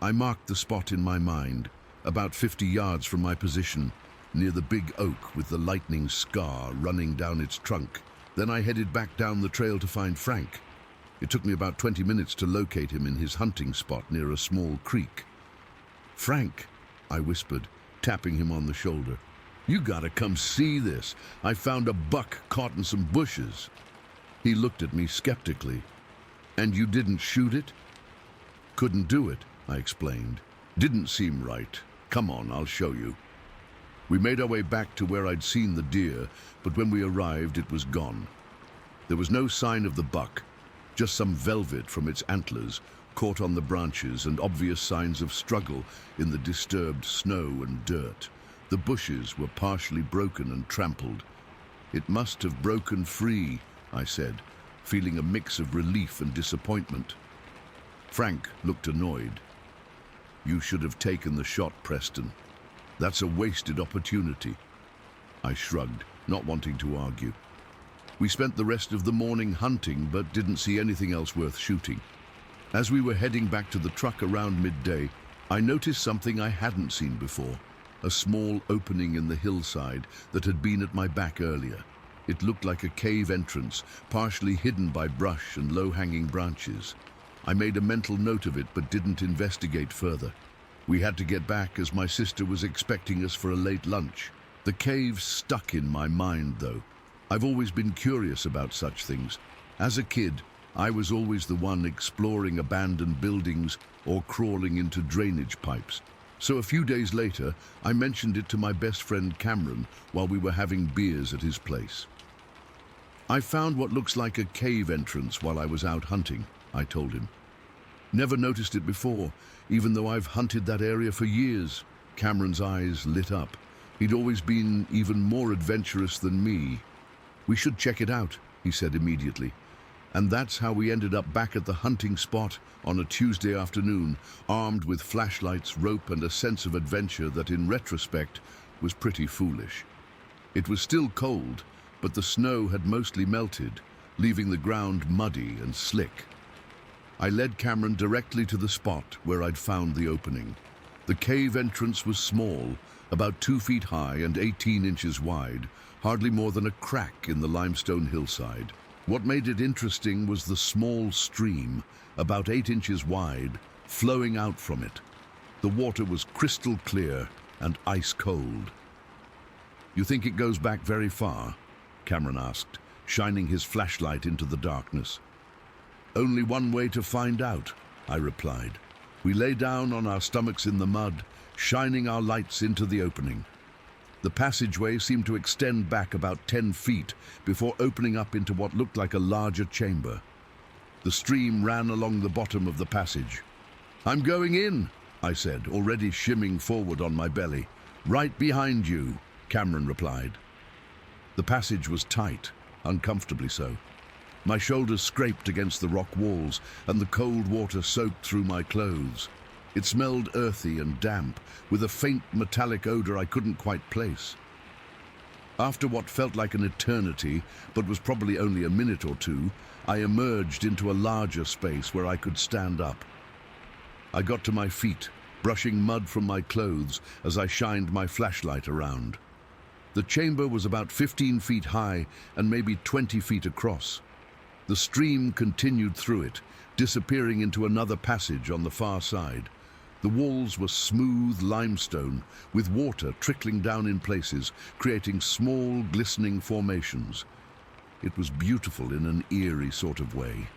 I marked the spot in my mind, about 50 yards from my position, near the big oak with the lightning scar running down its trunk. Then I headed back down the trail to find Frank. It took me about 20 minutes to locate him in his hunting spot near a small creek. "Frank," I whispered, tapping him on the shoulder. "You gotta come see this. I found a buck caught in some bushes." He looked at me skeptically. "And you didn't shoot it?" "Couldn't do it," I explained. "Didn't seem right. Come on, I'll show you." We made our way back to where I'd seen the deer, but when we arrived, it was gone. There was no sign of the buck, just some velvet from its antlers, caught on the branches, and obvious signs of struggle in the disturbed snow and dirt. The bushes were partially broken and trampled. "It must have broken free," I said, feeling a mix of relief and disappointment. Frank looked annoyed. "You should have taken the shot, Preston. That's a wasted opportunity." I shrugged, not wanting to argue. We spent the rest of the morning hunting, but didn't see anything else worth shooting. As we were heading back to the truck around midday, I noticed something I hadn't seen before, a small opening in the hillside that had been at my back earlier. It looked like a cave entrance, partially hidden by brush and low-hanging branches. I made a mental note of it, but didn't investigate further. We had to get back as my sister was expecting us for a late lunch. The cave stuck in my mind, though. I've always been curious about such things. As a kid, I was always the one exploring abandoned buildings or crawling into drainage pipes. So a few days later, I mentioned it to my best friend Cameron while we were having beers at his place. "I found what looks like a cave entrance while I was out hunting," I told him. "Never noticed it before, even though I've hunted that area for years." Cameron's eyes lit up. He'd always been even more adventurous than me. "We should check it out," he said immediately. And that's how we ended up back at the hunting spot on a Tuesday afternoon, armed with flashlights, rope, and a sense of adventure that, in retrospect, was pretty foolish. It was still cold, but the snow had mostly melted, leaving the ground muddy and slick. I led Cameron directly to the spot where I'd found the opening. The cave entrance was small, about 2 feet high and 18 inches wide, hardly more than a crack in the limestone hillside. What made it interesting was the small stream, about 8 inches wide, flowing out from it. The water was crystal clear and ice cold. "You think it goes back very far?" Cameron asked, shining his flashlight into the darkness. "Only one way to find out," I replied. We lay down on our stomachs in the mud, shining our lights into the opening. The passageway seemed to extend back about 10 feet before opening up into what looked like a larger chamber. The stream ran along the bottom of the passage. "I'm going in," I said, already shimming forward on my belly. "Right behind you," Cameron replied. The passage was tight, uncomfortably so. My shoulders scraped against the rock walls, and the cold water soaked through my clothes. It smelled earthy and damp, with a faint metallic odor I couldn't quite place. After what felt like an eternity, but was probably only a minute or two, I emerged into a larger space where I could stand up. I got to my feet, brushing mud from my clothes as I shined my flashlight around. The chamber was about 15 feet high and maybe 20 feet across. The stream continued through it, disappearing into another passage on the far side. The walls were smooth limestone, with water trickling down in places, creating small, glistening formations. It was beautiful in an eerie sort of way.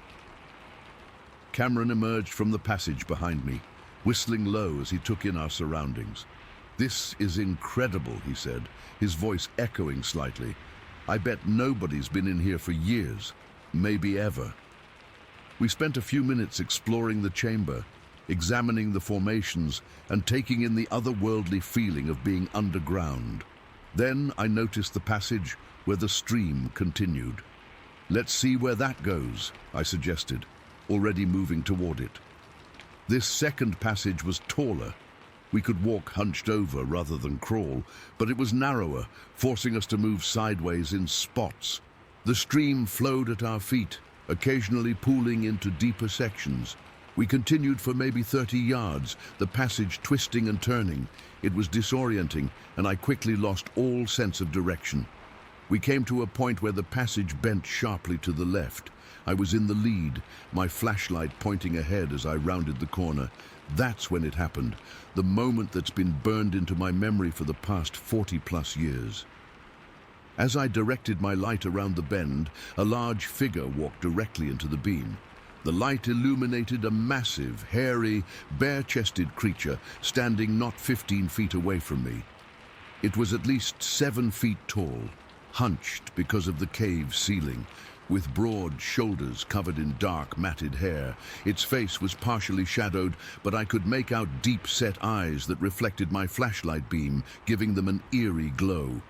Cameron emerged from the passage behind me, whistling low as he took in our surroundings. "This is incredible," he said, his voice echoing slightly. "I bet nobody's been in here for years. Maybe ever." We spent a few minutes exploring the chamber, examining the formations and taking in the otherworldly feeling of being underground. Then I noticed the passage where the stream continued. "Let's see where that goes," I suggested, already moving toward it. This second passage was taller. We could walk hunched over rather than crawl, but it was narrower, forcing us to move sideways in spots. The stream flowed at our feet, occasionally pooling into deeper sections. We continued for maybe 30 yards, the passage twisting and turning. It was disorienting, and I quickly lost all sense of direction. We came to a point where the passage bent sharply to the left. I was in the lead, my flashlight pointing ahead as I rounded the corner. That's when it happened, the moment that's been burned into my memory for the past 40-plus years. As I directed my light around the bend, a large figure walked directly into the beam. The light illuminated a massive, hairy, bare-chested creature standing not 15 feet away from me. It was at least 7 feet tall, hunched because of the cave ceiling, with broad shoulders covered in dark, matted hair. Its face was partially shadowed, but I could make out deep-set eyes that reflected my flashlight beam, giving them an eerie glow.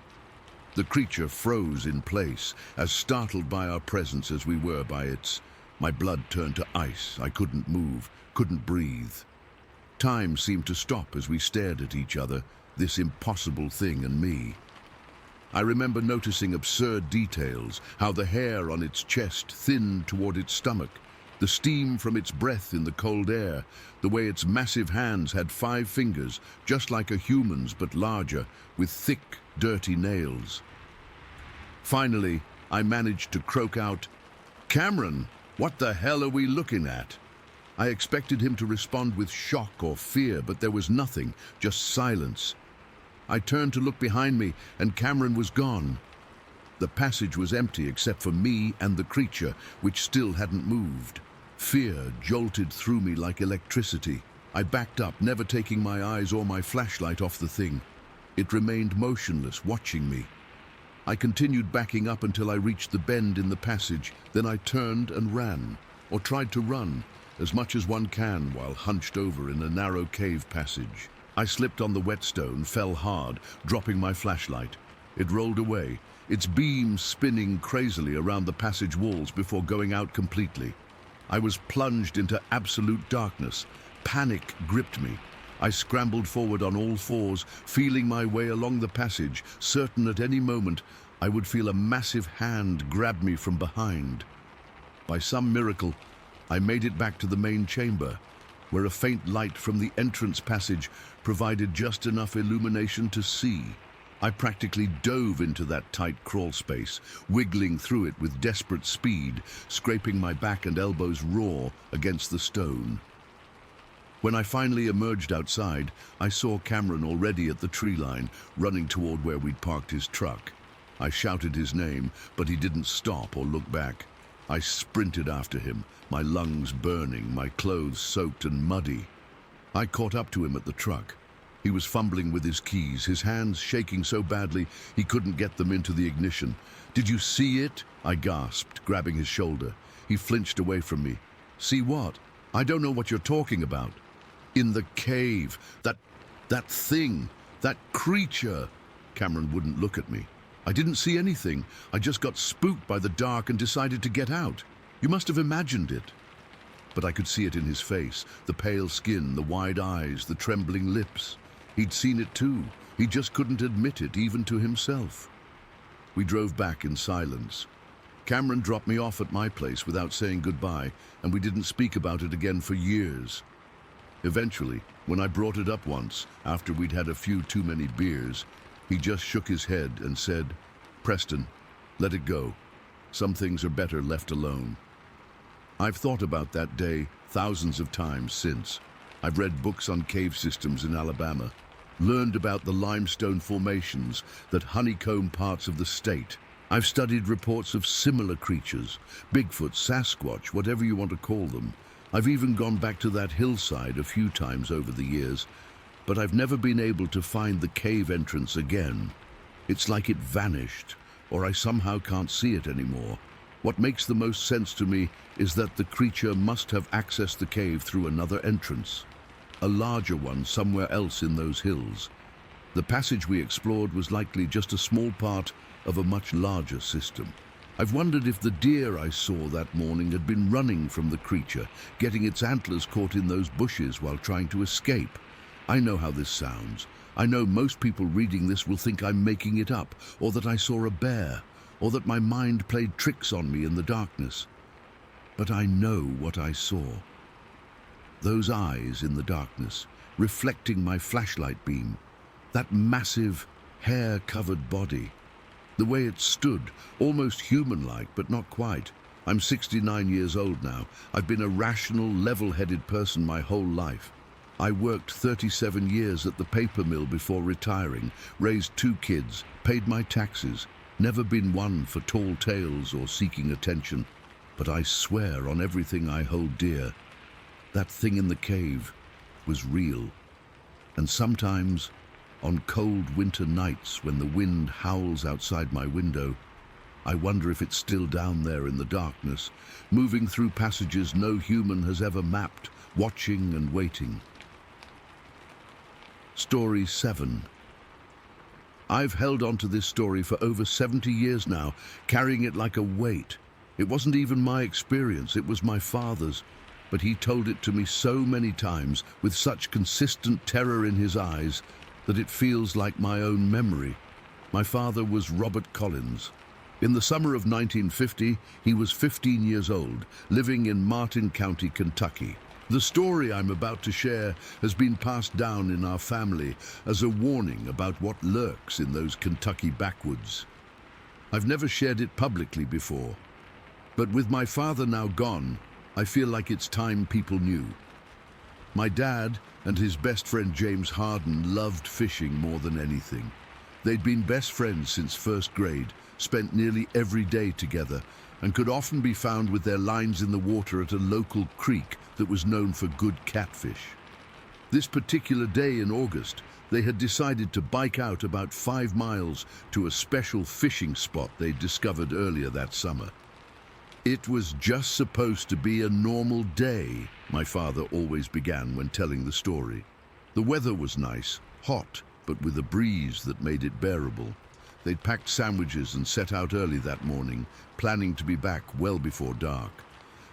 The creature froze in place, as startled by our presence as we were by its. My blood turned to ice. I couldn't move, couldn't breathe. Time seemed to stop as we stared at each other, this impossible thing and me. I remember noticing absurd details, how the hair on its chest thinned toward its stomach, the steam from its breath in the cold air, the way its massive hands had 5 fingers, just like a human's but larger, with thick, dirty nails. Finally, I managed to croak out, "Cameron, what the hell are we looking at?" I expected him to respond with shock or fear, but there was nothing, just silence. I turned to look behind me, and Cameron was gone. The passage was empty except for me and the creature, which still hadn't moved. Fear jolted through me like electricity. I backed up, never taking my eyes or my flashlight off the thing. It remained motionless, watching me. I continued backing up until I reached the bend in the passage. Then I turned and ran, or tried to run, as much as one can while hunched over in a narrow cave passage. I slipped on the whetstone, fell hard, dropping my flashlight. It rolled away, its beam spinning crazily around the passage walls before going out completely. I was plunged into absolute darkness. Panic gripped me. I scrambled forward on all fours, feeling my way along the passage, certain at any moment I would feel a massive hand grab me from behind. By some miracle, I made it back to the main chamber, where a faint light from the entrance passage provided just enough illumination to see. I practically dove into that tight crawl space, wiggling through it with desperate speed, scraping my back and elbows raw against the stone. When I finally emerged outside, I saw Cameron already at the tree line, running toward where we'd parked his truck. I shouted his name, but he didn't stop or look back. I sprinted after him, my lungs burning, my clothes soaked and muddy. I caught up to him at the truck. He was fumbling with his keys, his hands shaking so badly he couldn't get them into the ignition. "Did you see it?" I gasped, grabbing his shoulder. He flinched away from me. "See what? I don't know what you're talking about." "In the cave. That thing. That creature." Cameron wouldn't look at me. "I didn't see anything. I just got spooked by the dark and decided to get out. You must have imagined it." But I could see it in his face, the pale skin, the wide eyes, the trembling lips. He'd seen it too. He just couldn't admit it, even to himself. We drove back in silence. Cameron dropped me off at my place without saying goodbye, and we didn't speak about it again for years. Eventually, when I brought it up once, after we'd had a few too many beers, he just shook his head and said, "Preston, let it go. Some things are better left alone." I've thought about that day thousands of times since. I've read books on cave systems in Alabama, learned about the limestone formations that honeycomb parts of the state. I've studied reports of similar creatures, Bigfoot, Sasquatch, whatever you want to call them. I've even gone back to that hillside a few times over the years, but I've never been able to find the cave entrance again. It's like it vanished, or I somehow can't see it anymore. What makes the most sense to me is that the creature must have accessed the cave through another entrance, a larger one somewhere else in those hills. The passage we explored was likely just a small part of a much larger system. I've wondered if the deer I saw that morning had been running from the creature, getting its antlers caught in those bushes while trying to escape. I know how this sounds. I know most people reading this will think I'm making it up, or that I saw a bear, or that my mind played tricks on me in the darkness. But I know what I saw. Those eyes in the darkness, reflecting my flashlight beam, that massive, hair-covered body, the way it stood, almost human-like, but not quite. I'm 69 years old now. I've been a rational, level-headed person my whole life. I worked 37 years at the paper mill before retiring, raised 2 kids, paid my taxes, never been one for tall tales or seeking attention. But I swear on everything I hold dear, that thing in the cave was real. And sometimes, on cold winter nights when the wind howls outside my window, I wonder if it's still down there in the darkness, moving through passages no human has ever mapped, watching and waiting. Story 7. I've held on to this story for over 70 years now, carrying it like a weight. It wasn't even my experience, it was my father's. But he told it to me so many times, with such consistent terror in his eyes, that it feels like my own memory. My father was Robert Collins. In the summer of 1950, he was 15 years old, living in Martin County, Kentucky. The story I'm about to share has been passed down in our family as a warning about what lurks in those Kentucky backwoods. I've never shared it publicly before, but with my father now gone, I feel like it's time people knew. My dad and his best friend James Harden loved fishing more than anything. They'd been best friends since first grade, spent nearly every day together, and could often be found with their lines in the water at a local creek that was known for good catfish. This particular day in August, they had decided to bike out about 5 miles to a special fishing spot they'd discovered earlier that summer. It was just supposed to be a normal day, my father always began when telling the story. The weather was nice, hot, but with a breeze that made it bearable. They'd packed sandwiches and set out early that morning, planning to be back well before dark.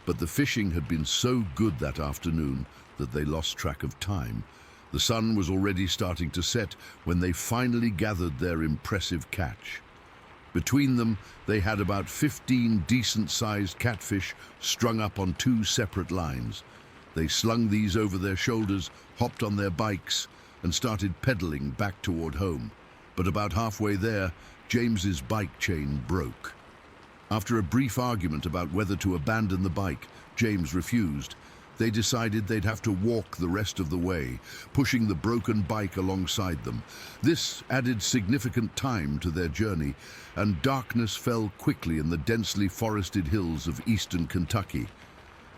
But the fishing had been so good that afternoon that they lost track of time. The sun was already starting to set when they finally gathered their impressive catch. Between them, they had about 15 decent-sized catfish strung up on 2 separate lines. They slung these over their shoulders, hopped on their bikes, and started pedaling back toward home. But about halfway there, James's bike chain broke. After a brief argument about whether to abandon the bike, James refused. They decided they'd have to walk the rest of the way, pushing the broken bike alongside them. This added significant time to their journey, and darkness fell quickly in the densely forested hills of eastern Kentucky.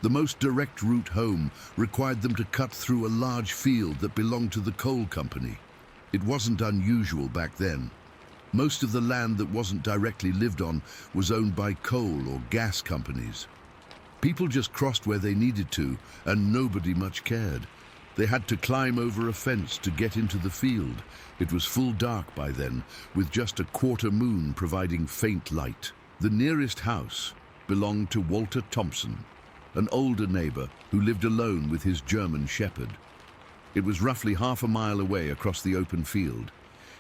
The most direct route home required them to cut through a large field that belonged to the coal company. It wasn't unusual back then. Most of the land that wasn't directly lived on was owned by coal or gas companies. People just crossed where they needed to, and nobody much cared. They had to climb over a fence to get into the field. It was full dark by then, with just a quarter moon providing faint light. The nearest house belonged to Walter Thompson, an older neighbor who lived alone with his German shepherd. It was roughly half a mile away across the open field,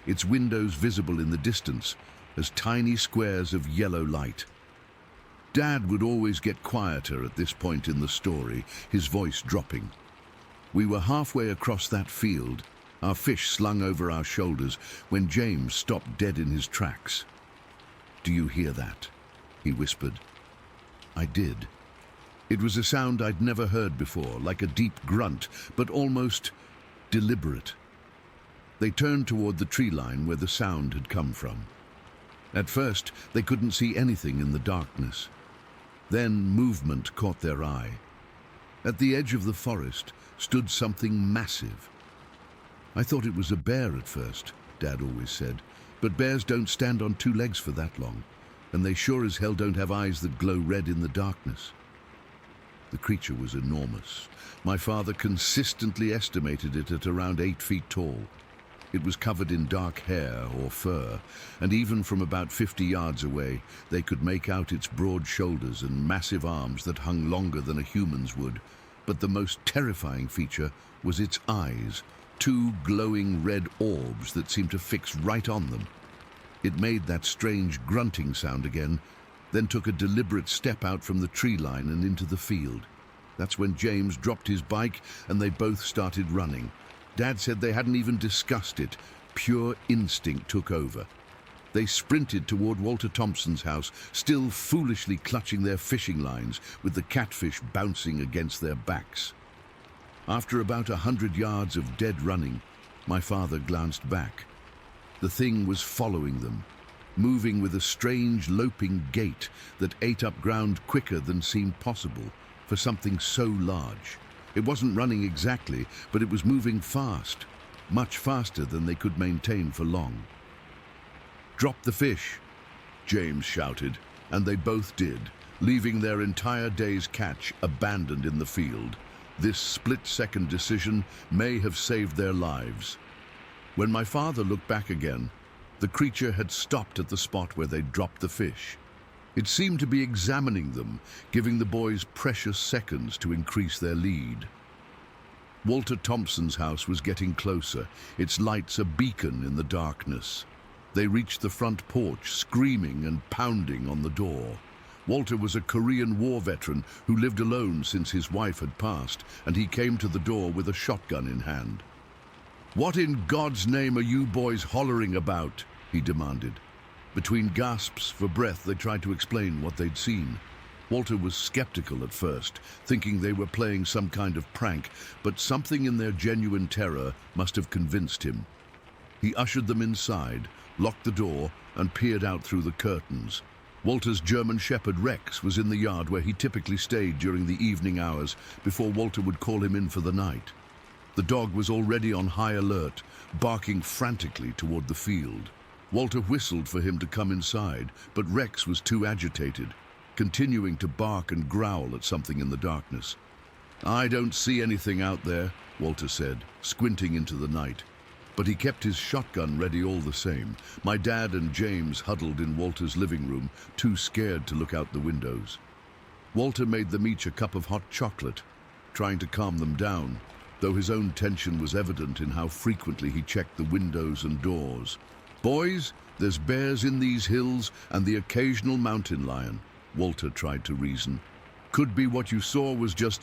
its windows visible in the distance as tiny squares of yellow light. Dad would always get quieter at this point in the story, his voice dropping. We were halfway across that field, our fish slung over our shoulders, when James stopped dead in his tracks. "Do you hear that?" he whispered. I did. It was a sound I'd never heard before, like a deep grunt, but almost deliberate. They turned toward the tree line where the sound had come from. At first, they couldn't see anything in the darkness. Then movement caught their eye. At the edge of the forest stood something massive. I thought it was a bear at first, Dad always said, but bears don't stand on 2 legs for that long, and they sure as hell don't have eyes that glow red in the darkness. The creature was enormous. My father consistently estimated it at around 8 feet tall. It was covered in dark hair or fur, and even from about 50 yards away, they could make out its broad shoulders and massive arms that hung longer than a human's would. But the most terrifying feature was its eyes, 2 glowing red orbs that seemed to fix right on them. It made that strange grunting sound again, then took a deliberate step out from the tree line and into the field. That's when James dropped his bike and they both started running. Dad said they hadn't even discussed it. Pure instinct took over. They sprinted toward Walter Thompson's house, still foolishly clutching their fishing lines, with the catfish bouncing against their backs. After about 100 yards of dead running, my father glanced back. The thing was following them, moving with a strange loping gait that ate up ground quicker than seemed possible for something so large. It wasn't running exactly, but it was moving fast, much faster than they could maintain for long. "Drop the fish," James shouted, and they both did, leaving their entire day's catch abandoned in the field. This split-second decision may have saved their lives. When my father looked back again, the creature had stopped at the spot where they'd dropped the fish. It seemed to be examining them, giving the boys precious seconds to increase their lead. Walter Thompson's house was getting closer, its lights a beacon in the darkness. They reached the front porch, screaming and pounding on the door. Walter was a Korean War veteran who lived alone since his wife had passed, and he came to the door with a shotgun in hand. "What in God's name are you boys hollering about?" he demanded. Between gasps for breath, they tried to explain what they'd seen. Walter was skeptical at first, thinking they were playing some kind of prank, but something in their genuine terror must have convinced him. He ushered them inside, locked the door, and peered out through the curtains. Walter's German shepherd Rex was in the yard where he typically stayed during the evening hours before Walter would call him in for the night. The dog was already on high alert, barking frantically toward the field. Walter whistled for him to come inside, but Rex was too agitated, continuing to bark and growl at something in the darkness. "I don't see anything out there," Walter said, squinting into the night. But he kept his shotgun ready all the same. My dad and James huddled in Walter's living room, too scared to look out the windows. Walter made them each a cup of hot chocolate, trying to calm them down, though his own tension was evident in how frequently he checked the windows and doors. "Boys, there's bears in these hills and the occasional mountain lion," Walter tried to reason. "Could be what you saw was just—"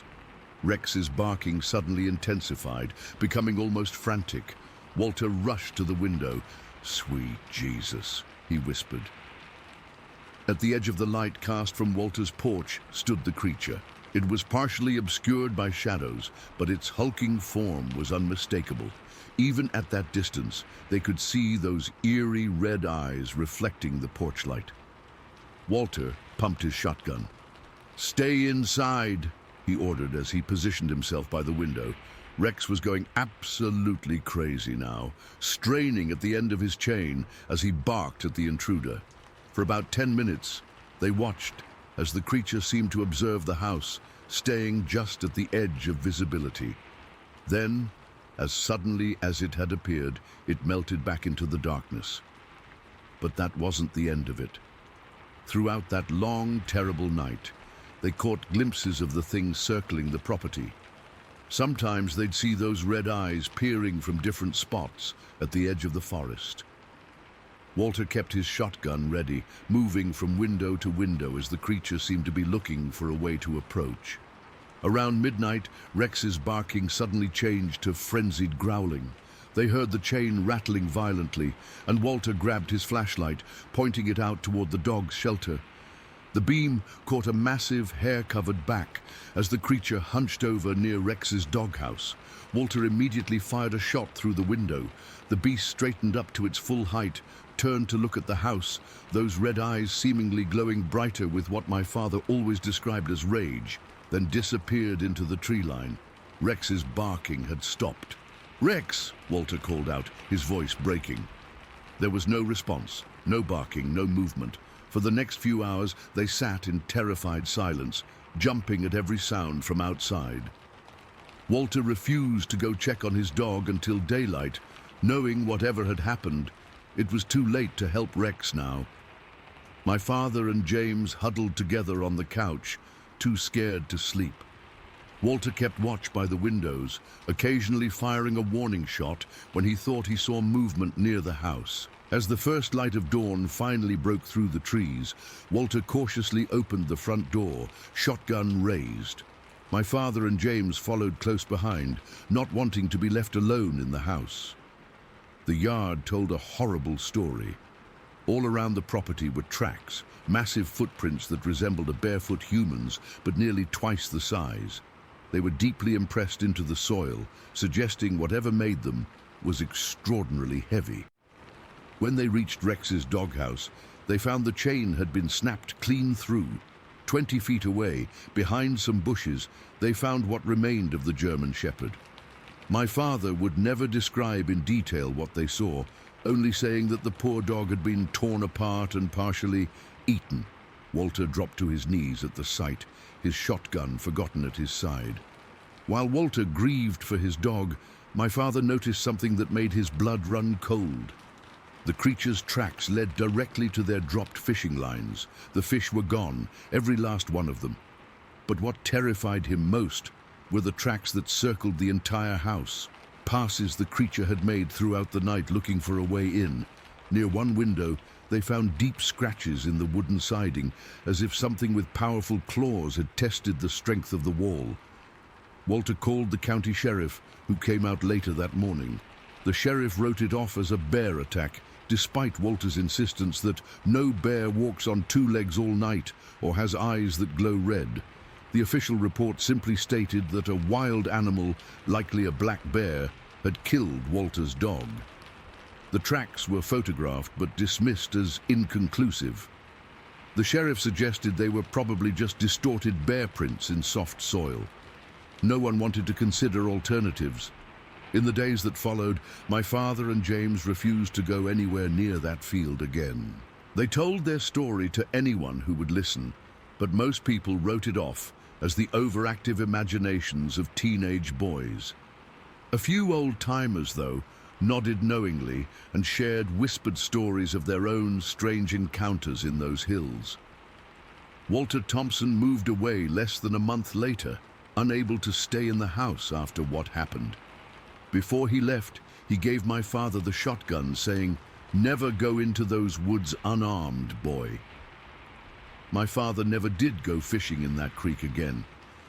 Rex's barking suddenly intensified, becoming almost frantic. Walter rushed to the window. "Sweet Jesus," he whispered. At the edge of the light cast from Walter's porch stood the creature. It was partially obscured by shadows, but its hulking form was unmistakable. Even at that distance, they could see those eerie red eyes reflecting the porch light. Walter pumped his shotgun. "Stay inside," he ordered as he positioned himself by the window. Rex was going absolutely crazy now, straining at the end of his chain as he barked at the intruder. For about 10 minutes, they watched as the creature seemed to observe the house, staying just at the edge of visibility. Then, as suddenly as it had appeared, it melted back into the darkness. But that wasn't the end of it. Throughout that long, terrible night, they caught glimpses of the thing circling the property. Sometimes they'd see those red eyes peering from different spots at the edge of the forest. Walter kept his shotgun ready, moving from window to window as the creature seemed to be looking for a way to approach. Around midnight, Rex's barking suddenly changed to frenzied growling. They heard the chain rattling violently, and Walter grabbed his flashlight, pointing it out toward the dog's shelter. The beam caught a massive, hair-covered back as the creature hunched over near Rex's doghouse. Walter immediately fired a shot through the window. The beast straightened up to its full height, turned to look at the house, those red eyes seemingly glowing brighter with what my father always described as rage, then disappeared into the tree line. Rex's barking had stopped. "Rex!" Walter called out, his voice breaking. There was no response, no barking, no movement. For the next few hours, they sat in terrified silence, jumping at every sound from outside. Walter refused to go check on his dog until daylight, knowing whatever had happened, it was too late to help Rex now. My father and James huddled together on the couch, too scared to sleep. Walter kept watch by the windows, occasionally firing a warning shot when he thought he saw movement near the house. As the first light of dawn finally broke through the trees, Walter cautiously opened the front door, shotgun raised. My father and James followed close behind, not wanting to be left alone in the house. The yard told a horrible story. All around the property were tracks, massive footprints that resembled a barefoot human's, but nearly twice the size. They were deeply impressed into the soil, suggesting whatever made them was extraordinarily heavy. When they reached Rex's doghouse, they found the chain had been snapped clean through. 20 feet away, behind some bushes, they found what remained of the German Shepherd. My father would never describe in detail what they saw, only saying that the poor dog had been torn apart and partially eaten. Walter dropped to his knees at the sight, his shotgun forgotten at his side. While Walter grieved for his dog, my father noticed something that made his blood run cold. The creature's tracks led directly to their dropped fishing lines. The fish were gone, every last one of them. But what terrified him most were the tracks that circled the entire house, passes the creature had made throughout the night looking for a way in. Near one window, they found deep scratches in the wooden siding, as if something with powerful claws had tested the strength of the wall. Walter called the county sheriff, who came out later that morning. The sheriff wrote it off as a bear attack, despite Walter's insistence that no bear walks on two legs all night or has eyes that glow red. The official report simply stated that a wild animal, likely a black bear, had killed Walter's dog. The tracks were photographed but dismissed as inconclusive. The sheriff suggested they were probably just distorted bear prints in soft soil. No one wanted to consider alternatives. In the days that followed, my father and James refused to go anywhere near that field again. They told their story to anyone who would listen, but most people wrote it off as the overactive imaginations of teenage boys. A few old-timers, though, nodded knowingly and shared whispered stories of their own strange encounters in those hills. Walter Thompson moved away less than a month later, unable to stay in the house after what happened. Before he left, he gave my father the shotgun, saying, Never go into those woods unarmed, boy. My father never did go fishing in that creek again.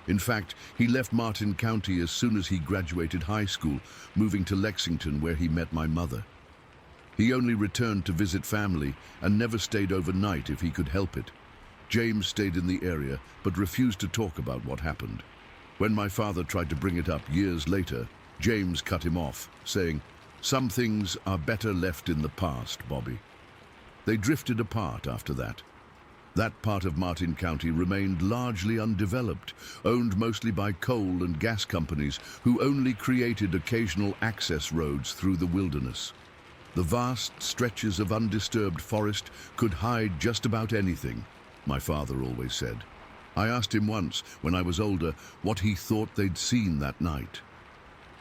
In fact, he left Martin County as soon as he graduated high school, moving to Lexington where he met my mother. He only returned to visit family and never stayed overnight if he could help it. James stayed in the area but refused to talk about what happened. When my father tried to bring it up years later, James cut him off, saying, "Some things are better left in the past, Bobby." They drifted apart after that. That part of Martin County remained largely undeveloped, owned mostly by coal and gas companies who only created occasional access roads through the wilderness. The vast stretches of undisturbed forest could hide just about anything, my father always said. I asked him once, when I was older, what he thought they'd seen that night.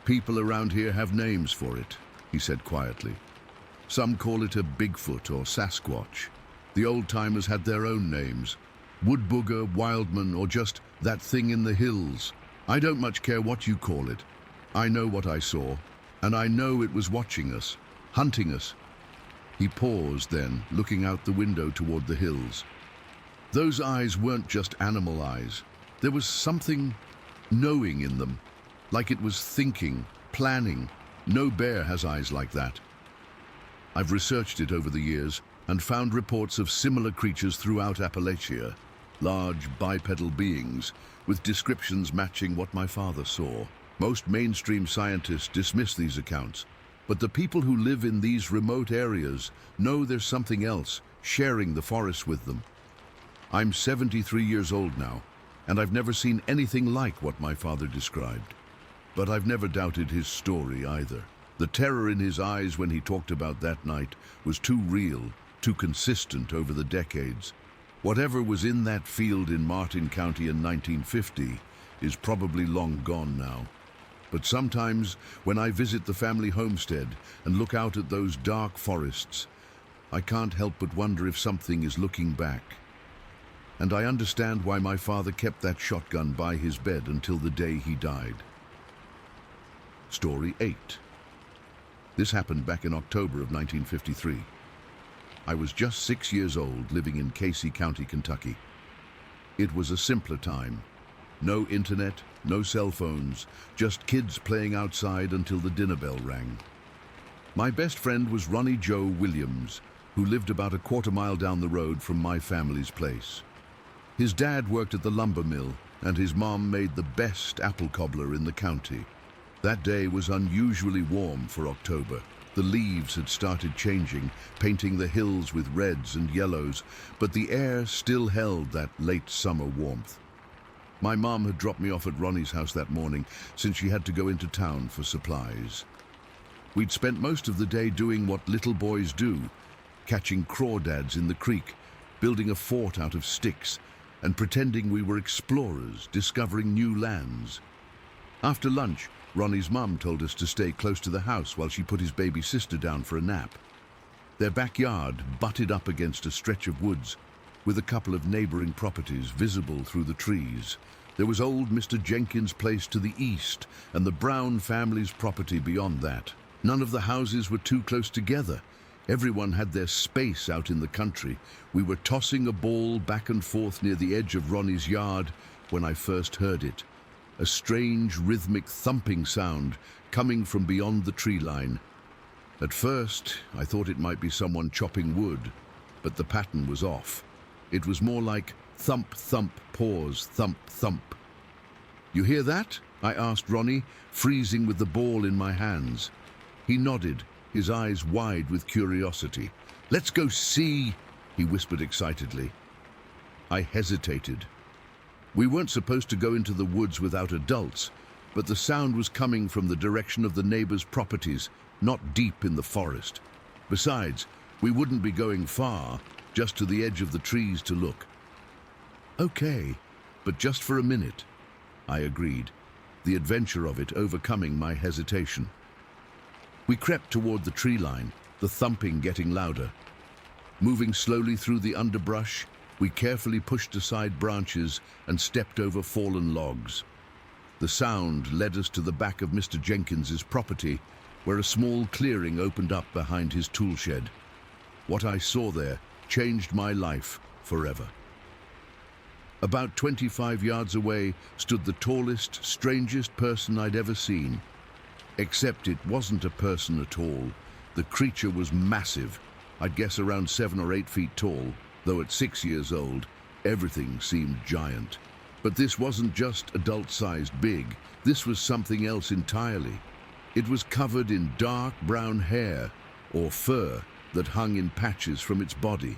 "People around here have names for it," he said quietly. "Some call it a Bigfoot or Sasquatch. The old-timers had their own names. Woodbooger, Wildman, or just that thing in the hills. I don't much care what you call it. I know what I saw, and I know it was watching us, hunting us." He paused then, looking out the window toward the hills. Those eyes weren't just animal eyes. There was something knowing in them, like it was thinking, planning. No bear has eyes like that. I've researched it over the years and found reports of similar creatures throughout Appalachia, large bipedal beings with descriptions matching what my father saw. Most mainstream scientists dismiss these accounts, but the people who live in these remote areas know there's something else sharing the forest with them. I'm 73 years old now, and I've never seen anything like what my father described. But I've never doubted his story either. The terror in his eyes when he talked about that night was too real, too consistent over the decades. Whatever was in that field in Martin County in 1950 is probably long gone now. But sometimes, when I visit the family homestead and look out at those dark forests, I can't help but wonder if something is looking back. And I understand why my father kept that shotgun by his bed until the day he died. Story 8. This happened back in October of 1953. I was just 6 years old, living in Casey County, Kentucky. It was a simpler time. No internet, no cell phones, just kids playing outside until the dinner bell rang. My best friend was Ronnie Joe Williams, who lived about a quarter-mile down the road from my family's place. His dad worked at the lumber mill, and his mom made the best apple cobbler in the county. That day was unusually warm for October. The leaves had started changing, painting the hills with reds and yellows, but the air still held that late summer warmth. My mom had dropped me off at Ronnie's house that morning since she had to go into town for supplies. We'd spent most of the day doing what little boys do, catching crawdads in the creek, building a fort out of sticks, and pretending we were explorers discovering new lands. After lunch, Ronnie's mum told us to stay close to the house while she put his baby sister down for a nap. Their backyard butted up against a stretch of woods, with a couple of neighboring properties visible through the trees. There was old Mr. Jenkins' place to the east, and the Brown family's property beyond that. None of the houses were too close together. Everyone had their space out in the country. We were tossing a ball back and forth near the edge of Ronnie's yard when I first heard it. A strange rhythmic thumping sound coming from beyond the tree line. At first, I thought it might be someone chopping wood, but the pattern was off. It was more like thump, thump, pause, thump, thump. "You hear that?" I asked Ronnie, freezing with the ball in my hands. He nodded, his eyes wide with curiosity. "Let's go see," he whispered excitedly. I hesitated. We weren't supposed to go into the woods without adults, but the sound was coming from the direction of the neighbors' properties, not deep in the forest. Besides, we wouldn't be going far, just to the edge of the trees to look. "Okay, but just for a minute," I agreed, the adventure of it overcoming my hesitation. We crept toward the tree line, the thumping getting louder. Moving slowly through the underbrush, we carefully pushed aside branches and stepped over fallen logs. The sound led us to the back of Mr. Jenkins's property, where a small clearing opened up behind his tool shed. What I saw there changed my life forever. About 25 yards away stood the tallest, strangest person I'd ever seen. Except it wasn't a person at all. The creature was massive. I'd guess around 7 or 8 feet tall, though at 6 years old, everything seemed giant. But this wasn't just adult-sized big. This was something else entirely. It was covered in dark brown hair, or fur, that hung in patches from its body.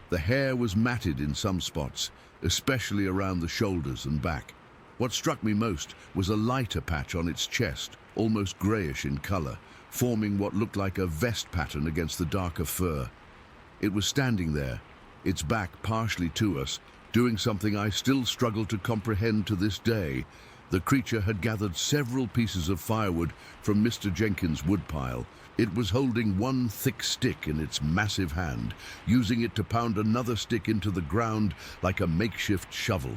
The hair was matted in some spots, especially around the shoulders and back. What struck me most was a lighter patch on its chest, almost grayish in color, forming what looked like a vest pattern against the darker fur. It was standing there, its back partially to us, doing something I still struggle to comprehend to this day. The creature had gathered several pieces of firewood from Mr. Jenkins' woodpile. It was holding one thick stick in its massive hand, using it to pound another stick into the ground like a makeshift shovel.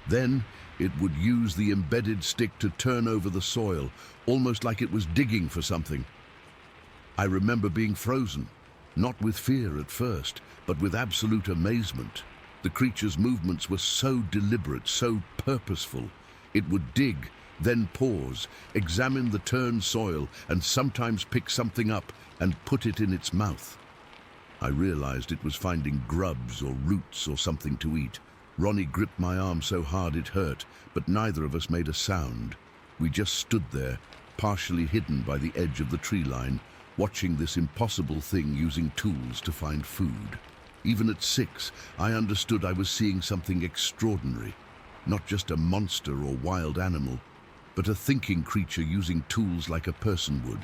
Then it would use the embedded stick to turn over the soil, almost like it was digging for something. I remember being frozen, not with fear at first, but with absolute amazement. The creature's movements were so deliberate, so purposeful. It would dig, then pause, examine the turned soil, and sometimes pick something up and put it in its mouth. I realized it was finding grubs or roots or something to eat. Ronnie gripped my arm so hard it hurt, but neither of us made a sound. We just stood there, partially hidden by the edge of the tree line, watching this impossible thing using tools to find food. Even at 6, I understood I was seeing something extraordinary. Not just a monster or wild animal, but a thinking creature using tools like a person would.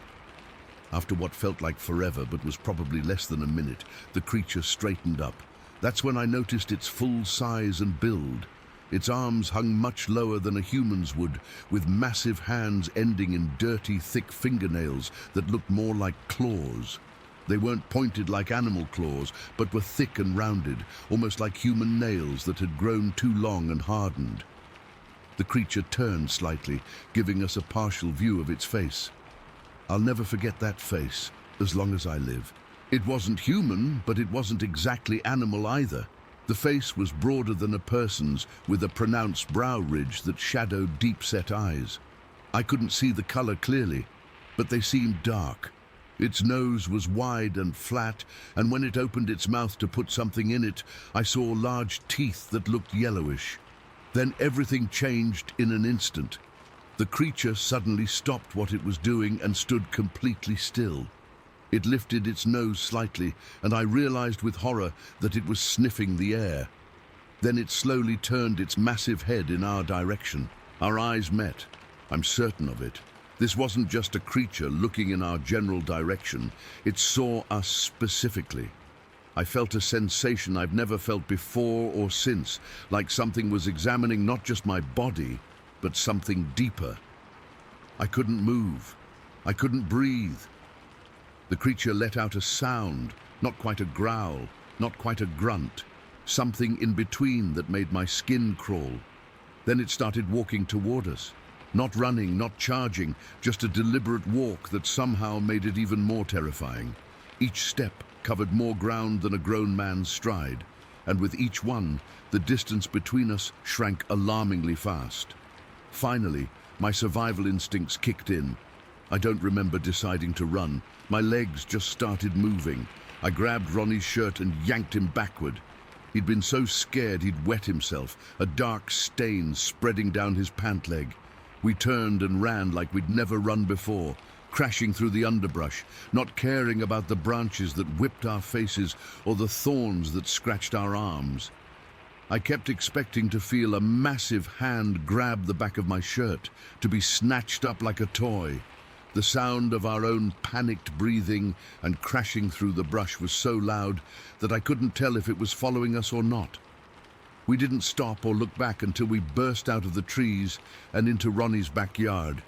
After what felt like forever, but was probably less than a minute, the creature straightened up. That's when I noticed its full size and build. Its arms hung much lower than a human's would, with massive hands ending in dirty, thick fingernails that looked more like claws. They weren't pointed like animal claws, but were thick and rounded, almost like human nails that had grown too long and hardened. The creature turned slightly, giving us a partial view of its face. I'll never forget that face, as long as I live. It wasn't human, but it wasn't exactly animal either. The face was broader than a person's, with a pronounced brow ridge that shadowed deep-set eyes. I couldn't see the color clearly, but they seemed dark. Its nose was wide and flat, and when it opened its mouth to put something in it, I saw large teeth that looked yellowish. Then everything changed in an instant. The creature suddenly stopped what it was doing and stood completely still. It lifted its nose slightly, and I realized with horror that it was sniffing the air. Then it slowly turned its massive head in our direction. Our eyes met. I'm certain of it. This wasn't just a creature looking in our general direction. It saw us specifically. I felt a sensation I've never felt before or since, like something was examining not just my body, but something deeper. I couldn't move. I couldn't breathe. The creature let out a sound, not quite a growl, not quite a grunt, something in between that made my skin crawl. Then it started walking toward us. Not running, not charging, just a deliberate walk that somehow made it even more terrifying. Each step covered more ground than a grown man's stride, and with each one, the distance between us shrank alarmingly fast. Finally, my survival instincts kicked in. I don't remember deciding to run. My legs just started moving. I grabbed Ronnie's shirt and yanked him backward. He'd been so scared he'd wet himself, a dark stain spreading down his pant leg. We turned and ran like we'd never run before, crashing through the underbrush, not caring about the branches that whipped our faces or the thorns that scratched our arms. I kept expecting to feel a massive hand grab the back of my shirt, to be snatched up like a toy. The sound of our own panicked breathing and crashing through the brush was so loud that I couldn't tell if it was following us or not. We didn't stop or look back until we burst out of the trees and into Ronnie's backyard.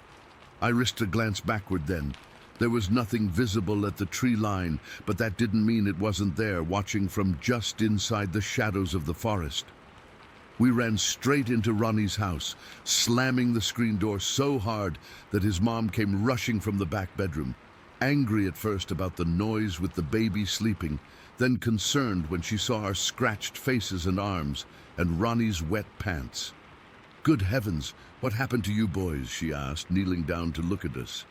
I risked a glance backward then. There was nothing visible at the tree line, but that didn't mean it wasn't there, watching from just inside the shadows of the forest. We ran straight into Ronnie's house, slamming the screen door so hard that his mom came rushing from the back bedroom. angry at first about the noise with the baby sleeping, then concerned when she saw our scratched faces and arms and Ronnie's wet pants. "Good heavens, what happened to you boys?" she asked, kneeling down to look at us.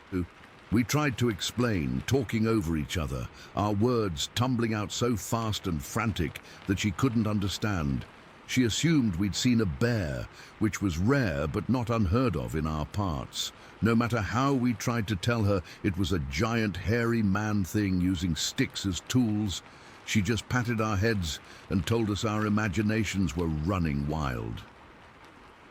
We tried to explain, talking over each other, our words tumbling out so fast and frantic that she couldn't understand. She assumed we'd seen a bear, which was rare but not unheard of in our parts. No matter how we tried to tell her it was a giant hairy man thing using sticks as tools, she just patted our heads and told us our imaginations were running wild.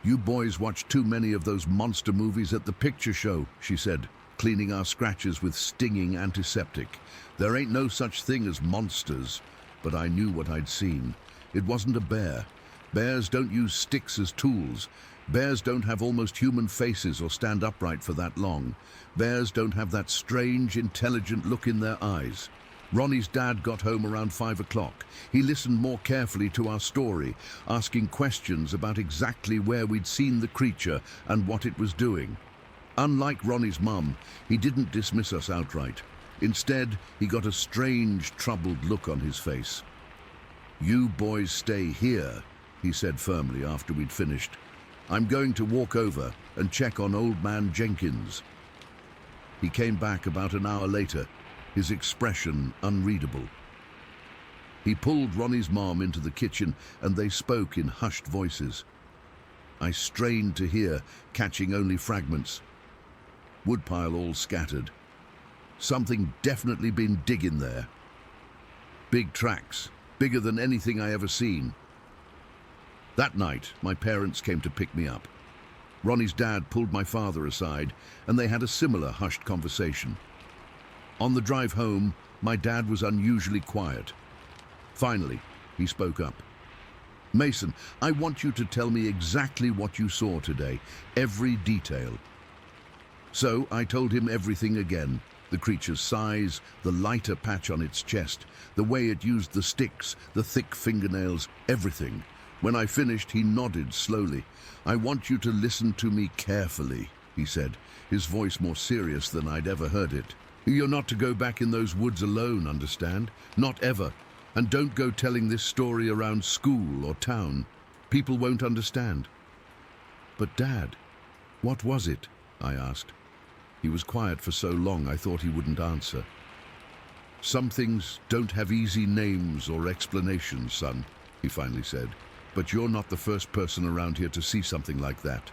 "You boys watch too many of those monster movies at the picture show," she said, cleaning our scratches with stinging antiseptic. "There ain't no such thing as monsters." But I knew what I'd seen. It wasn't a bear. Bears don't use sticks as tools. Bears don't have almost human faces or stand upright for that long. Bears don't have that strange, intelligent look in their eyes. Ronnie's dad got home around 5 o'clock. He listened more carefully to our story, asking questions about exactly where we'd seen the creature and what it was doing. Unlike Ronnie's mum, he didn't dismiss us outright. Instead, he got a strange, troubled look on his face. "You boys stay here," he said firmly after we'd finished. "I'm going to walk over and check on old man Jenkins." He came back about an hour later, his expression unreadable. He pulled Ronnie's mom into the kitchen and they spoke in hushed voices. I strained to hear, catching only fragments. Woodpile all scattered. Something definitely been digging there. Big tracks, bigger than anything I ever seen. That night, my parents came to pick me up. Ronnie's dad pulled my father aside, and they had a similar hushed conversation. On the drive home, my dad was unusually quiet. Finally, he spoke up. "Mason, I want you to tell me exactly what you saw today, every detail." So I told him everything again. The creature's size, the lighter patch on its chest, the way it used the sticks, the thick fingernails, everything. When I finished, he nodded slowly. "I want you to listen to me carefully," he said, his voice more serious than I'd ever heard it. "You're not to go back in those woods alone, understand? Not ever. And don't go telling this story around school or town. People won't understand." "But Dad, what was it?" I asked. He was quiet for so long I thought he wouldn't answer. "Some things don't have easy names or explanations, son," he finally said. "But you're not the first person around here to see something like that."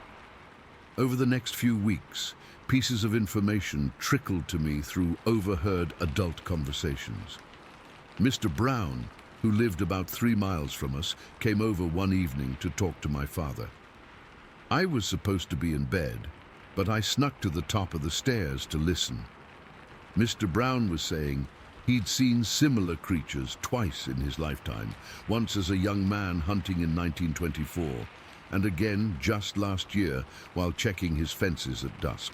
Over the next few weeks, pieces of information trickled to me through overheard adult conversations. Mr. Brown, who lived about 3 miles from us, came over one evening to talk to my father. I was supposed to be in bed, but I snuck to the top of the stairs to listen. Mr. Brown was saying he'd seen similar creatures twice in his lifetime, once as a young man hunting in 1924, and again just last year while checking his fences at dusk.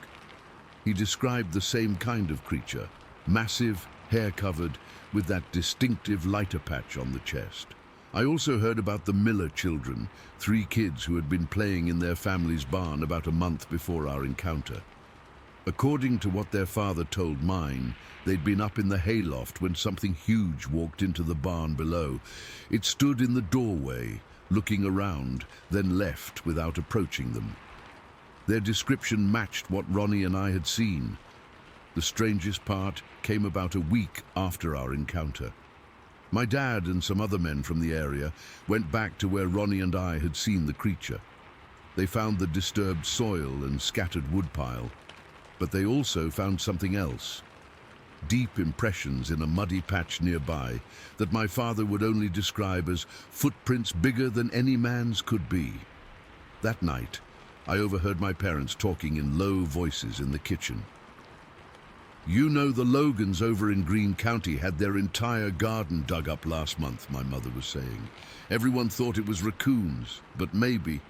He described the same kind of creature, massive, hair-covered, with that distinctive lighter patch on the chest. I also heard about the Miller children, 3 kids who had been playing in their family's barn about a month before our encounter. According to what their father told mine, they'd been up in the hayloft when something huge walked into the barn below. It stood in the doorway, looking around, then left without approaching them. Their description matched what Ronnie and I had seen. The strangest part came about a week after our encounter. My dad and some other men from the area went back to where Ronnie and I had seen the creature. They found the disturbed soil and scattered woodpile, but they also found something else. Deep impressions in a muddy patch nearby that my father would only describe as footprints bigger than any man's could be. That night, I overheard my parents talking in low voices in the kitchen. "You know the Logans over in Greene County had their entire garden dug up last month," my mother was saying. "Everyone thought it was raccoons, but maybe,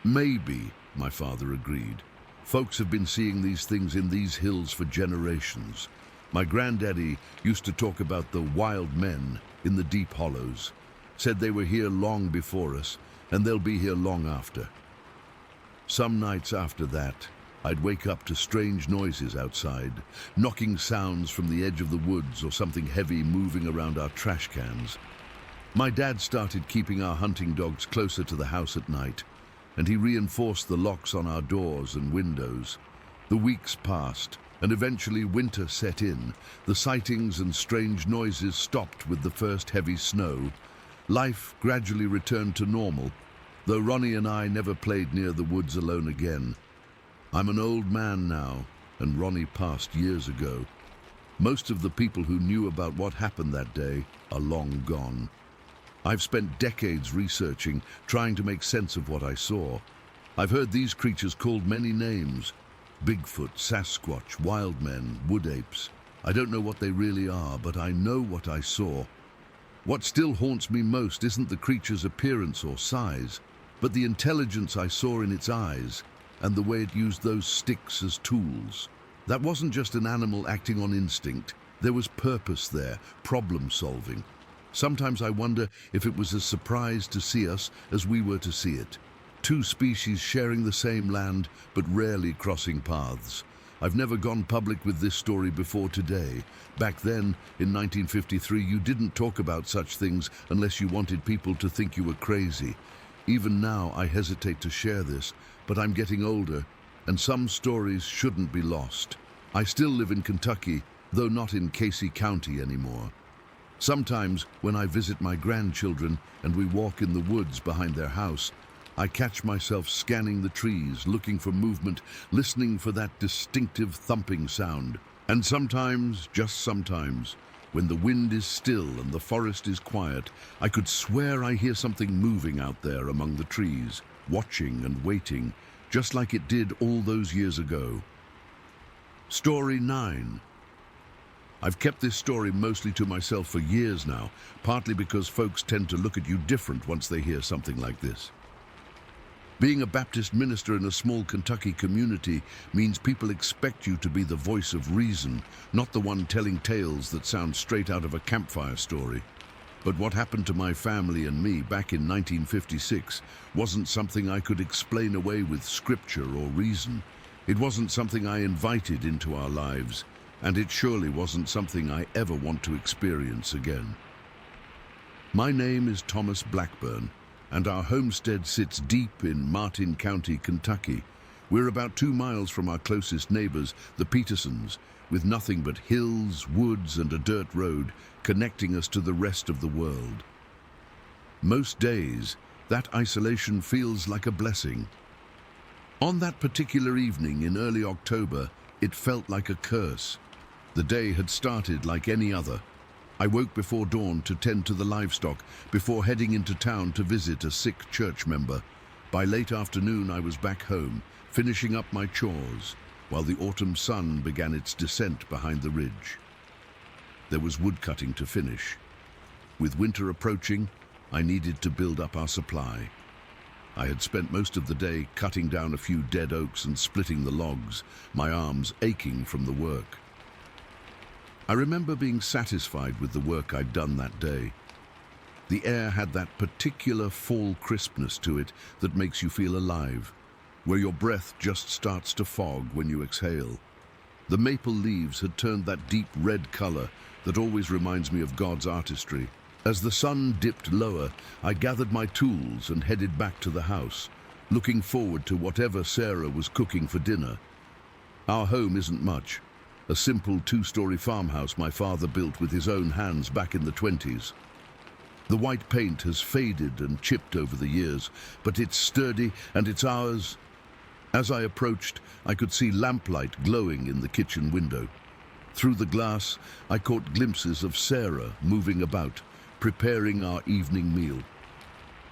my father agreed. Folks have been seeing these things in these hills for generations. My granddaddy used to talk about the wild men in the deep hollows, said they were here long before us, and they'll be here long after." Some nights after that, I'd wake up to strange noises outside, knocking sounds from the edge of the woods or something heavy moving around our trash cans. My dad started keeping our hunting dogs closer to the house at night, and he reinforced the locks on our doors and windows. The weeks passed, and eventually winter set in. The sightings and strange noises stopped with the first heavy snow. Life gradually returned to normal, though Ronnie and I never played near the woods alone again. I'm an old man now, and Ronnie passed years ago. Most of the people who knew about what happened that day are long gone. I've spent decades researching, trying to make sense of what I saw. I've heard these creatures called many names: Bigfoot, Sasquatch, wild men, wood apes. I don't know what they really are, but I know what I saw. What still haunts me most isn't the creature's appearance or size, but the intelligence I saw in its eyes and the way it used those sticks as tools. That wasn't just an animal acting on instinct. There was purpose there, problem solving. Sometimes I wonder if it was as surprised to see us as we were to see it. Two species sharing the same land, but rarely crossing paths. I've never gone public with this story before today. Back then, in 1953, you didn't talk about such things unless you wanted people to think you were crazy. Even now, I hesitate to share this, but I'm getting older, and some stories shouldn't be lost. I still live in Kentucky, though not in Casey County anymore. Sometimes, when I visit my grandchildren and we walk in the woods behind their house, I catch myself scanning the trees, looking for movement, listening for that distinctive thumping sound. And sometimes, just sometimes, when the wind is still and the forest is quiet, I could swear I hear something moving out there among the trees, watching and waiting, just like it did all those years ago. Story 9. I've kept this story mostly to myself for years now, partly because folks tend to look at you different once they hear something like this. Being a Baptist minister in a small Kentucky community means people expect you to be the voice of reason, not the one telling tales that sound straight out of a campfire story. But what happened to my family and me back in 1956 wasn't something I could explain away with scripture or reason. It wasn't something I invited into our lives, and it surely wasn't something I ever want to experience again. My name is Thomas Blackburn, and our homestead sits deep in Martin County, Kentucky. We're about 2 miles from our closest neighbors, the Petersons, with nothing but hills, woods, and a dirt road connecting us to the rest of the world. Most days, that isolation feels like a blessing. On that particular evening in early October, it felt like a curse. The day had started like any other. I woke before dawn to tend to the livestock before heading into town to visit a sick church member. By late afternoon, I was back home, finishing up my chores, while the autumn sun began its descent behind the ridge. There was wood cutting to finish. With winter approaching, I needed to build up our supply. I had spent most of the day cutting down a few dead oaks and splitting the logs, my arms aching from the work. I remember being satisfied with the work I'd done that day. The air had that particular fall crispness to it that makes you feel alive, where your breath just starts to fog when you exhale. The maple leaves had turned that deep red color that always reminds me of God's artistry. As the sun dipped lower, I gathered my tools and headed back to the house, looking forward to whatever Sarah was cooking for dinner. Our home isn't much. A simple 2-story farmhouse my father built with his own hands back in the 20s. The white paint has faded and chipped over the years, but it's sturdy and it's ours. As I approached, I could see lamplight glowing in the kitchen window. Through the glass, I caught glimpses of Sarah moving about, preparing our evening meal.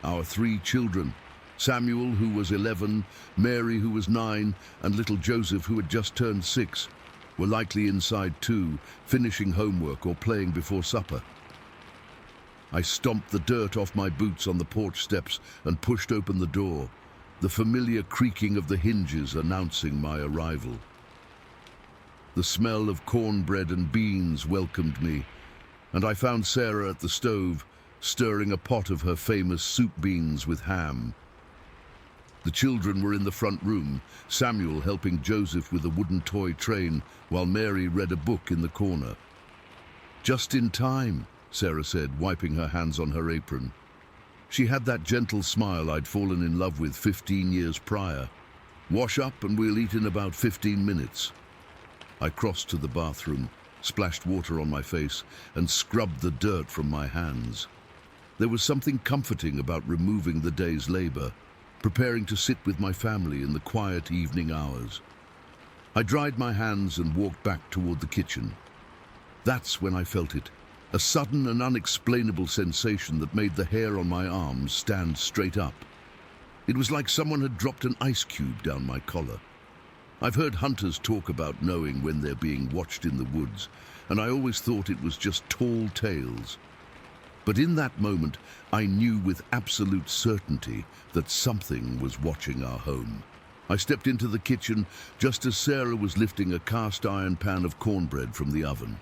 Our 3 children, Samuel, who was 11, Mary, who was 9, and little Joseph, who had just turned 6, were likely inside too, finishing homework or playing before supper. I stomped the dirt off my boots on the porch steps and pushed open the door, the familiar creaking of the hinges announcing my arrival. The smell of cornbread and beans welcomed me, and I found Sarah at the stove, stirring a pot of her famous soup beans with ham. The children were in the front room, Samuel helping Joseph with a wooden toy train, while Mary read a book in the corner. "Just in time," Sarah said, wiping her hands on her apron. She had that gentle smile I'd fallen in love with 15 years prior. "Wash up and we'll eat in about 15 minutes. I crossed to the bathroom, splashed water on my face, and scrubbed the dirt from my hands. There was something comforting about removing the day's labor, preparing to sit with my family in the quiet evening hours. I dried my hands and walked back toward the kitchen. That's when I felt it, a sudden and unexplainable sensation that made the hair on my arms stand straight up. It was like someone had dropped an ice cube down my collar. I've heard hunters talk about knowing when they're being watched in the woods, and I always thought it was just tall tales. But in that moment, I knew with absolute certainty that something was watching our home. I stepped into the kitchen just as Sarah was lifting a cast iron pan of cornbread from the oven.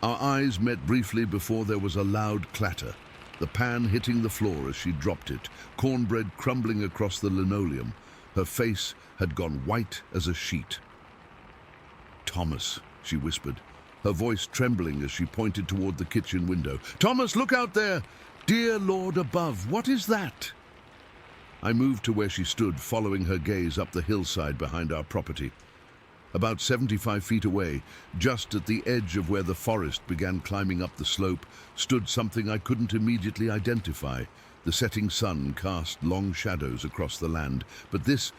Our eyes met briefly before there was a loud clatter, the pan hitting the floor as she dropped it, cornbread crumbling across the linoleum. Her face had gone white as a sheet. "Thomas," she whispered, her voice trembling as she pointed toward the kitchen window. "Thomas, look out there! Dear Lord above, what is that?" I moved to where she stood, following her gaze up the hillside behind our property. About 75 feet away, just at the edge of where the forest began climbing up the slope, stood something I couldn't immediately identify. The setting sun cast long shadows across the land, but this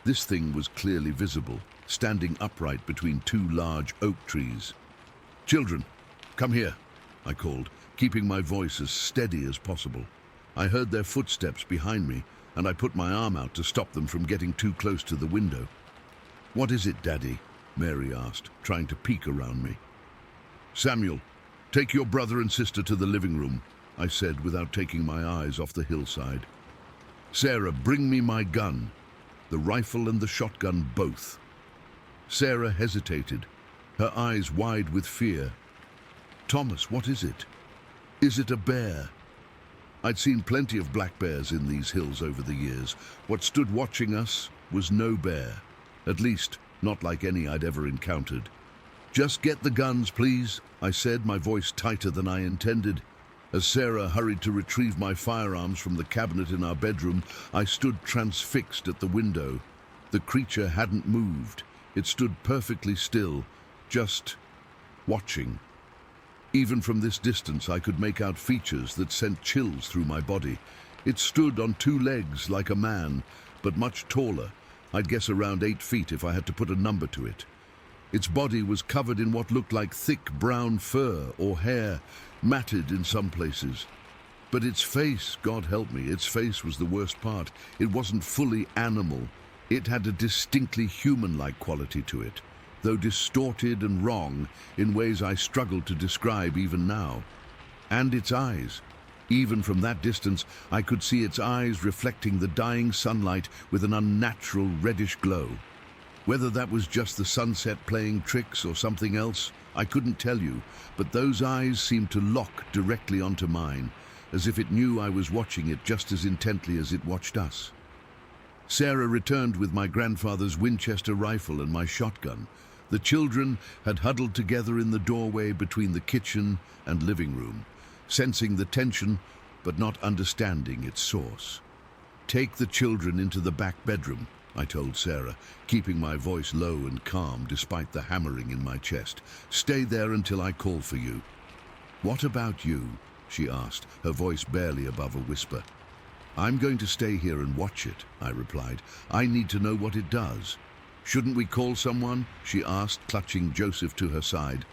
thing was clearly visible, standing upright between two large oak trees. "Children, come here," I called, keeping my voice as steady as possible. I heard their footsteps behind me, and I put my arm out to stop them from getting too close to the window. "What is it, Daddy?" Mary asked, trying to peek around me. "Samuel, take your brother and sister to the living room," I said without taking my eyes off the hillside. "Sarah, bring me my gun, the rifle and the shotgun both." Sarah hesitated, her eyes wide with fear. "Thomas, what is it? Is it a bear?" I'd seen plenty of black bears in these hills over the years. What stood watching us was no bear, at least not like any I'd ever encountered. "Just get the guns, please," I said, my voice tighter than I intended. As Sarah hurried to retrieve my firearms from the cabinet in our bedroom, I stood transfixed at the window. The creature hadn't moved. It stood perfectly still, just watching. Even from this distance, I could make out features that sent chills through my body. It stood on two legs like a man, but much taller. I'd guess around 8 feet if I had to put a number to it. Its body was covered in what looked like thick brown fur or hair, matted in some places. But its face, God help me, its face was the worst part. It wasn't fully animal. It had a distinctly human-like quality to it, though distorted and wrong in ways I struggle to describe even now. And its eyes. Even from that distance, I could see its eyes reflecting the dying sunlight with an unnatural reddish glow. Whether that was just the sunset playing tricks or something else, I couldn't tell you, but those eyes seemed to lock directly onto mine, as if it knew I was watching it just as intently as it watched us. Sarah returned with my grandfather's Winchester rifle and my shotgun. The children had huddled together in the doorway between the kitchen and living room, sensing the tension but not understanding its source. "Take the children into the back bedroom," I told Sarah, keeping my voice low and calm despite the hammering in my chest. "Stay there until I call for you." "What about you?" she asked, her voice barely above a whisper. "I'm going to stay here and watch it," I replied. "I need to know what it does." "Shouldn't we call someone?" she asked, clutching Joseph to her side.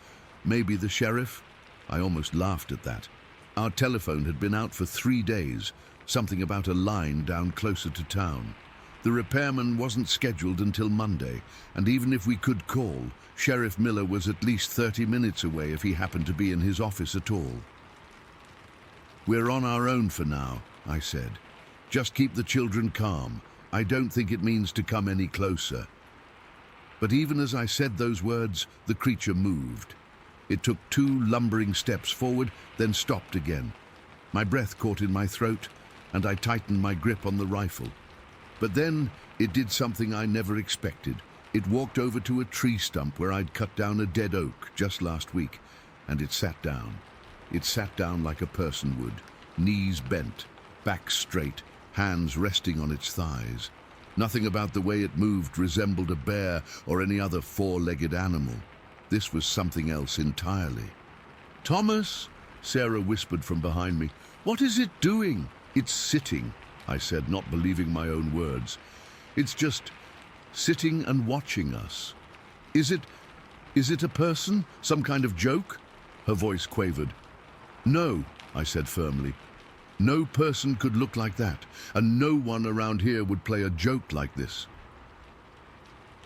"Maybe the sheriff?" I almost laughed at that. Our telephone had been out for 3 days, something about a line down closer to town. The repairman wasn't scheduled until Monday, and even if we could call, Sheriff Miller was at least 30 minutes away if he happened to be in his office at all. "We're on our own for now," I said. "Just keep the children calm. I don't think it means to come any closer." But even as I said those words, the creature moved. It took 2 lumbering steps forward, then stopped again. My breath caught in my throat, and I tightened my grip on the rifle. But then it did something I never expected. It walked over to a tree stump where I'd cut down a dead oak just last week, and it sat down. It sat down like a person would, knees bent, back straight, hands resting on its thighs. Nothing about the way it moved resembled a bear or any other four-legged animal. This was something else entirely. "Thomas," Sarah whispered from behind me, "what is it doing?" "It's sitting," I said, not believing my own words. "It's just sitting and watching us." Is it a person? Some kind of joke?" Her voice quavered. "No," I said firmly. "No person could look like that, and no one around here would play a joke like this."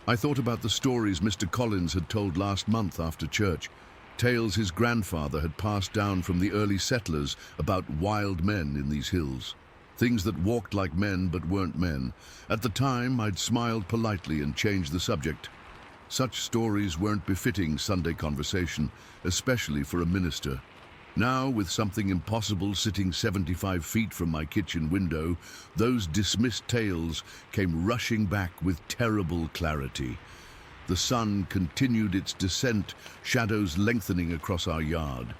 I thought about the stories Mr. Collins had told last month after church, tales his grandfather had passed down from the early settlers about wild men in these hills. Things that walked like men but weren't men. At the time, I'd smiled politely and changed the subject. Such stories weren't befitting Sunday conversation, especially for a minister. Now, with something impossible sitting 75 feet from my kitchen window, those dismissed tales came rushing back with terrible clarity. The sun continued its descent, shadows lengthening across our yard.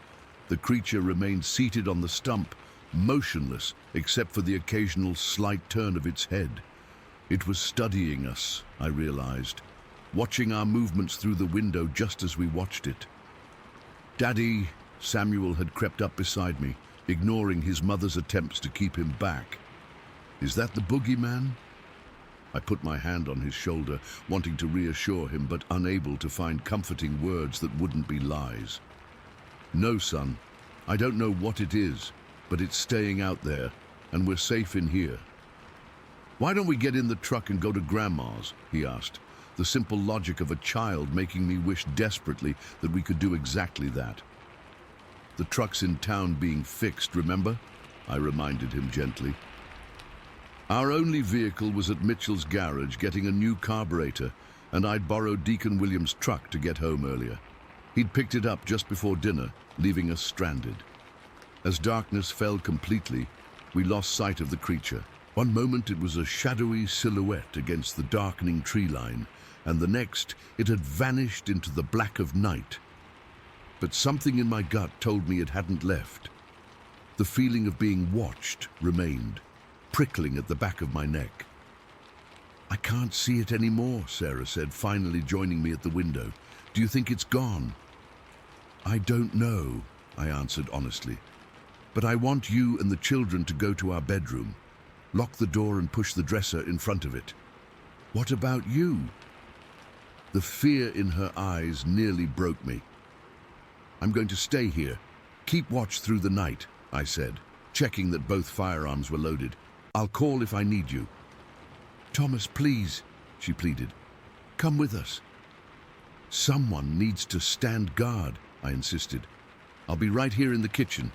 The creature remained seated on the stump, motionless except for the occasional slight turn of its head. It was studying us, I realized, watching our movements through the window just as we watched it. "Daddy," Samuel had crept up beside me, ignoring his mother's attempts to keep him back. "Is that the boogeyman?" I put my hand on his shoulder, wanting to reassure him, but unable to find comforting words that wouldn't be lies. "No, son, I don't know what it is, but it's staying out there, and we're safe in here." "Why don't we get in the truck and go to Grandma's?" he asked, the simple logic of a child making me wish desperately that we could do exactly that. "The truck's in town being fixed, remember?" I reminded him gently. Our only vehicle was at Mitchell's garage getting a new carburetor, and I'd borrowed Deacon Williams' truck to get home earlier. He'd picked it up just before dinner, leaving us stranded. As darkness fell completely, we lost sight of the creature. One moment it was a shadowy silhouette against the darkening tree line, and the next it had vanished into the black of night. But something in my gut told me it hadn't left. The feeling of being watched remained, prickling at the back of my neck. "I can't see it anymore," Sarah said, finally joining me at the window. "Do you think it's gone?" "I don't know," I answered honestly. "But I want you and the children to go to our bedroom. Lock the door and push the dresser in front of it." "What about you?" The fear in her eyes nearly broke me. "I'm going to stay here. Keep watch through the night," I said, checking that both firearms were loaded. "I'll call if I need you." "Thomas, please," she pleaded. "Come with us." "Someone needs to stand guard," I insisted. "I'll be right here in the kitchen.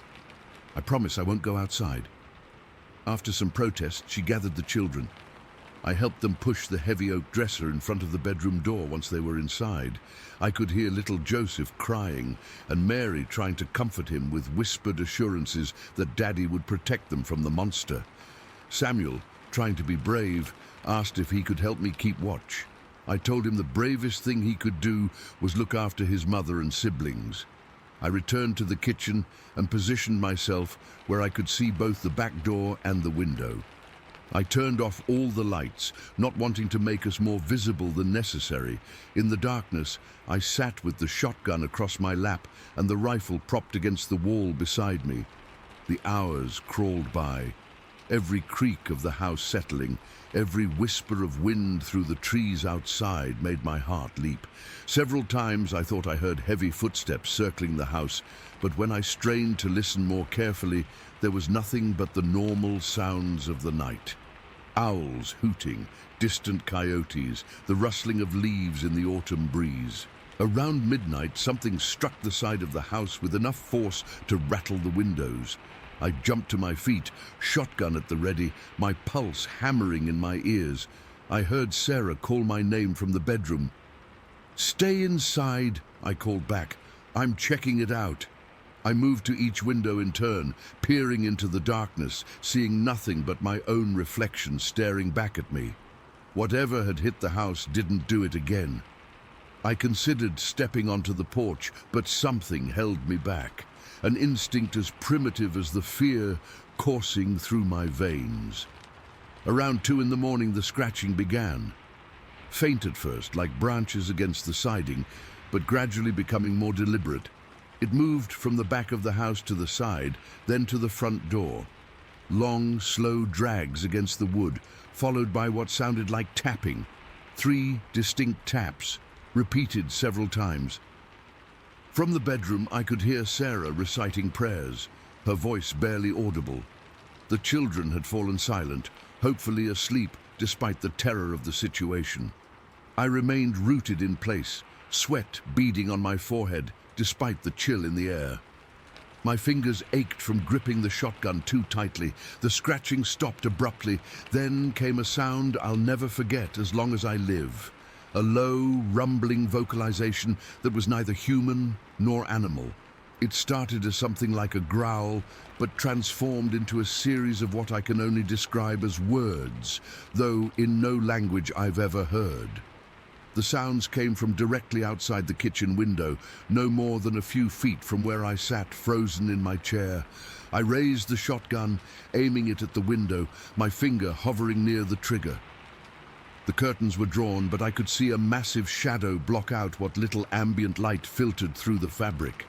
I promise I won't go outside." After some protest, she gathered the children. I helped them push the heavy oak dresser in front of the bedroom door once they were inside. I could hear little Joseph crying and Mary trying to comfort him with whispered assurances that Daddy would protect them from the monster. Samuel, trying to be brave, asked if he could help me keep watch. I told him the bravest thing he could do was look after his mother and siblings. I returned to the kitchen and positioned myself where I could see both the back door and the window. I turned off all the lights, not wanting to make us more visible than necessary. In the darkness, I sat with the shotgun across my lap and the rifle propped against the wall beside me. The hours crawled by, every creak of the house settling, every whisper of wind through the trees outside made my heart leap. Several times I thought I heard heavy footsteps circling the house, but when I strained to listen more carefully, there was nothing but the normal sounds of the night. Owls hooting, distant coyotes, the rustling of leaves in the autumn breeze. Around midnight, something struck the side of the house with enough force to rattle the windows. I jumped to my feet, shotgun at the ready, my pulse hammering in my ears. I heard Sarah call my name from the bedroom. "Stay inside," I called back. "I'm checking it out." I moved to each window in turn, peering into the darkness, seeing nothing but my own reflection staring back at me. Whatever had hit the house didn't do it again. I considered stepping onto the porch, but something held me back, an instinct as primitive as the fear coursing through my veins. Around 2 in the morning, the scratching began. Faint at first, like branches against the siding, but gradually becoming more deliberate. It moved from the back of the house to the side, then to the front door. Long, slow drags against the wood, followed by what sounded like tapping. 3 distinct taps, repeated several times. From the bedroom, I could hear Sarah reciting prayers, her voice barely audible. The children had fallen silent, hopefully asleep despite the terror of the situation. I remained rooted in place, sweat beading on my forehead despite the chill in the air. My fingers ached from gripping the shotgun too tightly. The scratching stopped abruptly. Then came a sound I'll never forget as long as I live. A low, rumbling vocalization that was neither human nor animal. It started as something like a growl, but transformed into a series of what I can only describe as words, though in no language I've ever heard. The sounds came from directly outside the kitchen window, no more than a few feet from where I sat frozen in my chair. I raised the shotgun, aiming it at the window, my finger hovering near the trigger. The curtains were drawn, but I could see a massive shadow block out what little ambient light filtered through the fabric.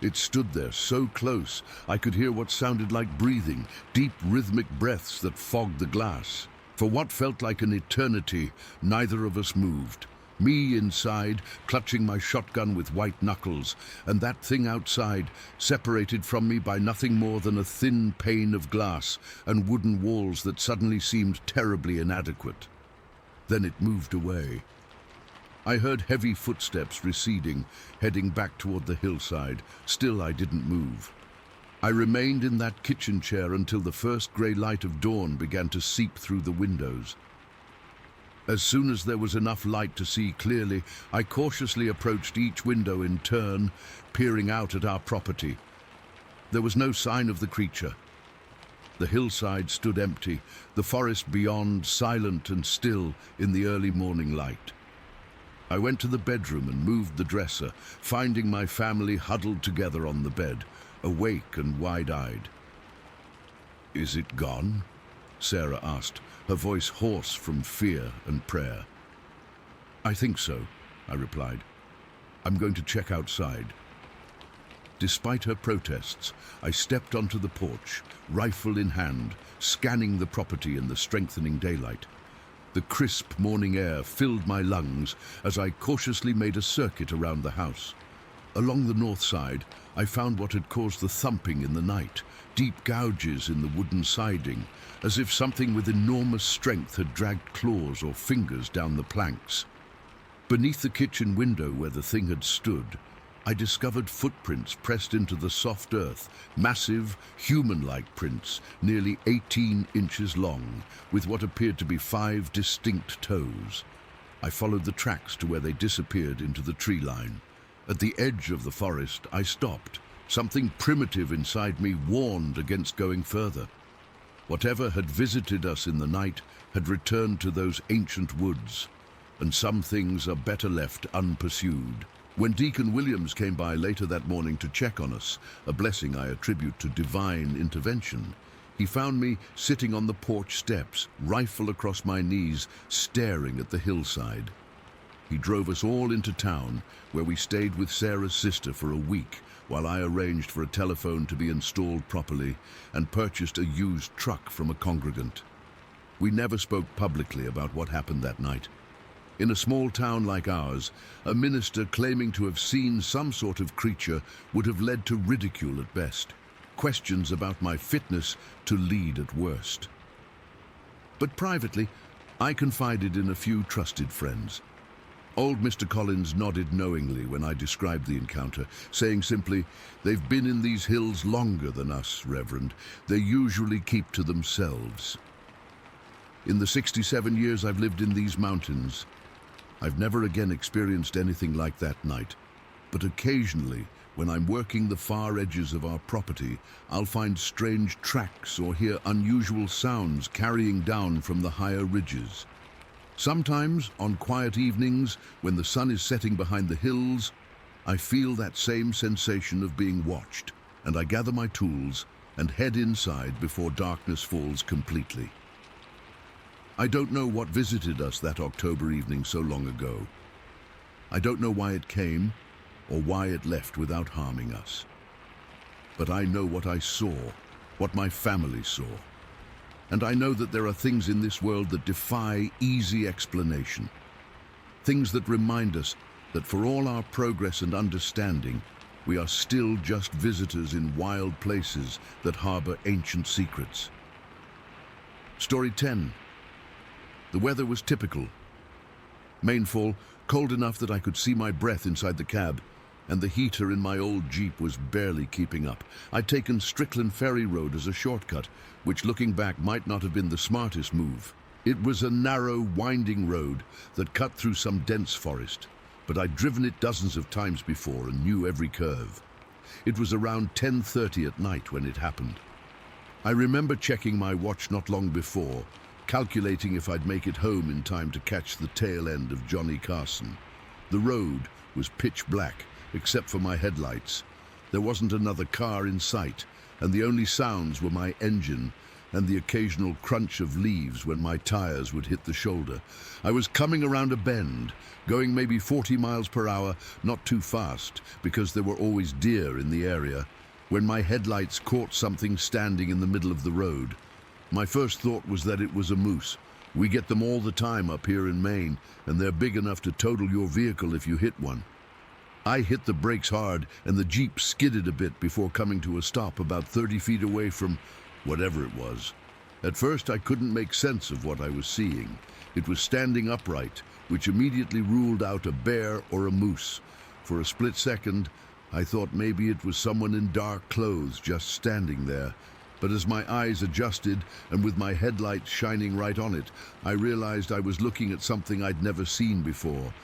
It stood there so close, I could hear what sounded like breathing, deep rhythmic breaths that fogged the glass. For what felt like an eternity, neither of us moved. Me inside, clutching my shotgun with white knuckles, and that thing outside, separated from me by nothing more than a thin pane of glass and wooden walls that suddenly seemed terribly inadequate. Then it moved away. I heard heavy footsteps receding, heading back toward the hillside. Still, I didn't move. I remained in that kitchen chair until the first grey light of dawn began to seep through the windows. As soon as there was enough light to see clearly, I cautiously approached each window in turn, peering out at our property. There was no sign of the creature. The hillside stood empty, the forest beyond silent and still in the early morning light. I went to the bedroom and moved the dresser, finding my family huddled together on the bed, awake and wide-eyed. "Is it gone?" Sarah asked, her voice hoarse from fear and prayer. "I think so," I replied. "I'm going to check outside." Despite her protests, I stepped onto the porch, rifle in hand, scanning the property in the strengthening daylight. The crisp morning air filled my lungs as I cautiously made a circuit around the house. Along the north side, I found what had caused the thumping in the night, deep gouges in the wooden siding, as if something with enormous strength had dragged claws or fingers down the planks. Beneath the kitchen window where the thing had stood, I discovered footprints pressed into the soft earth, massive, human-like prints, nearly 18 inches long, with what appeared to be 5 distinct toes. I followed the tracks to where they disappeared into the tree line. At the edge of the forest, I stopped. Something primitive inside me warned against going further. Whatever had visited us in the night had returned to those ancient woods, and some things are better left unpursued. When Deacon Williams came by later that morning to check on us, a blessing I attribute to divine intervention, he found me sitting on the porch steps, rifle across my knees, staring at the hillside. He drove us all into town, where we stayed with Sarah's sister for a week, while I arranged for a telephone to be installed properly and purchased a used truck from a congregant. We never spoke publicly about what happened that night. In a small town like ours, a minister claiming to have seen some sort of creature would have led to ridicule at best, questions about my fitness to lead at worst. But privately, I confided in a few trusted friends. Old Mr. Collins nodded knowingly when I described the encounter, saying simply, "They've been in these hills longer than us, Reverend. They usually keep to themselves." In the 67 years I've lived in these mountains, I've never again experienced anything like that night. But occasionally, when I'm working the far edges of our property, I'll find strange tracks or hear unusual sounds carrying down from the higher ridges. Sometimes, on quiet evenings, when the sun is setting behind the hills, I feel that same sensation of being watched, and I gather my tools and head inside before darkness falls completely. I don't know what visited us that October evening so long ago. I don't know why it came or why it left without harming us. But I know what I saw, what my family saw. And I know that there are things in this world that defy easy explanation. Things that remind us that for all our progress and understanding, we are still just visitors in wild places that harbor ancient secrets. Story 10. The weather was typical. Mainfall, cold enough that I could see my breath inside the cab, and the heater in my old Jeep was barely keeping up. I'd taken Strickland Ferry Road as a shortcut, which looking back might not have been the smartest move. It was a narrow, winding road that cut through some dense forest, but I'd driven it dozens of times before and knew every curve. It was around 10:30 at night when it happened. I remember checking my watch not long before, calculating if I'd make it home in time to catch the tail end of Johnny Carson. The road was pitch black, except for my headlights. There wasn't another car in sight, and the only sounds were my engine and the occasional crunch of leaves when my tires would hit the shoulder. I was coming around a bend, going maybe 40 miles per hour, not too fast, because there were always deer in the area, when my headlights caught something standing in the middle of the road. My first thought was that it was a moose. We get them all the time up here in Maine, and they're big enough to total your vehicle if you hit one. I hit the brakes hard, and the Jeep skidded a bit before coming to a stop about 30 feet away from whatever it was. At first, I couldn't make sense of what I was seeing. It was standing upright, which immediately ruled out a bear or a moose. For a split second, I thought maybe it was someone in dark clothes just standing there. But as my eyes adjusted, and with my headlights shining right on it, I realized I was looking at something I'd never seen before.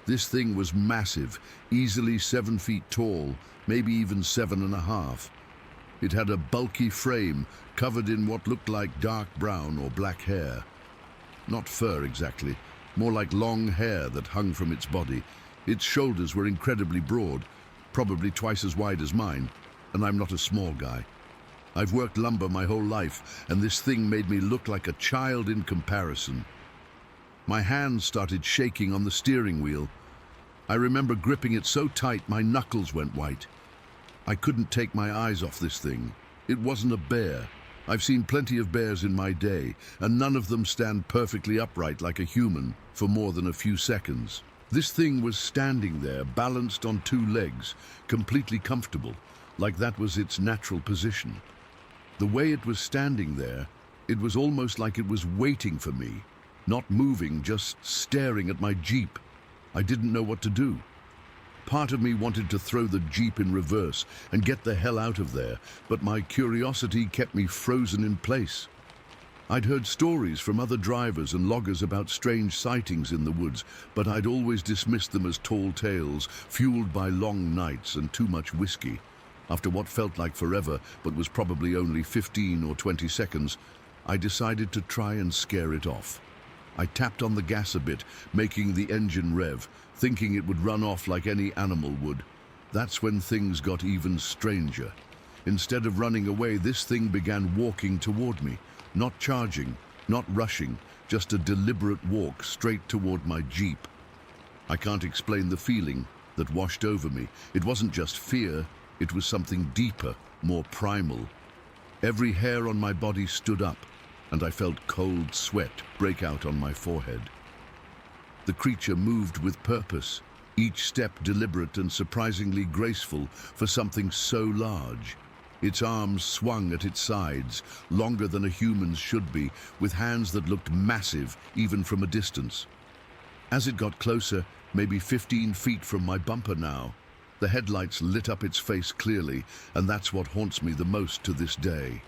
This thing was massive, easily 7 feet tall, maybe even 7.5. It had a bulky frame covered in what looked like dark brown or black hair. Not fur exactly, more like long hair that hung from its body. Its shoulders were incredibly broad, probably twice as wide as mine, and I'm not a small guy. I've worked lumber my whole life, and this thing made me look like a child in comparison. My hands started shaking on the steering wheel. I remember gripping it so tight my knuckles went white. I couldn't take my eyes off this thing. It wasn't a bear. I've seen plenty of bears in my day, and none of them stand perfectly upright like a human for more than a few seconds. This thing was standing there, balanced on 2 legs, completely comfortable, like that was its natural position. The way it was standing there, it was almost like it was waiting for me, not moving, just staring at my Jeep. I didn't know what to do. Part of me wanted to throw the Jeep in reverse and get the hell out of there, but my curiosity kept me frozen in place. I'd heard stories from other drivers and loggers about strange sightings in the woods, but I'd always dismissed them as tall tales, fueled by long nights and too much whiskey. After what felt like forever, but was probably only 15 or 20 seconds, I decided to try and scare it off. I tapped on the gas a bit, making the engine rev, thinking it would run off like any animal would. That's when things got even stranger. Instead of running away, this thing began walking toward me, not charging, not rushing, just a deliberate walk straight toward my Jeep. I can't explain the feeling that washed over me. It wasn't just fear. It was something deeper, more primal. Every hair on my body stood up, and I felt cold sweat break out on my forehead. The creature moved with purpose, each step deliberate and surprisingly graceful for something so large. Its arms swung at its sides, longer than a human's should be, with hands that looked massive even from a distance. As it got closer, maybe 15 feet from my bumper now, the headlights lit up its face clearly, and that's what haunts me the most to this day.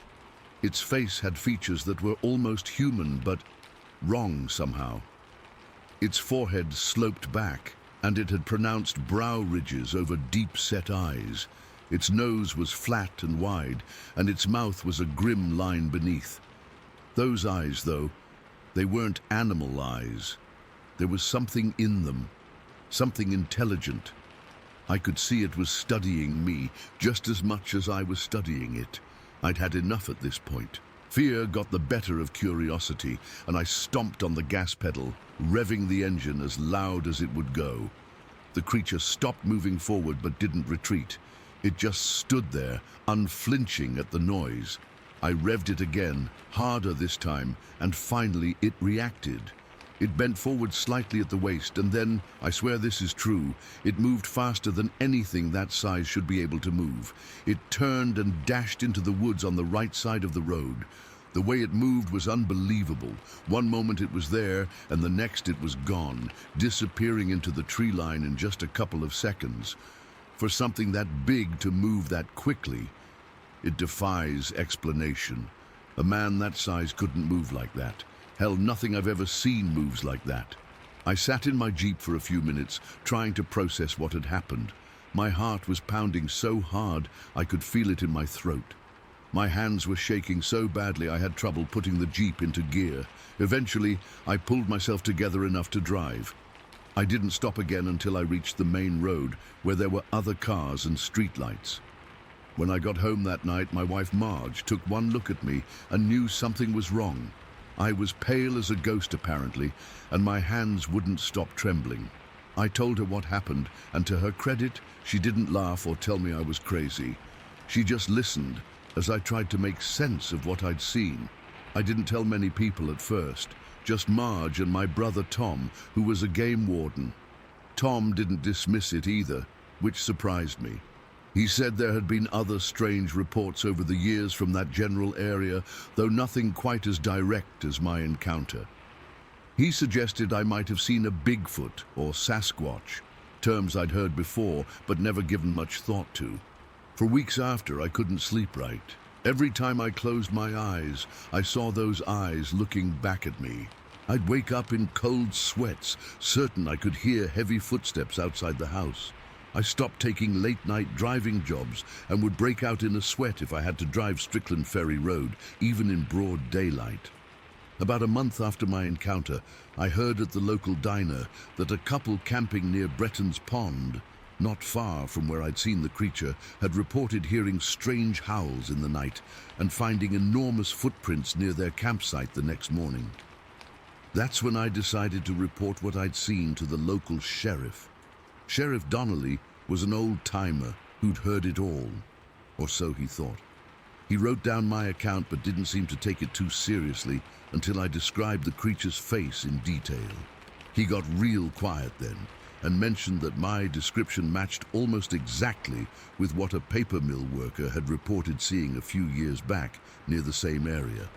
Its face had features that were almost human, but wrong somehow. Its forehead sloped back, and it had pronounced brow ridges over deep-set eyes. Its nose was flat and wide, and its mouth was a grim line beneath. Those eyes, though, they weren't animal eyes. There was something in them, something intelligent. I could see it was studying me just as much as I was studying it. I'd had enough at this point. Fear got the better of curiosity, and I stomped on the gas pedal, revving the engine as loud as it would go. The creature stopped moving forward but didn't retreat. It just stood there, unflinching at the noise. I revved it again, harder this time, and finally it reacted. It bent forward slightly at the waist, and then, I swear this is true, it moved faster than anything that size should be able to move. It turned and dashed into the woods on the right side of the road. The way it moved was unbelievable. One moment it was there, and the next it was gone, disappearing into the tree line in just a couple of seconds. For something that big to move that quickly, it defies explanation. A man that size couldn't move like that. Hell, nothing I've ever seen moves like that. I sat in my Jeep for a few minutes, trying to process what had happened. My heart was pounding so hard I could feel it in my throat. My hands were shaking so badly I had trouble putting the Jeep into gear. Eventually, I pulled myself together enough to drive. I didn't stop again until I reached the main road, where there were other cars and streetlights. When I got home that night, my wife Marge took one look at me and knew something was wrong. I was pale as a ghost apparently, and my hands wouldn't stop trembling. I told her what happened, and to her credit, she didn't laugh or tell me I was crazy. She just listened as I tried to make sense of what I'd seen. I didn't tell many people at first, just Marge and my brother Tom, who was a game warden. Tom didn't dismiss it either, which surprised me. He said there had been other strange reports over the years from that general area, though nothing quite as direct as my encounter. He suggested I might have seen a Bigfoot or Sasquatch, terms I'd heard before but never given much thought to. For weeks after, I couldn't sleep right. Every time I closed my eyes, I saw those eyes looking back at me. I'd wake up in cold sweats, certain I could hear heavy footsteps outside the house. I stopped taking late-night driving jobs and would break out in a sweat if I had to drive Strickland Ferry Road, even in broad daylight. About a month after my encounter, I heard at the local diner that a couple camping near Breton's Pond, not far from where I'd seen the creature, had reported hearing strange howls in the night and finding enormous footprints near their campsite the next morning. That's when I decided to report what I'd seen to the local sheriff. Sheriff Donnelly was an old-timer who'd heard it all, or so he thought. He wrote down my account but didn't seem to take it too seriously until I described the creature's face in detail. He got real quiet then and mentioned that my description matched almost exactly with what a paper mill worker had reported seeing a few years back near the same area.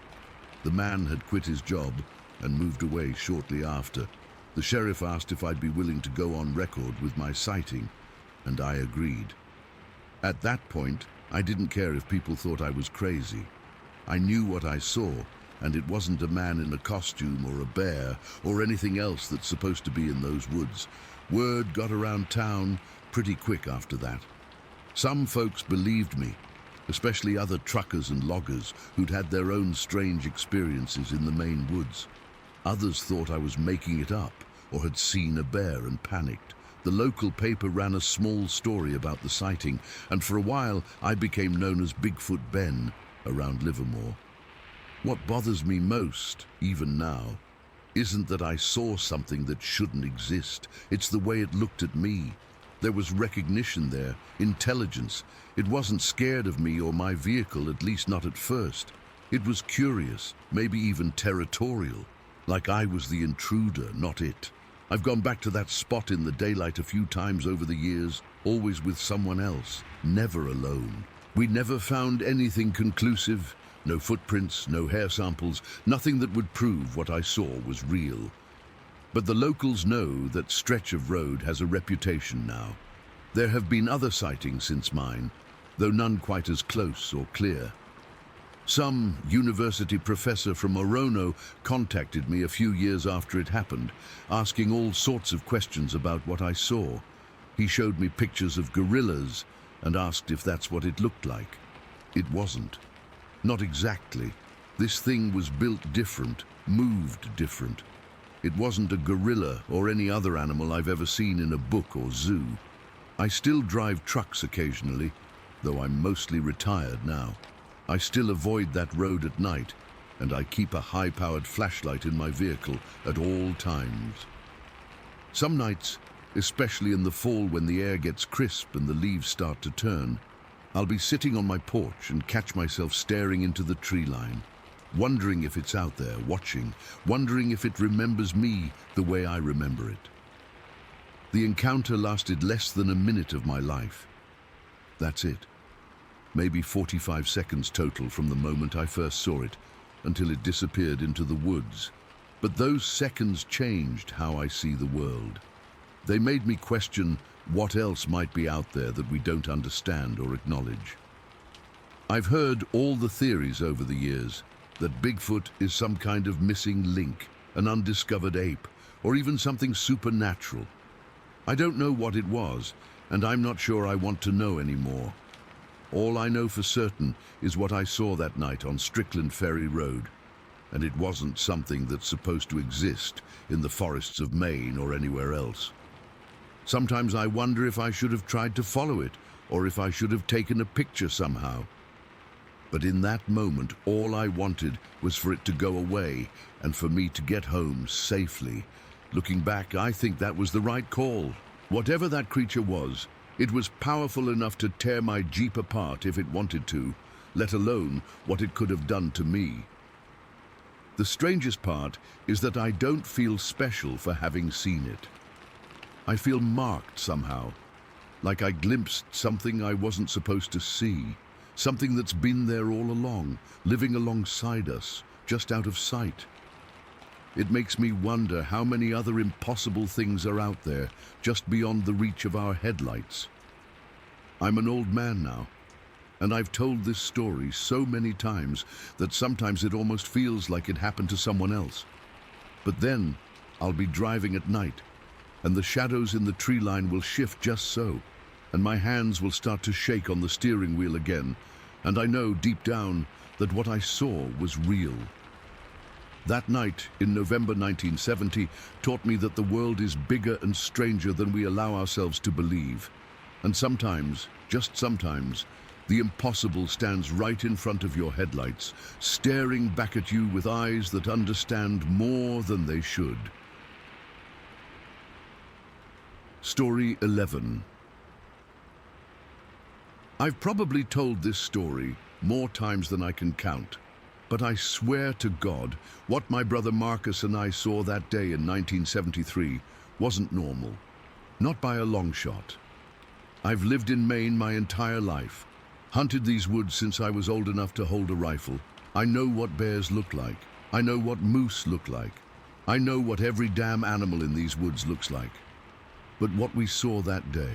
The man had quit his job and moved away shortly after. The sheriff asked if I'd be willing to go on record with my sighting, and I agreed. At that point, I didn't care if people thought I was crazy. I knew what I saw, and it wasn't a man in a costume or a bear or anything else that's supposed to be in those woods. Word got around town pretty quick after that. Some folks believed me, especially other truckers and loggers who'd had their own strange experiences in the Maine woods. Others thought I was making it up or had seen a bear and panicked. The local paper ran a small story about the sighting, and for a while I became known as Bigfoot Ben around Livermore. What bothers me most, even now, isn't that I saw something that shouldn't exist. It's the way it looked at me. There was recognition there, intelligence. It wasn't scared of me or my vehicle, at least not at first. It was curious, maybe even territorial, like I was the intruder, not it. I've gone back to that spot in the daylight a few times over the years, always with someone else, never alone. We never found anything conclusive, no footprints, no hair samples, nothing that would prove what I saw was real. But the locals know that stretch of road has a reputation now. There have been other sightings since mine, though none quite as close or clear. Some university professor from Orono contacted me a few years after it happened, asking all sorts of questions about what I saw. He showed me pictures of gorillas and asked if that's what it looked like. It wasn't. Not exactly. This thing was built different, moved different. It wasn't a gorilla or any other animal I've ever seen in a book or zoo. I still drive trucks occasionally, though I'm mostly retired now. I still avoid that road at night, and I keep a high-powered flashlight in my vehicle at all times. Some nights, especially in the fall when the air gets crisp and the leaves start to turn, I'll be sitting on my porch and catch myself staring into the tree line, wondering if it's out there, watching, wondering if it remembers me the way I remember it. The encounter lasted less than a minute of my life. That's it. Maybe 45 seconds total from the moment I first saw it until it disappeared into the woods. But those seconds changed how I see the world. They made me question what else might be out there that we don't understand or acknowledge. I've heard all the theories over the years that Bigfoot is some kind of missing link, an undiscovered ape, or even something supernatural. I don't know what it was, and I'm not sure I want to know anymore. All I know for certain is what I saw that night on Strickland Ferry Road, and it wasn't something that's supposed to exist in the forests of Maine or anywhere else. Sometimes I wonder if I should have tried to follow it, or if I should have taken a picture somehow. But in that moment, all I wanted was for it to go away and for me to get home safely. Looking back, I think that was the right call. Whatever that creature was, it was powerful enough to tear my Jeep apart if it wanted to, let alone what it could have done to me. The strangest part is that I don't feel special for having seen it. I feel marked somehow, like I glimpsed something I wasn't supposed to see, something that's been there all along, living alongside us, just out of sight. It makes me wonder how many other impossible things are out there, just beyond the reach of our headlights. I'm an old man now, and I've told this story so many times that sometimes it almost feels like it happened to someone else. But then I'll be driving at night, and the shadows in the tree line will shift just so, and my hands will start to shake on the steering wheel again, and I know deep down that what I saw was real. That night in November 1970 taught me that the world is bigger and stranger than we allow ourselves to believe. And sometimes, just sometimes, the impossible stands right in front of your headlights, staring back at you with eyes that understand more than they should. Story 11. I've probably told this story more times than I can count. But I swear to God, what my brother Marcus and I saw that day in 1973 wasn't normal. Not by a long shot. I've lived in Maine my entire life, hunted these woods since I was old enough to hold a rifle. I know what bears look like. I know what moose look like. I know what every damn animal in these woods looks like. But what we saw that day,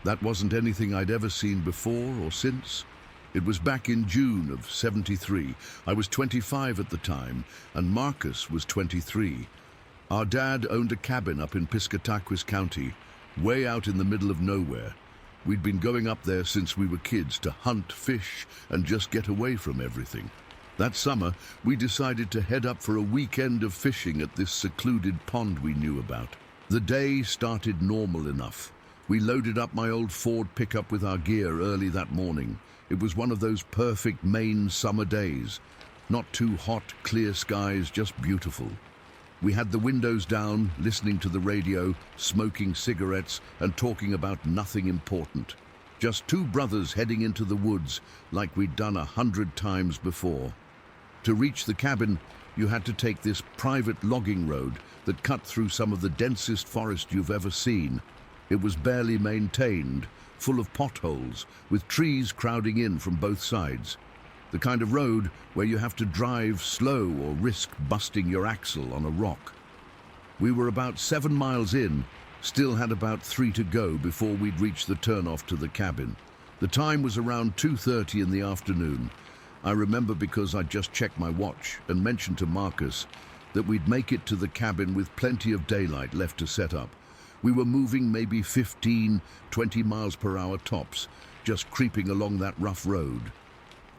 that wasn't anything I'd ever seen before or since. It was back in June of '73. I was 25 at the time, and Marcus was 23. Our dad owned a cabin up in Piscataquis County, way out in the middle of nowhere. We'd been going up there since we were kids to hunt, fish, and just get away from everything. That summer, we decided to head up for a weekend of fishing at this secluded pond we knew about. The day started normal enough. We loaded up my old Ford pickup with our gear early that morning. It was one of those perfect Maine summer days. Not too hot, clear skies, just beautiful. We had the windows down, listening to the radio, smoking cigarettes, and talking about nothing important. Just two brothers heading into the woods like we'd done 100 times before. To reach the cabin, you had to take this private logging road that cut through some of the densest forest you've ever seen. It was barely maintained, full of potholes, with trees crowding in from both sides. The kind of road where you have to drive slow or risk busting your axle on a rock. We were about 7 miles in, still had about 3 to go before we'd reach the turnoff to the cabin. The time was around 2:30 in the afternoon. I remember because I'd just checked my watch and mentioned to Marcus that we'd make it to the cabin with plenty of daylight left to set up. We were moving maybe 15, 20 miles per hour tops, just creeping along that rough road.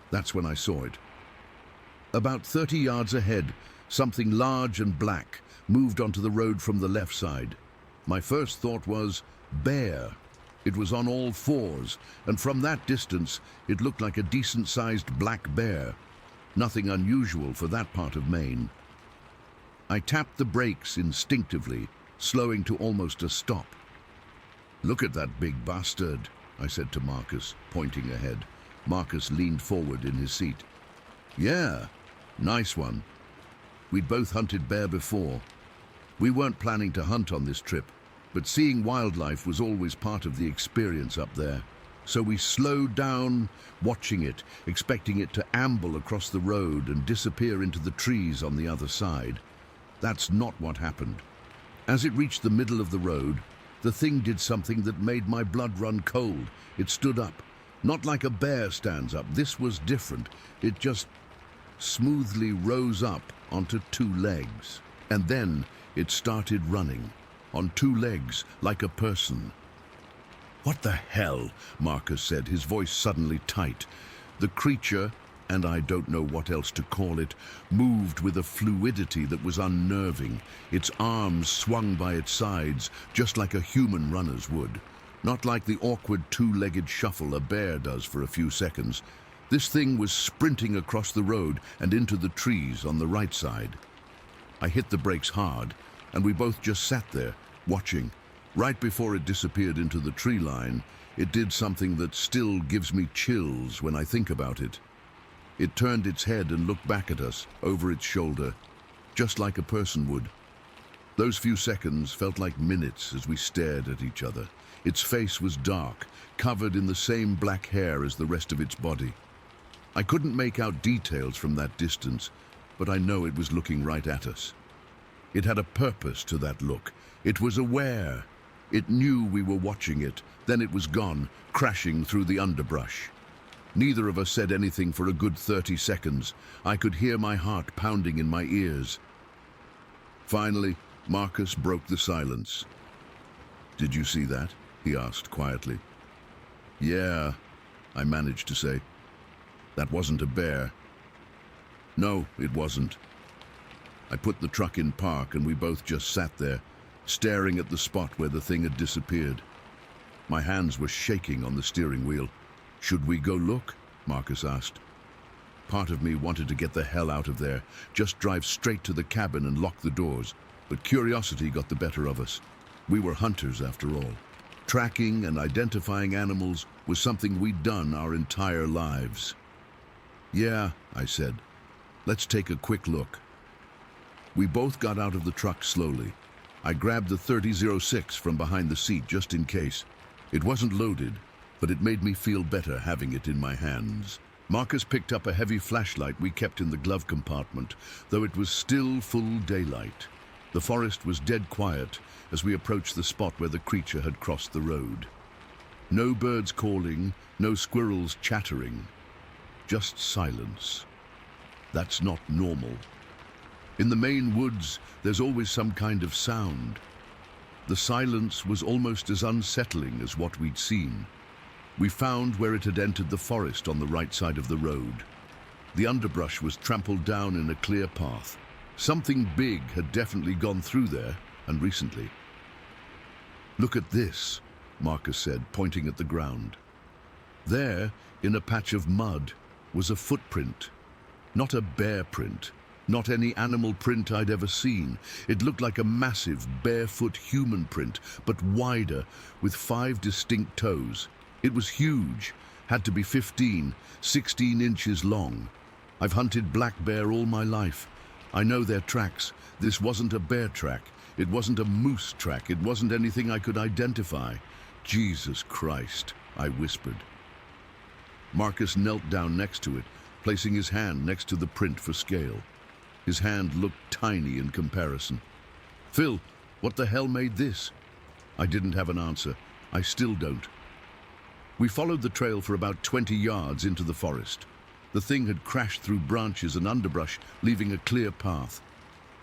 That's when I saw it. About 30 yards ahead, something large and black moved onto the road from the left side. My first thought was, bear. It was on all fours, and from that distance, it looked like a decent-sized black bear. Nothing unusual for that part of Maine. I tapped the brakes instinctively, slowing to almost a stop. "Look at that big bastard," I said to Marcus, pointing ahead. Marcus leaned forward in his seat. "Yeah, nice one." We'd both hunted bear before. We weren't planning to hunt on this trip, but seeing wildlife was always part of the experience up there. So we slowed down, watching it, expecting it to amble across the road and disappear into the trees on the other side. That's not what happened. As it reached the middle of the road, the thing did something that made my blood run cold. It stood up. Not like a bear stands up. This was different. It just smoothly rose up onto two legs. And then it started running, on two legs, like a person. "What the hell?" Marcus said, his voice suddenly tight. The creature, and I don't know what else to call it, moved with a fluidity that was unnerving. Its arms swung by its sides, just like a human runner's would. Not like the awkward two-legged shuffle a bear does for a few seconds. This thing was sprinting across the road and into the trees on the right side. I hit the brakes hard, and we both just sat there, watching. Right before it disappeared into the tree line, it did something that still gives me chills when I think about it. It turned its head and looked back at us, over its shoulder, just like a person would. Those few seconds felt like minutes as we stared at each other. Its face was dark, covered in the same black hair as the rest of its body. I couldn't make out details from that distance, but I know it was looking right at us. It had a purpose to that look. It was aware. It knew we were watching it. Then it was gone, crashing through the underbrush. Neither of us said anything for a good 30 seconds. I could hear my heart pounding in my ears. Finally, Marcus broke the silence. "Did you see that?" he asked quietly. "Yeah," I managed to say. "That wasn't a bear." "No, it wasn't." I put the truck in park and we both just sat there, staring at the spot where the thing had disappeared. My hands were shaking on the steering wheel. "Should we go look?" Marcus asked. Part of me wanted to get the hell out of there, just drive straight to the cabin and lock the doors, but curiosity got the better of us. We were hunters after all. Tracking and identifying animals was something we'd done our entire lives. "Yeah," I said. "Let's take a quick look." We both got out of the truck slowly. I grabbed the .30-06 from behind the seat just in case. It wasn't loaded, but it made me feel better having it in my hands. Marcus picked up a heavy flashlight we kept in the glove compartment, though it was still full daylight. The forest was dead quiet as we approached the spot where the creature had crossed the road. No birds calling, no squirrels chattering. Just silence. That's not normal. In the Maine woods, there's always some kind of sound. The silence was almost as unsettling as what we'd seen. We found where it had entered the forest on the right side of the road. The underbrush was trampled down in a clear path. Something big had definitely gone through there, and recently. "Look at this," Marcus said, pointing at the ground. There, in a patch of mud, was a footprint. Not a bear print. Not any animal print I'd ever seen. It looked like a massive, barefoot human print, but wider, with 5 distinct toes. It was huge, had to be 15, 16 inches long. I've hunted black bear all my life. I know their tracks. This wasn't a bear track. It wasn't a moose track. It wasn't anything I could identify. "Jesus Christ," I whispered. Marcus knelt down next to it, placing his hand next to the print for scale. His hand looked tiny in comparison. "Phil, what the hell made this?" I didn't have an answer. I still don't. We followed the trail for about 20 yards into the forest. The thing had crashed through branches and underbrush, leaving a clear path.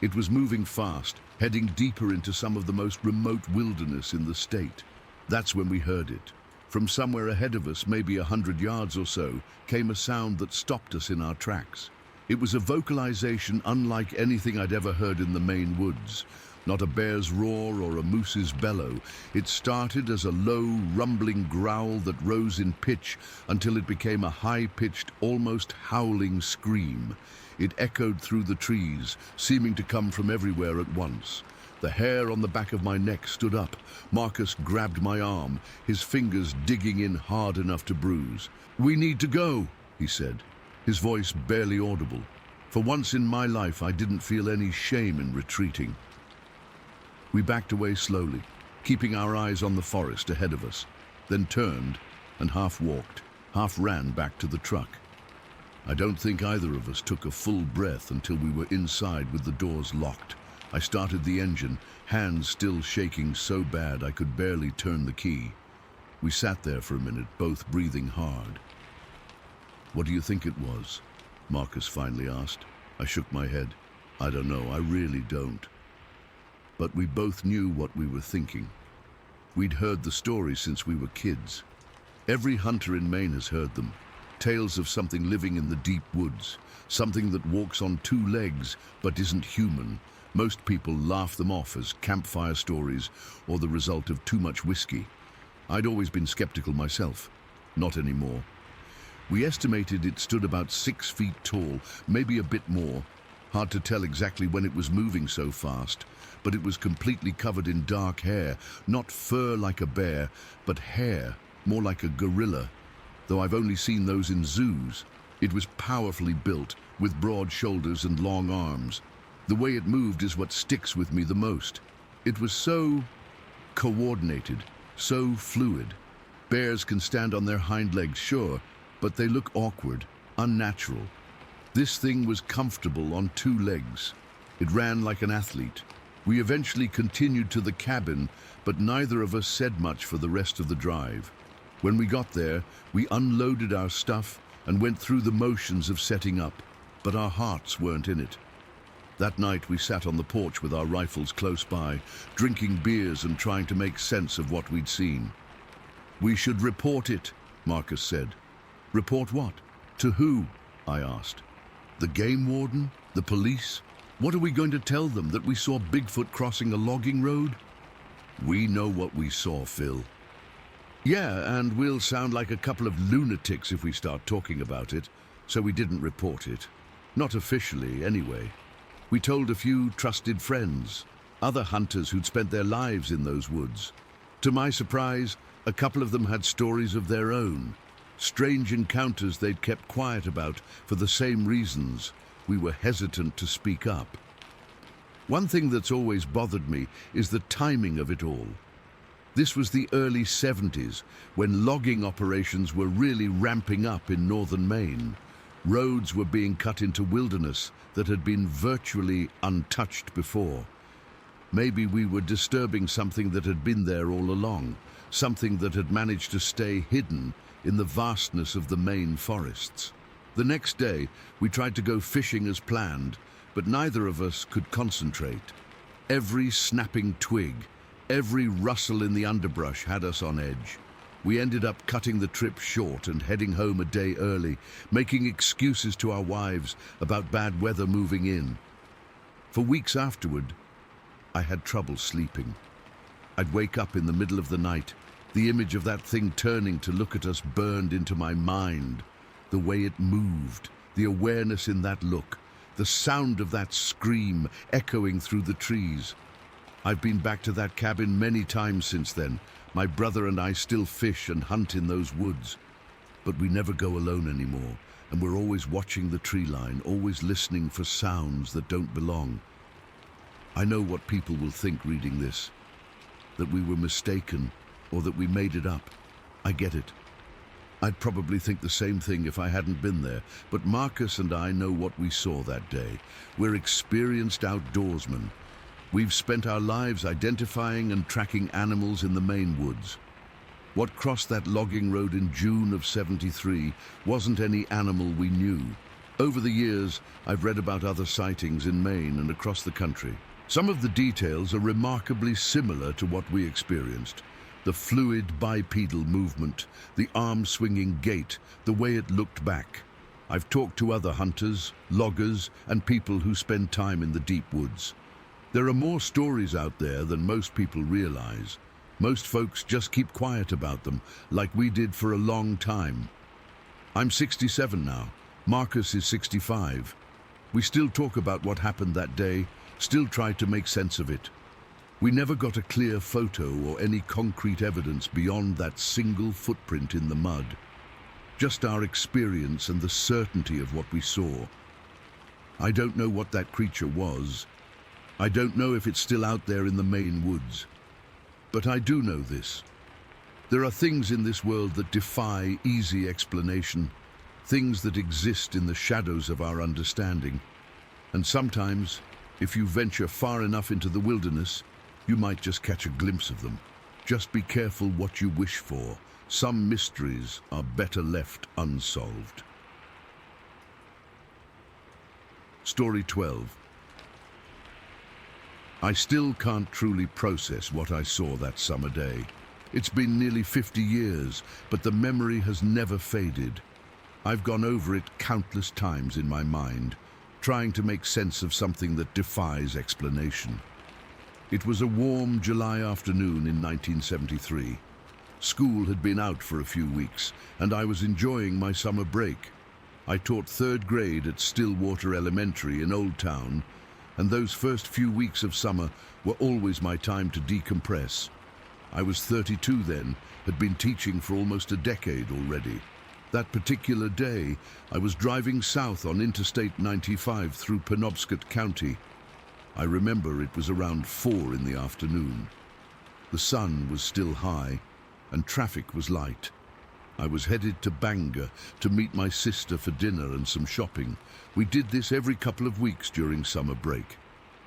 It was moving fast, heading deeper into some of the most remote wilderness in the state. That's when we heard it. From somewhere ahead of us, maybe 100 yards or so, came a sound that stopped us in our tracks. It was a vocalization unlike anything I'd ever heard in the Maine woods. Not a bear's roar or a moose's bellow. It started as a low, rumbling growl that rose in pitch until it became a high-pitched, almost howling scream. It echoed through the trees, seeming to come from everywhere at once. The hair on the back of my neck stood up. Marcus grabbed my arm, his fingers digging in hard enough to bruise. "We need to go," he said, his voice barely audible. For once in my life, I didn't feel any shame in retreating. We backed away slowly, keeping our eyes on the forest ahead of us, then turned and half walked, half ran back to the truck. I don't think either of us took a full breath until we were inside with the doors locked. I started the engine, hands still shaking so bad I could barely turn the key. We sat there for a minute, both breathing hard. "What do you think it was?" Marcus finally asked. I shook my head. "I don't know, I really don't." But we both knew what we were thinking. We'd heard the stories since we were kids. Every hunter in Maine has heard them. Tales of something living in the deep woods, something that walks on two legs but isn't human. Most people laugh them off as campfire stories or the result of too much whiskey. I'd always been skeptical myself. Not anymore. We estimated it stood about 6 feet tall, maybe a bit more. Hard to tell exactly when it was moving so fast, but it was completely covered in dark hair, not fur like a bear, but hair, more like a gorilla, though I've only seen those in zoos. It was powerfully built, with broad shoulders and long arms. The way it moved is what sticks with me the most. It was so coordinated, so fluid. Bears can stand on their hind legs, sure, but they look awkward, unnatural. This thing was comfortable on 2 legs. It ran like an athlete. We eventually continued to the cabin, but neither of us said much for the rest of the drive. When we got there, we unloaded our stuff and went through the motions of setting up, but our hearts weren't in it. That night we sat on the porch with our rifles close by, drinking beers and trying to make sense of what we'd seen. "We should report it," Marcus said. "Report what? To who?" I asked. "The game warden? The police? What are we going to tell them, that we saw Bigfoot crossing a logging road?" "We know what we saw, Phil." "Yeah, and we'll sound like a couple of lunatics if we start talking about it, so we didn't report it. Not officially, anyway. We told a few trusted friends, other hunters who'd spent their lives in those woods. To my surprise, a couple of them had stories of their own. Strange encounters they'd kept quiet about for the same reasons. We were hesitant to speak up. One thing that's always bothered me is the timing of it all. This was the early 70s, when logging operations were really ramping up in northern Maine. Roads were being cut into wilderness that had been virtually untouched before. Maybe we were disturbing something that had been there all along, something that had managed to stay hidden in the vastness of the Maine forests. The next day, we tried to go fishing as planned, but neither of us could concentrate. Every snapping twig, every rustle in the underbrush had us on edge. We ended up cutting the trip short and heading home a day early, making excuses to our wives about bad weather moving in. For weeks afterward, I had trouble sleeping. I'd wake up in the middle of the night. The image of that thing turning to look at us burned into my mind. The way it moved, the awareness in that look, the sound of that scream echoing through the trees. I've been back to that cabin many times since then. My brother and I still fish and hunt in those woods. But we never go alone anymore, and we're always watching the tree line, always listening for sounds that don't belong. I know what people will think reading this, that we were mistaken or that we made it up. I get it. I'd probably think the same thing if I hadn't been there, but Marcus and I know what we saw that day. We're experienced outdoorsmen. We've spent our lives identifying and tracking animals in the Maine woods. What crossed that logging road in June of '73 wasn't any animal we knew. Over the years, I've read about other sightings in Maine and across the country. Some of the details are remarkably similar to what we experienced. The fluid bipedal movement, the arm-swinging gait, the way it looked back. I've talked to other hunters, loggers, and people who spend time in the deep woods. There are more stories out there than most people realize. Most folks just keep quiet about them, like we did for a long time. I'm 67 now. Marcus is 65. We still talk about what happened that day, still try to make sense of it. We never got a clear photo or any concrete evidence beyond that single footprint in the mud. Just our experience and the certainty of what we saw. I don't know what that creature was. I don't know if it's still out there in the Maine woods. But I do know this. There are things in this world that defy easy explanation, things that exist in the shadows of our understanding. And sometimes, if you venture far enough into the wilderness, you might just catch a glimpse of them. Just be careful what you wish for. Some mysteries are better left unsolved. Story 12. I still can't truly process what I saw that summer day. It's been nearly 50 years, but the memory has never faded. I've gone over it countless times in my mind, trying to make sense of something that defies explanation. It was a warm July afternoon in 1973. School had been out for a few weeks, and I was enjoying my summer break. I taught third grade at Stillwater Elementary in Old Town, and those first few weeks of summer were always my time to decompress. I was 32 then, had been teaching for almost a decade already. That particular day, I was driving south on Interstate 95 through Penobscot County. I remember it was around 4 in the afternoon. The sun was still high, and traffic was light. I was headed to Bangor to meet my sister for dinner and some shopping. We did this every couple of weeks during summer break,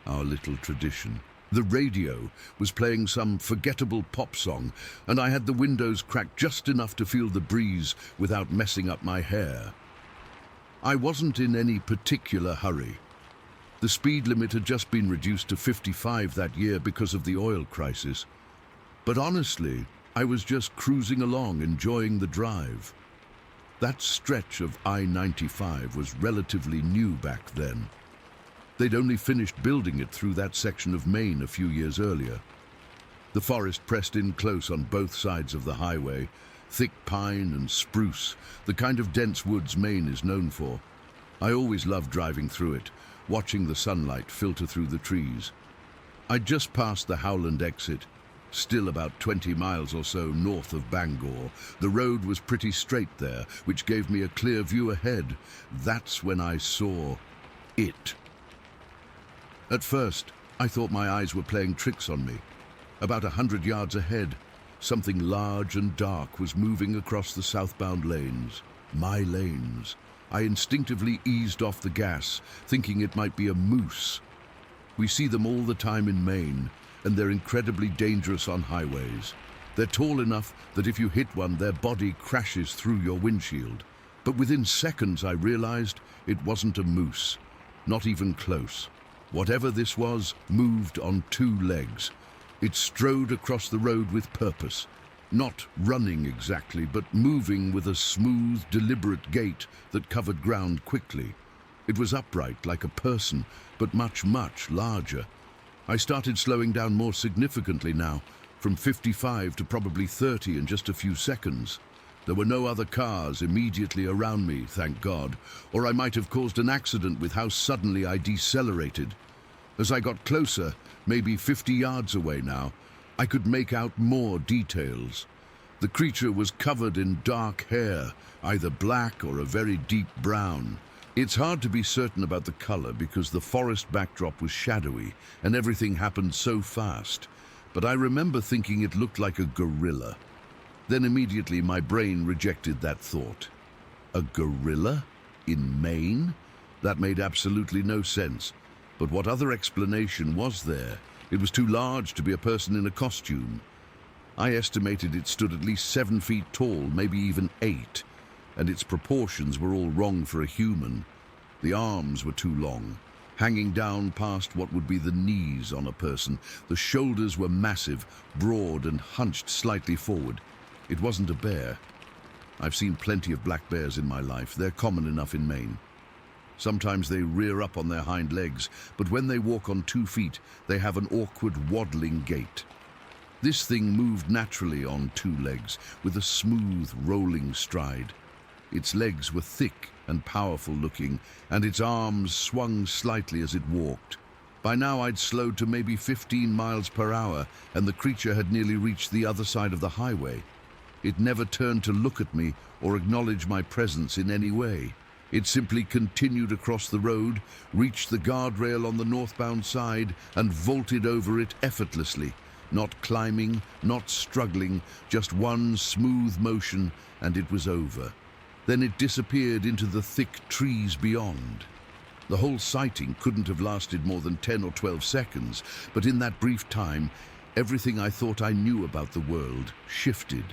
our little tradition. The radio was playing some forgettable pop song, and I had the windows cracked just enough to feel the breeze without messing up my hair. I wasn't in any particular hurry. The speed limit had just been reduced to 55 that year because of the oil crisis. But honestly, I was just cruising along, enjoying the drive. That stretch of I-95 was relatively new back then. They'd only finished building it through that section of Maine a few years earlier. The forest pressed in close on both sides of the highway, thick pine and spruce, the kind of dense woods Maine is known for. I always loved driving through it, watching the sunlight filter through the trees. I'd just passed the Howland exit, still about 20 miles or so north of Bangor. The road was pretty straight there, which gave me a clear view ahead. That's when I saw it. At first, I thought my eyes were playing tricks on me. About 100 yards ahead, something large and dark was moving across the southbound lanes. My lanes. I instinctively eased off the gas, thinking it might be a moose. We see them all the time in Maine, and they're incredibly dangerous on highways. They're tall enough that if you hit one, their body crashes through your windshield. But within seconds, I realized it wasn't a moose, not even close. Whatever this was moved on 2 legs. It strode across the road with purpose, not running exactly, but moving with a smooth, deliberate gait that covered ground quickly. It was upright like a person, but much, much larger. I started slowing down more significantly now, from 55 to probably 30 in just a few seconds. There were no other cars immediately around me, thank God, or I might have caused an accident with how suddenly I decelerated. As I got closer, maybe 50 yards away now, I could make out more details. The creature was covered in dark hair, either black or a very deep brown. It's hard to be certain about the color because the forest backdrop was shadowy and everything happened so fast. But I remember thinking it looked like a gorilla. Then immediately my brain rejected that thought. A gorilla? In Maine? That made absolutely no sense. But what other explanation was there? It was too large to be a person in a costume. I estimated it stood at least 7 feet tall, maybe even 8, and its proportions were all wrong for a human. The arms were too long, hanging down past what would be the knees on a person. The shoulders were massive, broad and hunched slightly forward. It wasn't a bear. I've seen plenty of black bears in my life. They're common enough in Maine. Sometimes they rear up on their hind legs, but when they walk on 2 feet, they have an awkward waddling gait. This thing moved naturally on 2 legs, with a smooth, rolling stride. Its legs were thick and powerful looking, and its arms swung slightly as it walked. By now I'd slowed to maybe 15 miles per hour, and the creature had nearly reached the other side of the highway. It never turned to look at me or acknowledge my presence in any way. It simply continued across the road, reached the guardrail on the northbound side, and vaulted over it effortlessly. Not climbing, not struggling, just one smooth motion, and it was over. Then it disappeared into the thick trees beyond. The whole sighting couldn't have lasted more than 10 or 12 seconds, but in that brief time, everything I thought I knew about the world shifted.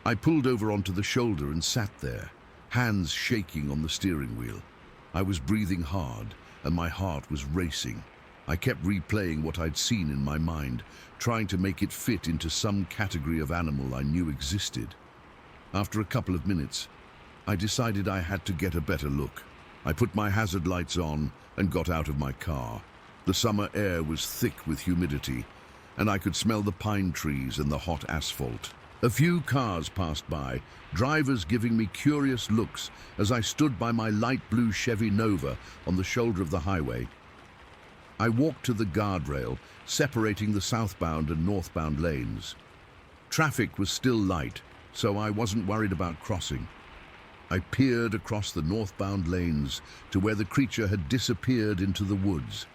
I pulled over onto the shoulder and sat there, hands shaking on the steering wheel. I was breathing hard, and my heart was racing. I kept replaying what I'd seen in my mind, trying to make it fit into some category of animal I knew existed. After a couple of minutes, I decided I had to get a better look. I put my hazard lights on and got out of my car. The summer air was thick with humidity, and I could smell the pine trees and the hot asphalt. A few cars passed by, drivers giving me curious looks as I stood by my light blue Chevy Nova on the shoulder of the highway. I walked to the guardrail, separating the southbound and northbound lanes. Traffic was still light, so I wasn't worried about crossing. I peered across the northbound lanes to where the creature had disappeared into the woods.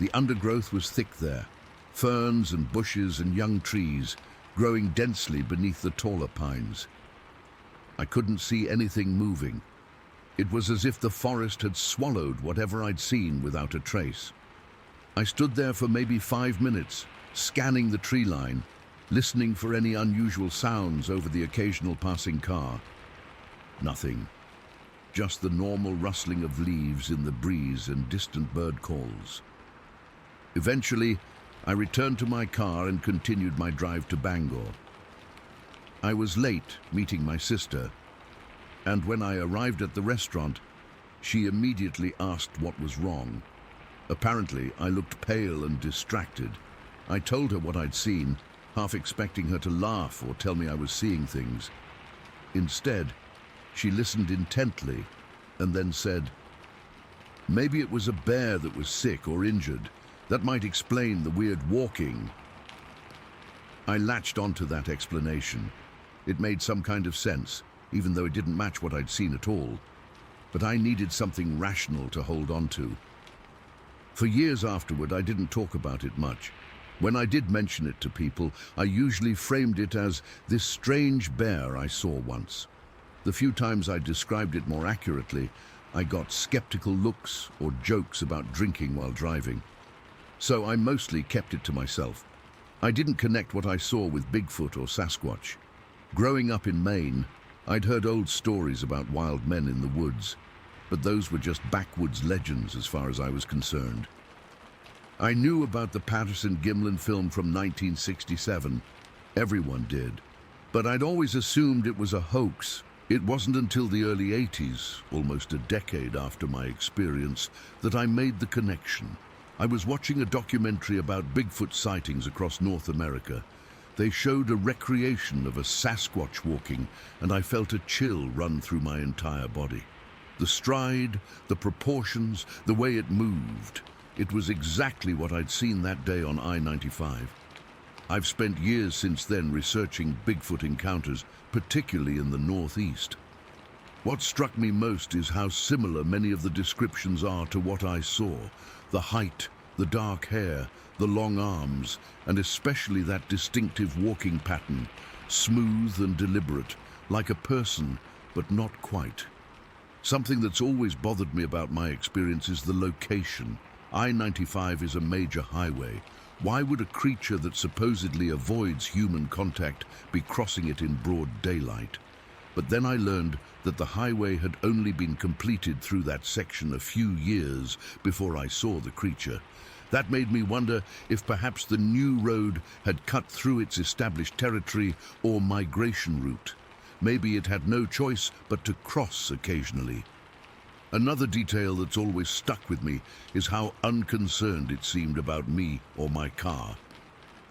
The undergrowth was thick there, ferns and bushes and young trees, growing densely beneath the taller pines. I couldn't see anything moving. It was as if the forest had swallowed whatever I'd seen without a trace. I stood there for maybe 5 minutes, scanning the tree line, listening for any unusual sounds over the occasional passing car. Nothing. Just the normal rustling of leaves in the breeze and distant bird calls. Eventually, I returned to my car and continued my drive to Bangor. I was late meeting my sister, and when I arrived at the restaurant, she immediately asked what was wrong. Apparently, I looked pale and distracted. I told her what I'd seen, half expecting her to laugh or tell me I was seeing things. Instead, she listened intently and then said, "Maybe it was a bear that was sick or injured. That might explain the weird walking." I latched onto that explanation. It made some kind of sense, even though it didn't match what I'd seen at all. But I needed something rational to hold on to. For years afterward, I didn't talk about it much. When I did mention it to people, I usually framed it as this strange bear I saw once. The few times I described it more accurately, I got skeptical looks or jokes about drinking while driving. So I mostly kept it to myself. I didn't connect what I saw with Bigfoot or Sasquatch. Growing up in Maine, I'd heard old stories about wild men in the woods, but those were just backwoods legends as far as I was concerned. I knew about the Patterson-Gimlin film from 1967. Everyone did. But I'd always assumed it was a hoax. It wasn't until the early 80s, almost a decade after my experience, that I made the connection. I was watching a documentary about Bigfoot sightings across North America. They showed a recreation of a Sasquatch walking, and I felt a chill run through my entire body. The stride, the proportions, the way it moved. It was exactly what I'd seen that day on I-95. I've spent years since then researching Bigfoot encounters, particularly in the Northeast. What struck me most is how similar many of the descriptions are to what I saw. The height, the dark hair, the long arms, and especially that distinctive walking pattern, smooth and deliberate, like a person, but not quite. Something that's always bothered me about my experience is the location. I-95 is a major highway. Why would a creature that supposedly avoids human contact be crossing it in broad daylight? But then I learned that the highway had only been completed through that section a few years before I saw the creature. That made me wonder if perhaps the new road had cut through its established territory or migration route. Maybe it had no choice but to cross occasionally. Another detail that's always stuck with me is how unconcerned it seemed about me or my car.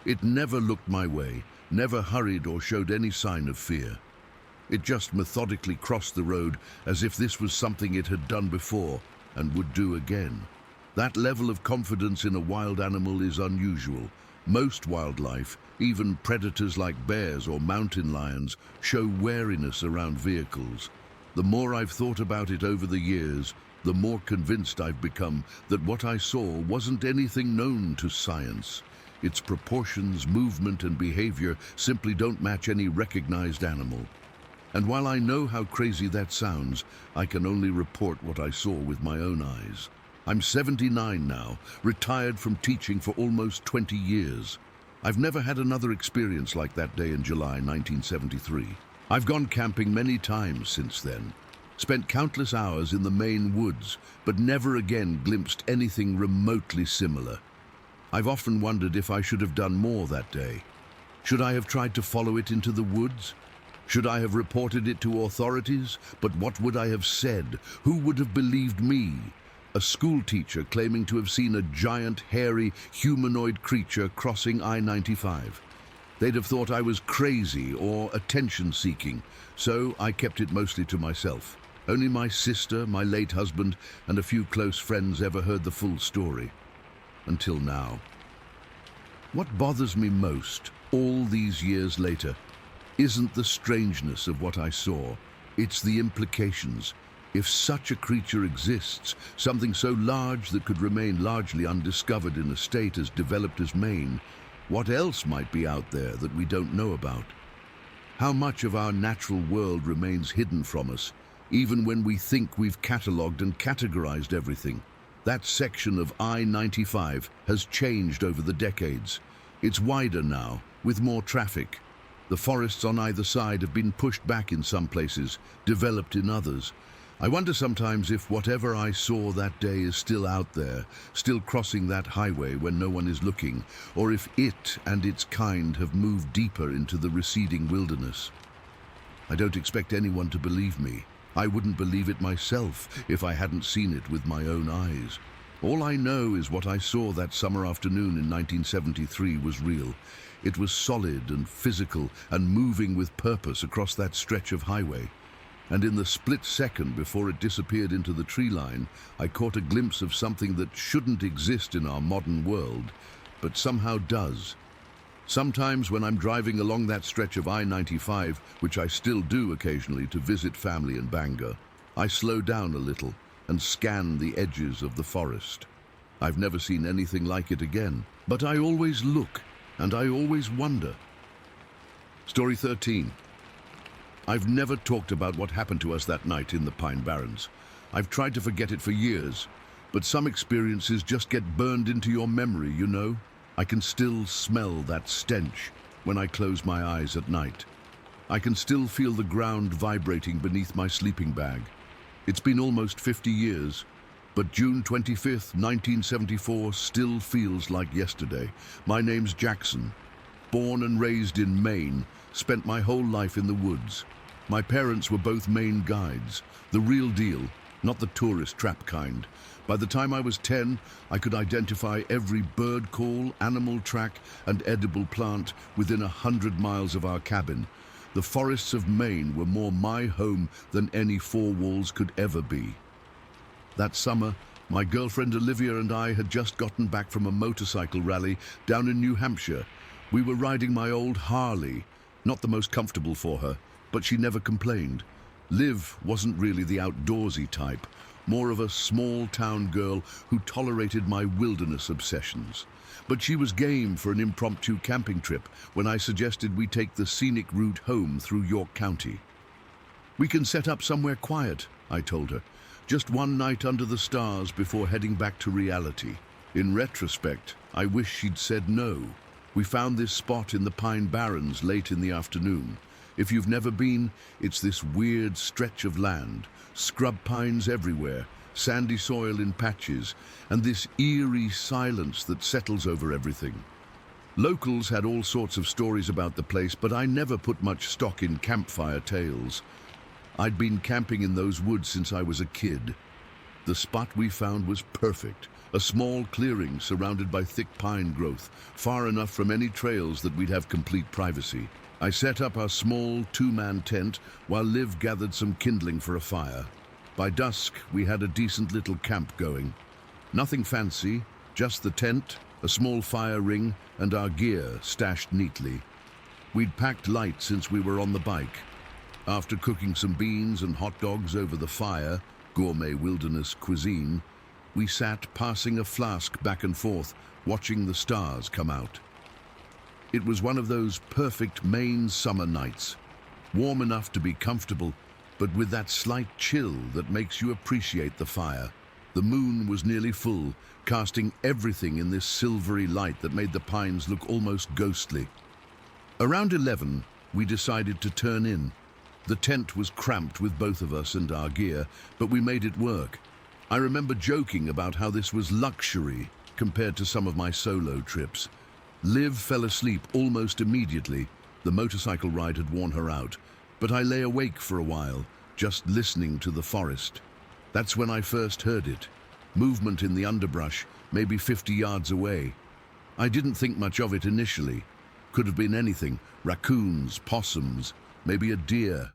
It never looked my way, never hurried or showed any sign of fear. It just methodically crossed the road as if this was something it had done before and would do again. That level of confidence in a wild animal is unusual. Most wildlife, even predators like bears or mountain lions, show wariness around vehicles. The more I've thought about it over the years, the more convinced I've become that what I saw wasn't anything known to science. Its proportions, movement, and behavior simply don't match any recognized animal. And while I know how crazy that sounds, I can only report what I saw with my own eyes. I'm 79 now, retired from teaching for almost 20 years. I've never had another experience like that day in July 1973. I've gone camping many times since then, spent countless hours in the Maine woods, but never again glimpsed anything remotely similar. I've often wondered if I should have done more that day. Should I have tried to follow it into the woods? Should I have reported it to authorities? But what would I have said? Who would have believed me? A school teacher claiming to have seen a giant, hairy, humanoid creature crossing I-95. They'd have thought I was crazy or attention-seeking, so I kept it mostly to myself. Only my sister, my late husband, and a few close friends ever heard the full story. Until now. What bothers me most, all these years later, isn't the strangeness of what I saw, it's the implications. If such a creature exists, something so large that could remain largely undiscovered in a state as developed as Maine, what else might be out there that we don't know about? How much of our natural world remains hidden from us, even when we think we've catalogued and categorized everything? That section of I-95 has changed over the decades. It's wider now, with more traffic. The forests on either side have been pushed back in some places, developed in others. I wonder sometimes if whatever I saw that day is still out there, still crossing that highway when no one is looking, or if it and its kind have moved deeper into the receding wilderness. I don't expect anyone to believe me. I wouldn't believe it myself if I hadn't seen it with my own eyes. All I know is what I saw that summer afternoon in 1973 was real. It was solid and physical and moving with purpose across that stretch of highway. And in the split second before it disappeared into the tree line, I caught a glimpse of something that shouldn't exist in our modern world, but somehow does. Sometimes when I'm driving along that stretch of I-95, which I still do occasionally to visit family in Bangor, I slow down a little and scan the edges of the forest. I've never seen anything like it again, but I always look and I always wonder. Story 13. I've never talked about what happened to us that night in the Pine Barrens. I've tried to forget it for years, but some experiences just get burned into your memory, you know? I can still smell that stench when I close my eyes at night. I can still feel the ground vibrating beneath my sleeping bag. It's been almost 50 years, but June 25th, 1974 still feels like yesterday. My name's Jackson. Born and raised in Maine, spent my whole life in the woods. My parents were both Maine guides, the real deal, not the tourist trap kind. By the time I was 10, I could identify every bird call, animal track, and edible plant within 100 miles of our cabin. The forests of Maine were more my home than any four walls could ever be. That summer, my girlfriend Olivia and I had just gotten back from a motorcycle rally down in New Hampshire. We were riding my old Harley, not the most comfortable for her, but she never complained. Liv wasn't really the outdoorsy type, more of a small-town girl who tolerated my wilderness obsessions. But she was game for an impromptu camping trip when I suggested we take the scenic route home through York County. "We can set up somewhere quiet," I told her. "Just one night under the stars before heading back to reality." In retrospect, I wish she'd said no. We found this spot in the Pine Barrens late in the afternoon. If you've never been, it's this weird stretch of land, scrub pines everywhere, sandy soil in patches, and this eerie silence that settles over everything. Locals had all sorts of stories about the place, but I never put much stock in campfire tales. I'd been camping in those woods since I was a kid. The spot we found was perfect, a small clearing surrounded by thick pine growth, far enough from any trails that we'd have complete privacy. I set up our small two-man tent while Liv gathered some kindling for a fire. By dusk, we had a decent little camp going. Nothing fancy, just the tent, a small fire ring, and our gear stashed neatly. We'd packed light since we were on the bike. After cooking some beans and hot dogs over the fire, gourmet wilderness cuisine, we sat passing a flask back and forth, watching the stars come out. It was one of those perfect Maine summer nights, warm enough to be comfortable, but with that slight chill that makes you appreciate the fire. The moon was nearly full, casting everything in this silvery light that made the pines look almost ghostly. Around 11, we decided to turn in. The tent was cramped with both of us and our gear, but we made it work. I remember joking about how this was luxury compared to some of my solo trips. Liv fell asleep almost immediately. The motorcycle ride had worn her out, but I lay awake for a while, just listening to the forest. That's when I first heard it. Movement in the underbrush, maybe 50 yards away. I didn't think much of it initially. Could have been anything, raccoons, possums, maybe a deer.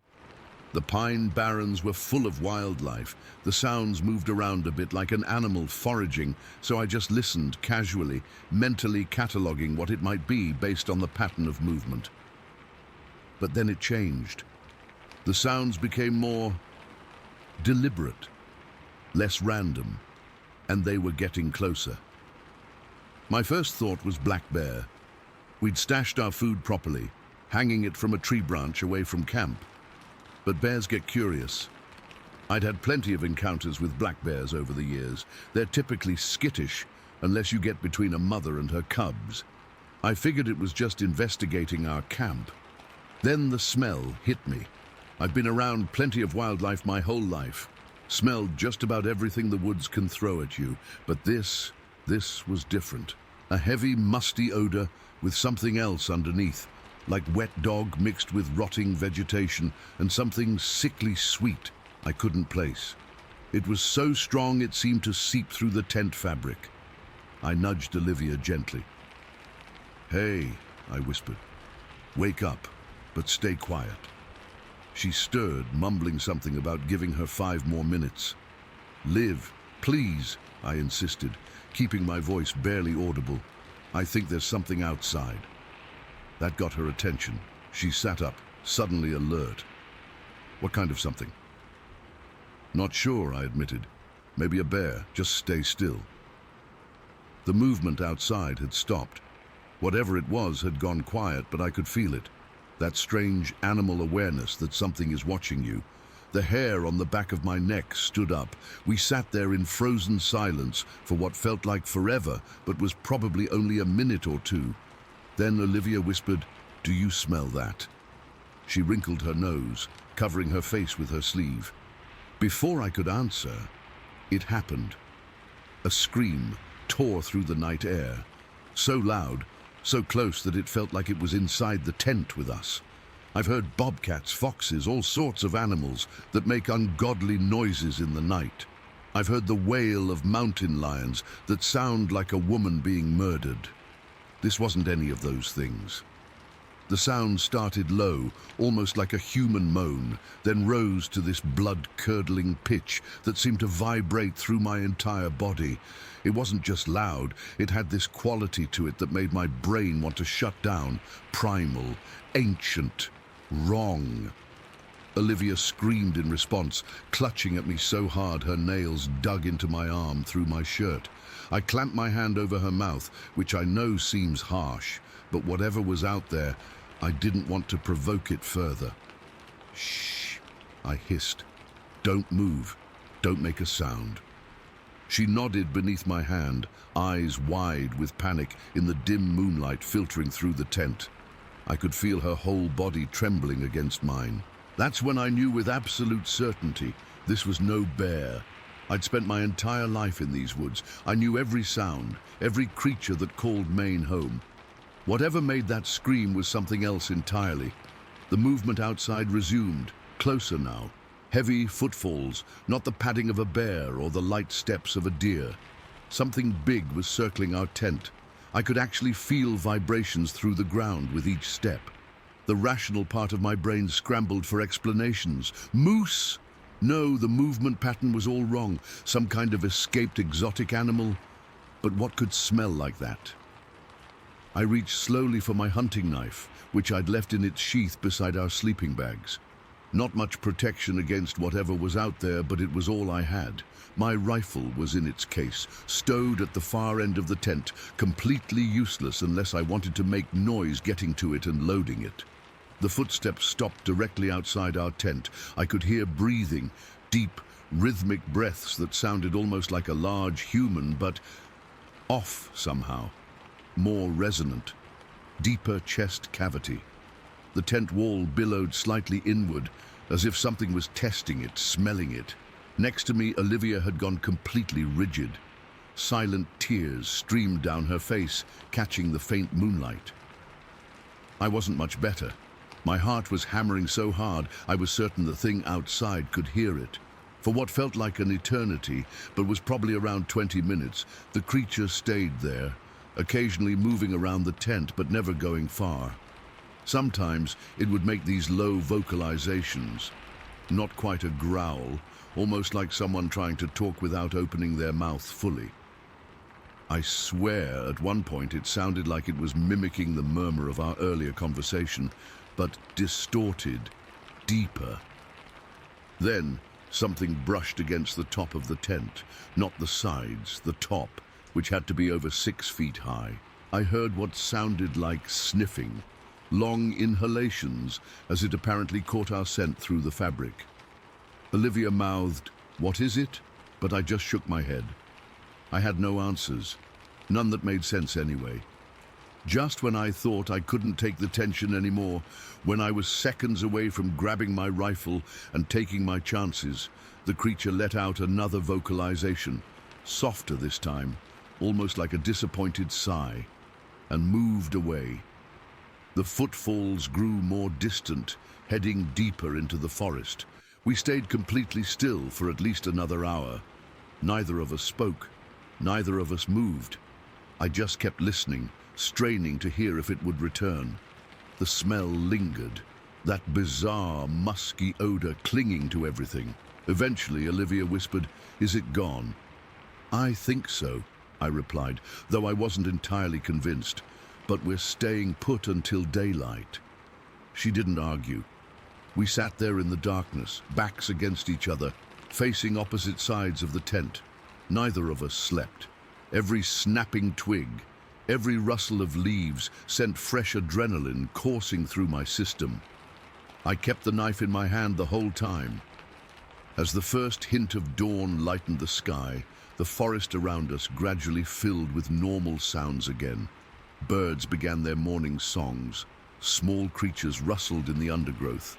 The Pine Barrens were full of wildlife. The sounds moved around a bit like an animal foraging, so I just listened casually, mentally cataloging what it might be based on the pattern of movement. But then it changed. The sounds became more deliberate, less random, and they were getting closer. My first thought was black bear. We'd stashed our food properly, hanging it from a tree branch away from camp. But bears get curious. I'd had plenty of encounters with black bears over the years. They're typically skittish unless you get between a mother and her cubs. I figured it was just investigating our camp. Then the smell hit me. I've been around plenty of wildlife my whole life. Smelled just about everything the woods can throw at you. But this was different. A heavy, musty odor with something else underneath, like wet dog mixed with rotting vegetation and something sickly sweet I couldn't place. It was so strong it seemed to seep through the tent fabric. I nudged Olivia gently. "Hey," I whispered. "Wake up, but stay quiet." She stirred, mumbling something about giving her 5 more minutes. "Liv, please," I insisted, keeping my voice barely audible. "I think there's something outside." That got her attention. She sat up, suddenly alert. "What kind of something?" "Not sure," I admitted. "Maybe a bear. Just stay still." The movement outside had stopped. Whatever it was had gone quiet, but I could feel it. That strange animal awareness that something is watching you. The hair on the back of my neck stood up. We sat there in frozen silence for what felt like forever, but was probably only a minute or two. Then Olivia whispered, "Do you smell that?" She wrinkled her nose, covering her face with her sleeve. Before I could answer, it happened. A scream tore through the night air. So loud, so close that it felt like it was inside the tent with us. I've heard bobcats, foxes, all sorts of animals that make ungodly noises in the night. I've heard the wail of mountain lions that sound like a woman being murdered. This wasn't any of those things. The sound started low, almost like a human moan, then rose to this blood-curdling pitch that seemed to vibrate through my entire body. It wasn't just loud, it had this quality to it that made my brain want to shut down. Primal, ancient, wrong. Olivia screamed in response, clutching at me so hard her nails dug into my arm through my shirt. I clamped my hand over her mouth, which I know seems harsh, but whatever was out there, I didn't want to provoke it further. "Shh," I hissed. "Don't move. Don't make a sound." She nodded beneath my hand, eyes wide with panic in the dim moonlight filtering through the tent. I could feel her whole body trembling against mine. That's when I knew with absolute certainty this was no bear. I'd spent my entire life in these woods. I knew every sound, every creature that called Maine home. Whatever made that scream was something else entirely. The movement outside resumed, closer now. Heavy footfalls, not the padding of a bear or the light steps of a deer. Something big was circling our tent. I could actually feel vibrations through the ground with each step. The rational part of my brain scrambled for explanations. Moose! No, the movement pattern was all wrong. Some kind of escaped exotic animal. But what could smell like that? I reached slowly for my hunting knife, which I'd left in its sheath beside our sleeping bags. Not much protection against whatever was out there, but it was all I had. My rifle was in its case, stowed at the far end of the tent, completely useless unless I wanted to make noise getting to it and loading it. The footsteps stopped directly outside our tent. I could hear breathing, deep, rhythmic breaths that sounded almost like a large human, but off somehow, more resonant, deeper chest cavity. The tent wall billowed slightly inward, as if something was testing it, smelling it. Next to me, Olivia had gone completely rigid. Silent tears streamed down her face, catching the faint moonlight. I wasn't much better. My heart was hammering so hard, I was certain the thing outside could hear it. For what felt like an eternity, but was probably around 20 minutes, the creature stayed there, occasionally moving around the tent, but never going far. Sometimes it would make these low vocalizations, not quite a growl, almost like someone trying to talk without opening their mouth fully. I swear at one point it sounded like it was mimicking the murmur of our earlier conversation, but distorted, deeper. Then something brushed against the top of the tent, not the sides, the top, which had to be over 6 feet high. I heard what sounded like sniffing, long inhalations, as it apparently caught our scent through the fabric. Olivia mouthed, "What is it?" But I just shook my head. I had no answers, none that made sense anyway. Just when I thought I couldn't take the tension anymore, when I was seconds away from grabbing my rifle and taking my chances, the creature let out another vocalization, softer this time, almost like a disappointed sigh, and moved away. The footfalls grew more distant, heading deeper into the forest. We stayed completely still for at least another hour. Neither of us spoke. Neither of us moved. I just kept listening, straining to hear if it would return. The smell lingered, that bizarre, musky odor clinging to everything. Eventually, Olivia whispered, "Is it gone?" "I think so," I replied, though I wasn't entirely convinced. "But we're staying put until daylight." She didn't argue. We sat there in the darkness, backs against each other, facing opposite sides of the tent. Neither of us slept. Every snapping twig, every rustle of leaves sent fresh adrenaline coursing through my system. I kept the knife in my hand the whole time. As the first hint of dawn lightened the sky, the forest around us gradually filled with normal sounds again. Birds began their morning songs. Small creatures rustled in the undergrowth.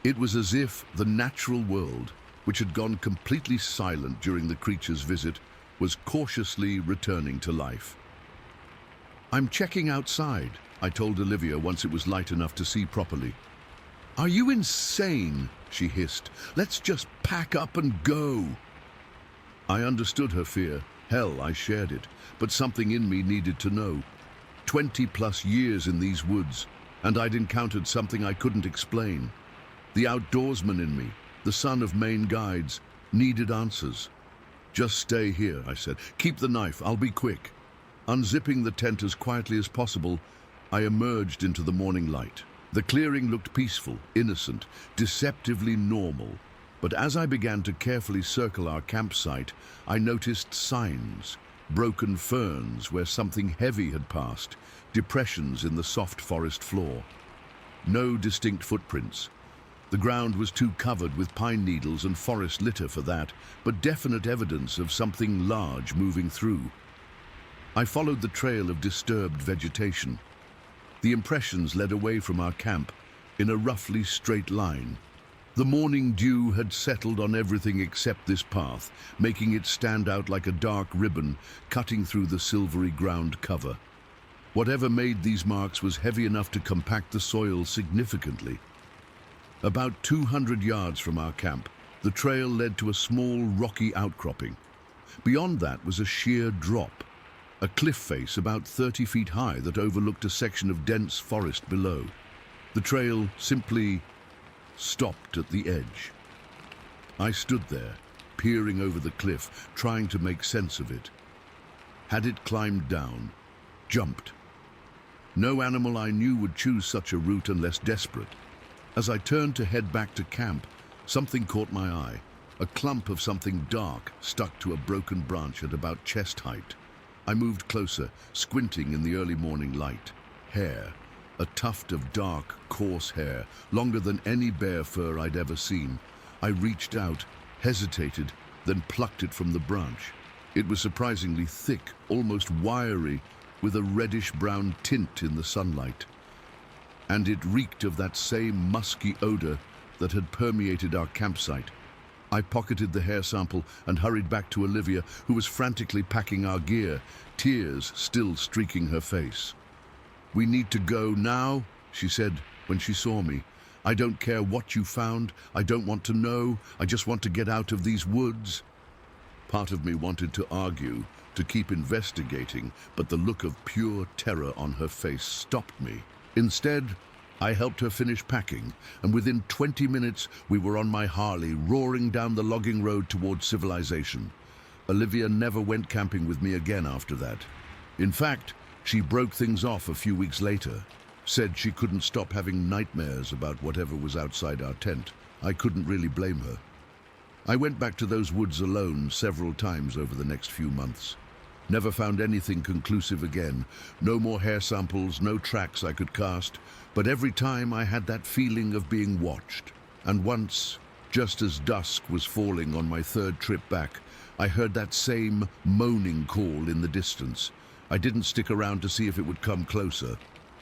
It was as if the natural world, which had gone completely silent during the creature's visit, was cautiously returning to life. "I'm checking outside," I told Olivia once it was light enough to see properly. "Are you insane?" she hissed. "Let's just pack up and go." I understood her fear. Hell, I shared it. But something in me needed to know. 20+ years in these woods, and I'd encountered something I couldn't explain. The outdoorsman in me, the son of Maine guides, needed answers. "Just stay here," I said. "Keep the knife, I'll be quick." Unzipping the tent as quietly as possible, I emerged into the morning light. The clearing looked peaceful, innocent, deceptively normal. But as I began to carefully circle our campsite, I noticed signs. Broken ferns where something heavy had passed, depressions in the soft forest floor. No distinct footprints. The ground was too covered with pine needles and forest litter for that, but definite evidence of something large moving through. I followed the trail of disturbed vegetation. The impressions led away from our camp in a roughly straight line. The morning dew had settled on everything except this path, making it stand out like a dark ribbon cutting through the silvery ground cover. Whatever made these marks was heavy enough to compact the soil significantly. About 200 yards from our camp, the trail led to a small rocky outcropping. Beyond that was a sheer drop, a cliff face about 30 feet high that overlooked a section of dense forest below. The trail simply stopped at the edge. I stood there, peering over the cliff, trying to make sense of it. Had it climbed down, jumped? No animal I knew would choose such a route unless desperate. As I turned to head back to camp, something caught my eye. A clump of something dark stuck to a broken branch at about chest height. I moved closer, squinting in the early morning light. Hair, a tuft of dark, coarse hair, longer than any bear fur I'd ever seen. I reached out, hesitated, then plucked it from the branch. It was surprisingly thick, almost wiry, with a reddish-brown tint in the sunlight. And it reeked of that same musky odor that had permeated our campsite. I pocketed the hair sample and hurried back to Olivia, who was frantically packing our gear, tears still streaking her face. "We need to go now," she said when she saw me. "I don't care what you found. I don't want to know. I just want to get out of these woods." Part of me wanted to argue, to keep investigating, but the look of pure terror on her face stopped me. Instead, I helped her finish packing, and within 20 minutes we were on my Harley, roaring down the logging road towards civilization. Olivia never went camping with me again after that. In fact, she broke things off a few weeks later, said she couldn't stop having nightmares about whatever was outside our tent. I couldn't really blame her. I went back to those woods alone several times over the next few months. Never found anything conclusive again. No more hair samples, no tracks I could cast, but every time I had that feeling of being watched. And once, just as dusk was falling on my third trip back, I heard that same moaning call in the distance. I didn't stick around to see if it would come closer.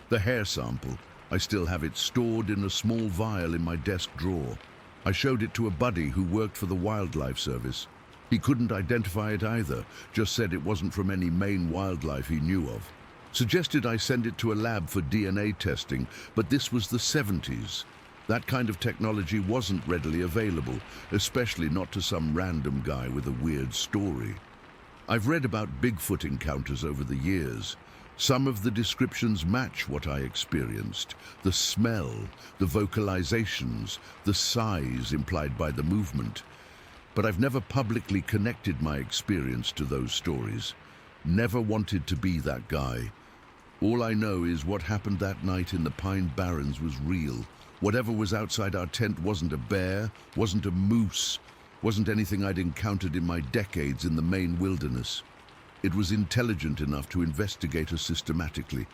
The hair sample, I still have it stored in a small vial in my desk drawer. I showed it to a buddy who worked for the Wildlife Service. He couldn't identify it either, just said it wasn't from any Maine wildlife he knew of. Suggested I send it to a lab for DNA testing, but this was the 70s. That kind of technology wasn't readily available, especially not to some random guy with a weird story. I've read about Bigfoot encounters over the years. Some of the descriptions match what I experienced. The smell, the vocalizations, the size implied by the movement. But I've never publicly connected my experience to those stories. Never wanted to be that guy. All I know is what happened that night in the Pine Barrens was real. Whatever was outside our tent wasn't a bear, wasn't a moose, wasn't anything I'd encountered in my decades in the Maine wilderness. It was intelligent enough to investigate us systematically,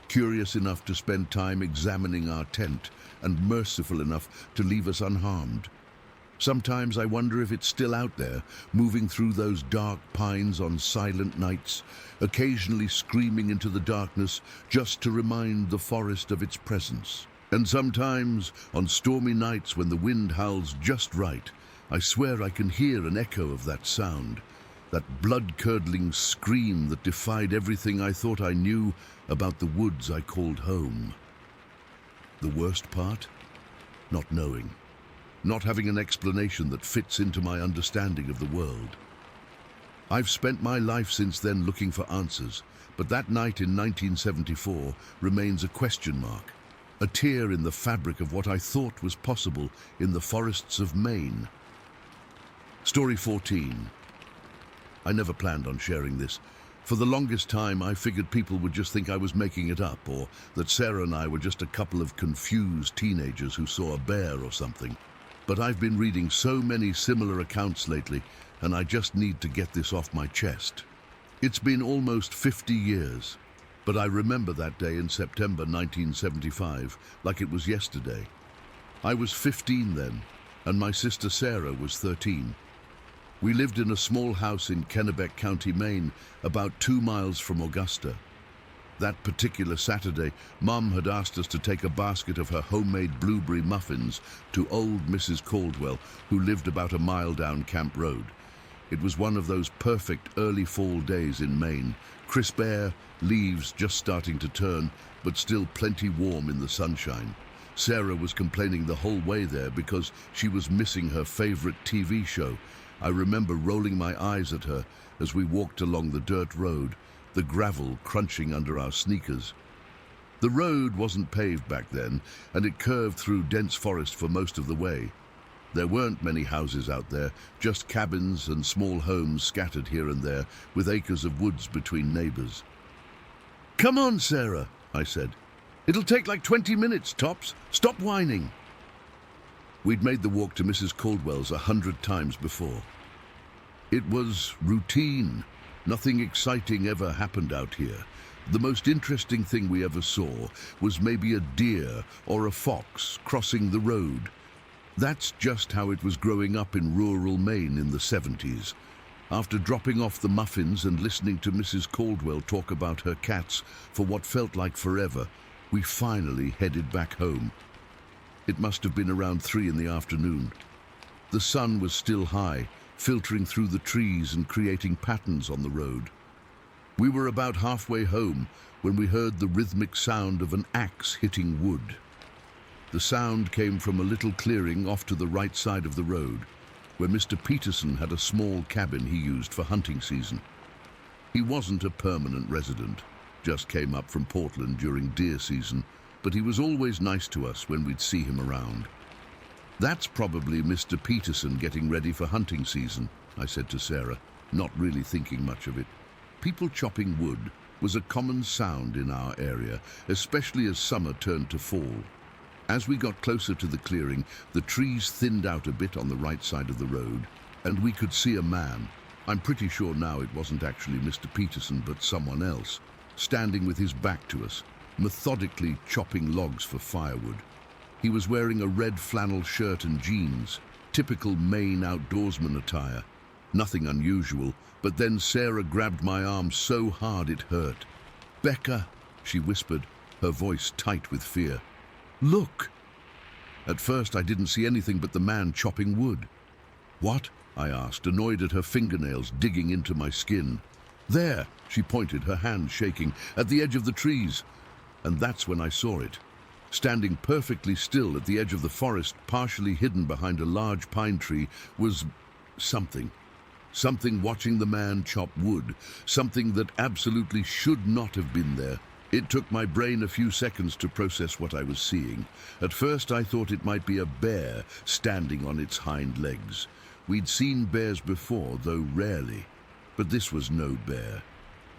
curious enough to spend time examining our tent, and merciful enough to leave us unharmed. Sometimes I wonder if it's still out there, moving through those dark pines on silent nights, occasionally screaming into the darkness just to remind the forest of its presence. And sometimes, on stormy nights when the wind howls just right, I swear I can hear an echo of that sound, that blood-curdling scream that defied everything I thought I knew about the woods I called home. The worst part? Not knowing. Not having an explanation that fits into my understanding of the world. I've spent my life since then looking for answers, but that night in 1974 remains a question mark, a tear in the fabric of what I thought was possible in the forests of Maine. Story 14. I never planned on sharing this. For the longest time, I figured people would just think I was making it up, or that Sarah and I were just a couple of confused teenagers who saw a bear or something. But I've been reading so many similar accounts lately, and I just need to get this off my chest. It's been almost 50 years, but I remember that day in September 1975 like it was yesterday. I was 15 then, and my sister Sarah was 13. We lived in a small house in Kennebec County, Maine, about 2 miles from Augusta. That particular Saturday, Mum had asked us to take a basket of her homemade blueberry muffins to old Mrs. Caldwell, who lived about a mile down Camp Road. It was one of those perfect early fall days in Maine. Crisp air, leaves just starting to turn, but still plenty warm in the sunshine. Sarah was complaining the whole way there because she was missing her favorite TV show. I remember rolling my eyes at her as we walked along the dirt road, the gravel crunching under our sneakers. The road wasn't paved back then, and it curved through dense forest for most of the way. There weren't many houses out there, just cabins and small homes scattered here and there, with acres of woods between neighbors. "Come on, Sarah," I said. "It'll take like 20 minutes, tops. Stop whining." We'd made the walk to Mrs. Caldwell's 100 times before. It was routine. Nothing exciting ever happened out here. The most interesting thing we ever saw was maybe a deer or a fox crossing the road. That's just how it was growing up in rural Maine in the 70s. After dropping off the muffins and listening to Mrs. Caldwell talk about her cats for what felt like forever, we finally headed back home. It must have been around 3 in the afternoon. The sun was still high, filtering through the trees and creating patterns on the road. We were about halfway home when we heard the rhythmic sound of an axe hitting wood. The sound came from a little clearing off to the right side of the road, where Mr. Peterson had a small cabin he used for hunting season. He wasn't a permanent resident, just came up from Portland during deer season, but he was always nice to us when we'd see him around. "That's probably Mr. Peterson getting ready for hunting season," I said to Sarah, not really thinking much of it. People chopping wood was a common sound in our area, especially as summer turned to fall. As we got closer to the clearing, the trees thinned out a bit on the right side of the road, and we could see a man. I'm pretty sure now it wasn't actually Mr. Peterson, but someone else, standing with his back to us, methodically chopping logs for firewood. He was wearing a red flannel shirt and jeans, typical Maine outdoorsman attire. Nothing unusual, but then Sarah grabbed my arm so hard it hurt. "Becca," she whispered, her voice tight with fear. "Look!" At first I didn't see anything but the man chopping wood. "What?" I asked, annoyed at her fingernails digging into my skin. "There," she pointed, her hand shaking, "at the edge of the trees." And that's when I saw it. Standing perfectly still at the edge of the forest, partially hidden behind a large pine tree, was something. Something watching the man chop wood. Something that absolutely should not have been there. It took my brain a few seconds to process what I was seeing. At first I thought it might be a bear standing on its hind legs. We'd seen bears before, though rarely. But this was no bear.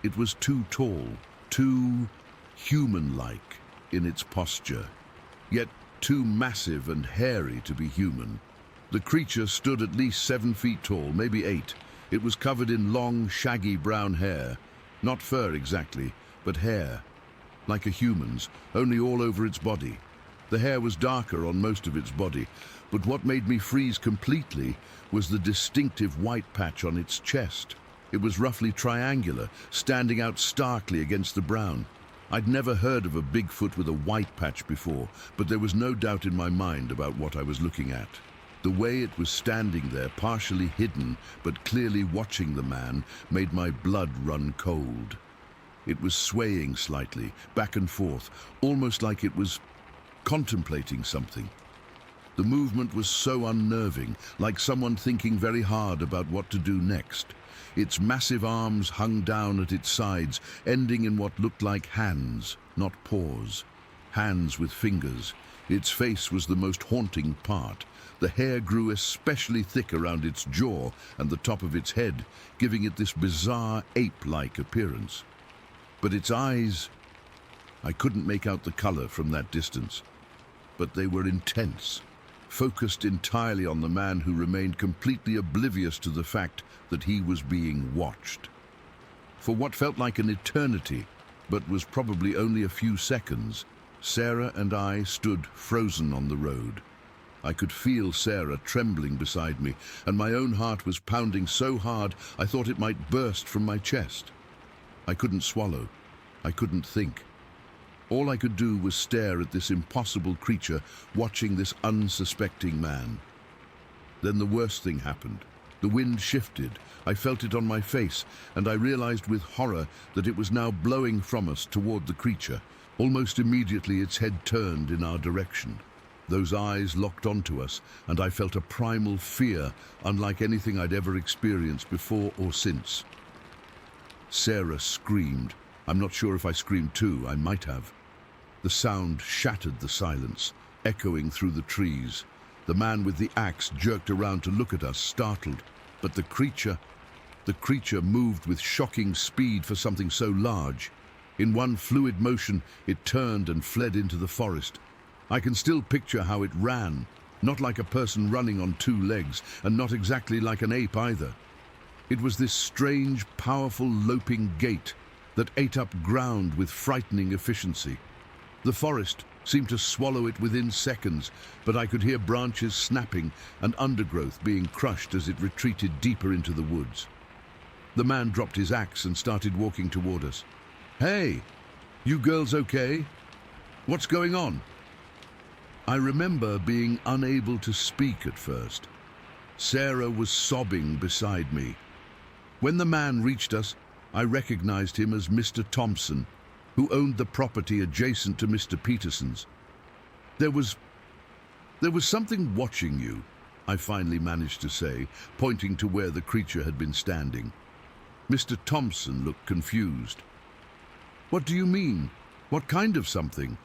It was too tall, too human-like in its posture, yet too massive and hairy to be human. The creature stood at least 7 feet tall, maybe 8. It was covered in long, shaggy brown hair. Not fur exactly, but hair. Like a human's, only all over its body. The hair was darker on most of its body, but what made me freeze completely was the distinctive white patch on its chest. It was roughly triangular, standing out starkly against the brown. I'd never heard of a Bigfoot with a white patch before, but there was no doubt in my mind about what I was looking at. The way it was standing there, partially hidden, but clearly watching the man, made my blood run cold. It was swaying slightly, back and forth, almost like it was contemplating something. The movement was so unnerving, like someone thinking very hard about what to do next. Its massive arms hung down at its sides, ending in what looked like hands, not paws. Hands with fingers. Its face was the most haunting part. The hair grew especially thick around its jaw and the top of its head, giving it this bizarre ape-like appearance. But its eyes, I couldn't make out the color from that distance, but they were intense, focused entirely on the man who remained completely oblivious to the fact that he was being watched. For what felt like an eternity, but was probably only a few seconds, Sarah and I stood frozen on the road. I could feel Sarah trembling beside me, and my own heart was pounding so hard I thought it might burst from my chest. I couldn't swallow. I couldn't think. All I could do was stare at this impossible creature, watching this unsuspecting man. Then the worst thing happened. The wind shifted. I felt it on my face, and I realized with horror that it was now blowing from us toward the creature. Almost immediately its head turned in our direction. Those eyes locked onto us, and I felt a primal fear unlike anything I'd ever experienced before or since. Sarah screamed. I'm not sure if I screamed too. I might have. The sound shattered the silence, echoing through the trees. The man with the axe jerked around to look at us, startled. But the creature moved with shocking speed for something so large. In one fluid motion, it turned and fled into the forest. I can still picture how it ran, not like a person running on two legs, and not exactly like an ape either. It was this strange, powerful, loping gait that ate up ground with frightening efficiency. The forest seemed to swallow it within seconds, but I could hear branches snapping and undergrowth being crushed as it retreated deeper into the woods. The man dropped his axe and started walking toward us. Hey, you girls okay? What's going on? I remember being unable to speak at first. Sarah was sobbing beside me. When the man reached us, I recognized him as Mr. Thompson, who owned the property adjacent to Mr. Peterson's. There was something watching you, I finally managed to say, pointing to where the creature had been standing. Mr. Thompson looked confused. What do you mean? What kind of something?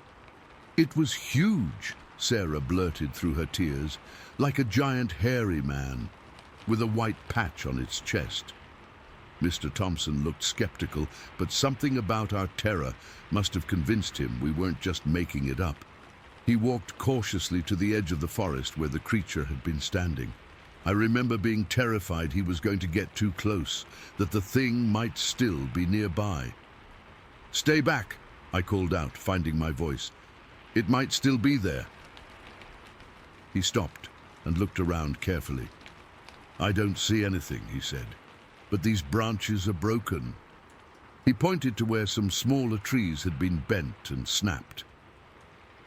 It was huge, Sarah blurted through her tears, like a giant hairy man, with a white patch on its chest. Mr. Thompson looked skeptical, but something about our terror must have convinced him we weren't just making it up. He walked cautiously to the edge of the forest where the creature had been standing. I remember being terrified he was going to get too close, that the thing might still be nearby. Stay back, I called out, finding my voice. It might still be there. He stopped and looked around carefully. I don't see anything, he said. But these branches are broken. He pointed to where some smaller trees had been bent and snapped.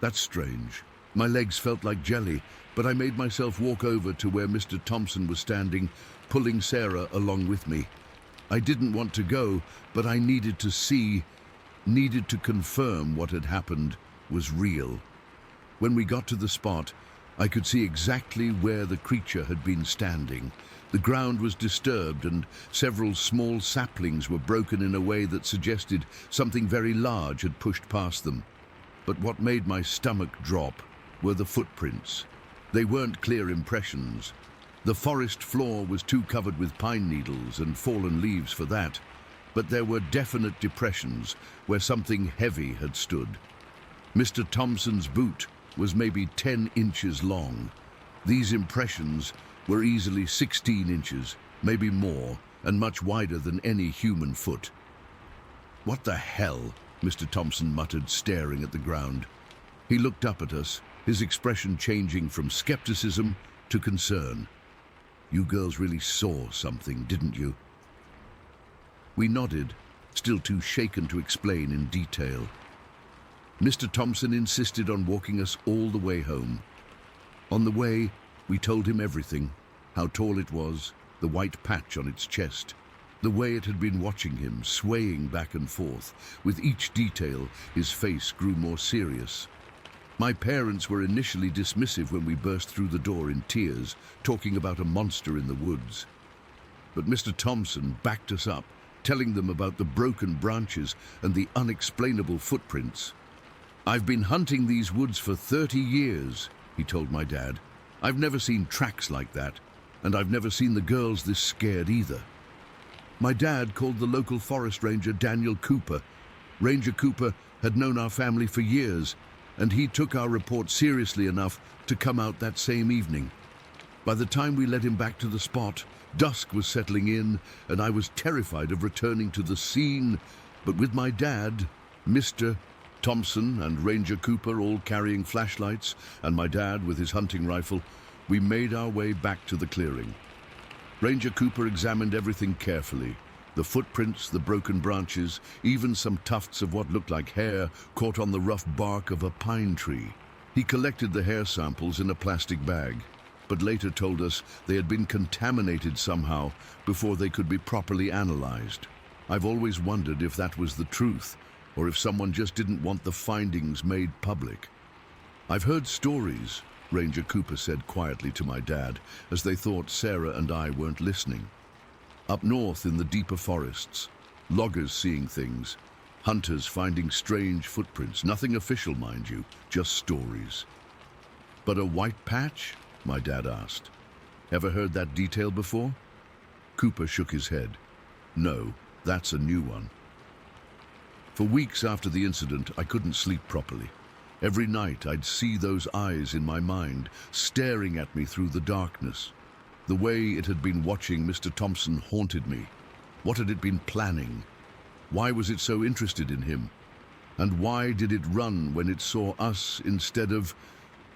That's strange. My legs felt like jelly, but I made myself walk over to where Mr. Thompson was standing, pulling Sarah along with me. I didn't want to go, but I needed to confirm what had happened was real. When we got to the spot, I could see exactly where the creature had been standing. The ground was disturbed and several small saplings were broken in a way that suggested something very large had pushed past them. But what made my stomach drop were the footprints. They weren't clear impressions. The forest floor was too covered with pine needles and fallen leaves for that, but there were definite depressions where something heavy had stood. Mr. Thompson's boot was maybe 10 inches long. These impressions were easily 16 inches, maybe more, and much wider than any human foot. What the hell? Mr. Thompson muttered, staring at the ground. He looked up at us, his expression changing from skepticism to concern. You girls really saw something, didn't you? We nodded, still too shaken to explain in detail. Mr. Thompson insisted on walking us all the way home. On the way, we told him everything, how tall it was, the white patch on its chest, the way it had been watching him, swaying back and forth. With each detail, his face grew more serious. My parents were initially dismissive when we burst through the door in tears, talking about a monster in the woods. But Mr. Thompson backed us up, telling them about the broken branches and the unexplainable footprints. I've been hunting these woods for 30 years, he told my dad. I've never seen tracks like that, and I've never seen the girls this scared either. My dad called the local forest ranger Daniel Cooper. Ranger Cooper had known our family for years, and he took our report seriously enough to come out that same evening. By the time we led him back to the spot, dusk was settling in, and I was terrified of returning to the scene. But with my dad, Mr. Thompson and Ranger Cooper all carrying flashlights, and my dad with his hunting rifle, we made our way back to the clearing. Ranger Cooper examined everything carefully. The footprints, the broken branches, even some tufts of what looked like hair caught on the rough bark of a pine tree. He collected the hair samples in a plastic bag, but later told us they had been contaminated somehow before they could be properly analyzed. I've always wondered if that was the truth, or if someone just didn't want the findings made public. "I've heard stories," Ranger Cooper said quietly to my dad, as they thought Sarah and I weren't listening. "Up north in the deeper forests, loggers seeing things, hunters finding strange footprints, nothing official, mind you, just stories." "But a white patch?" my dad asked. "Ever heard that detail before?" Cooper shook his head. "No, that's a new one." For weeks after the incident, I couldn't sleep properly. Every night I'd see those eyes in my mind, staring at me through the darkness. The way it had been watching Mr. Thompson haunted me. What had it been planning? Why was it so interested in him? And why did it run when it saw us instead of...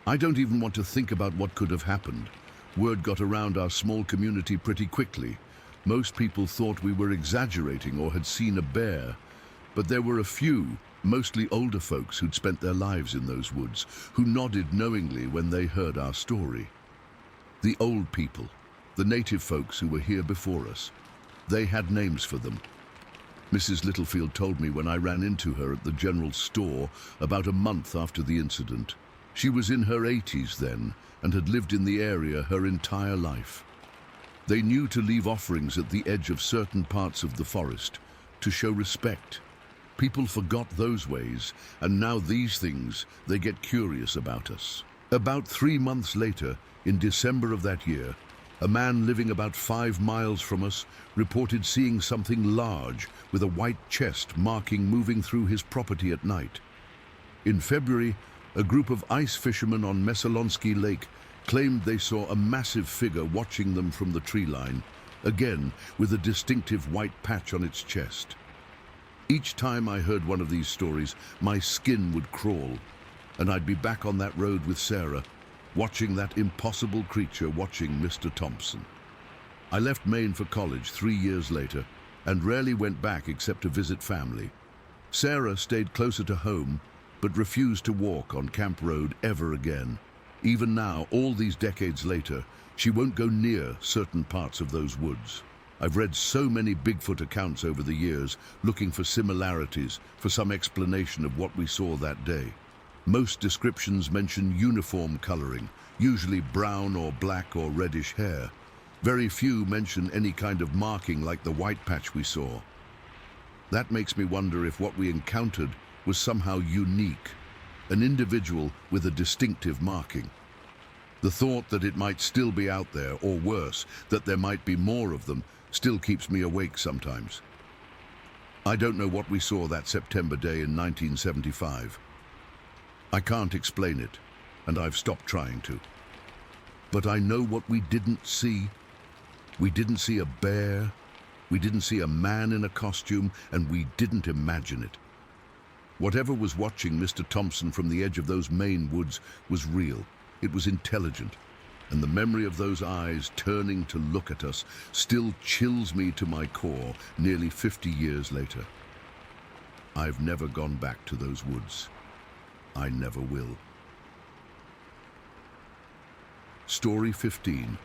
I don't even want to think about what could have happened. Word got around our small community pretty quickly. Most people thought we were exaggerating or had seen a bear. But there were a few, mostly older folks who'd spent their lives in those woods, who nodded knowingly when they heard our story. The old people, the native folks who were here before us, they had names for them. Mrs. Littlefield told me when I ran into her at the general store about a month after the incident. She was in her 80s then and had lived in the area her entire life. They knew to leave offerings at the edge of certain parts of the forest to show respect. People forgot those ways, and now these things, they get curious about us. About 3 months later, in December of that year, a man living about 5 miles from us reported seeing something large with a white chest marking moving through his property at night. In February, a group of ice fishermen on Messalonsky Lake claimed they saw a massive figure watching them from the tree line, again with a distinctive white patch on its chest. Each time I heard one of these stories, my skin would crawl, and I'd be back on that road with Sarah, watching that impossible creature watching Mr. Thompson. I left Maine for college 3 years later, and rarely went back except to visit family. Sarah stayed closer to home, but refused to walk on Camp Road ever again. Even now, all these decades later, she won't go near certain parts of those woods. I've read so many Bigfoot accounts over the years, looking for similarities, for some explanation of what we saw that day. Most descriptions mention uniform coloring, usually brown or black or reddish hair. Very few mention any kind of marking like the white patch we saw. That makes me wonder if what we encountered was somehow unique, an individual with a distinctive marking. The thought that it might still be out there, or worse, that there might be more of them, still keeps me awake sometimes. I don't know what we saw that September day in 1975. I can't explain it, and I've stopped trying to. But I know what we didn't see. We didn't see a bear, we didn't see a man in a costume, and we didn't imagine it. Whatever was watching Mr. Thompson from the edge of those Maine woods was real. It was intelligent. And the memory of those eyes turning to look at us still chills me to my core nearly 50 years later. I've never gone back to those woods. I never will. Story 15.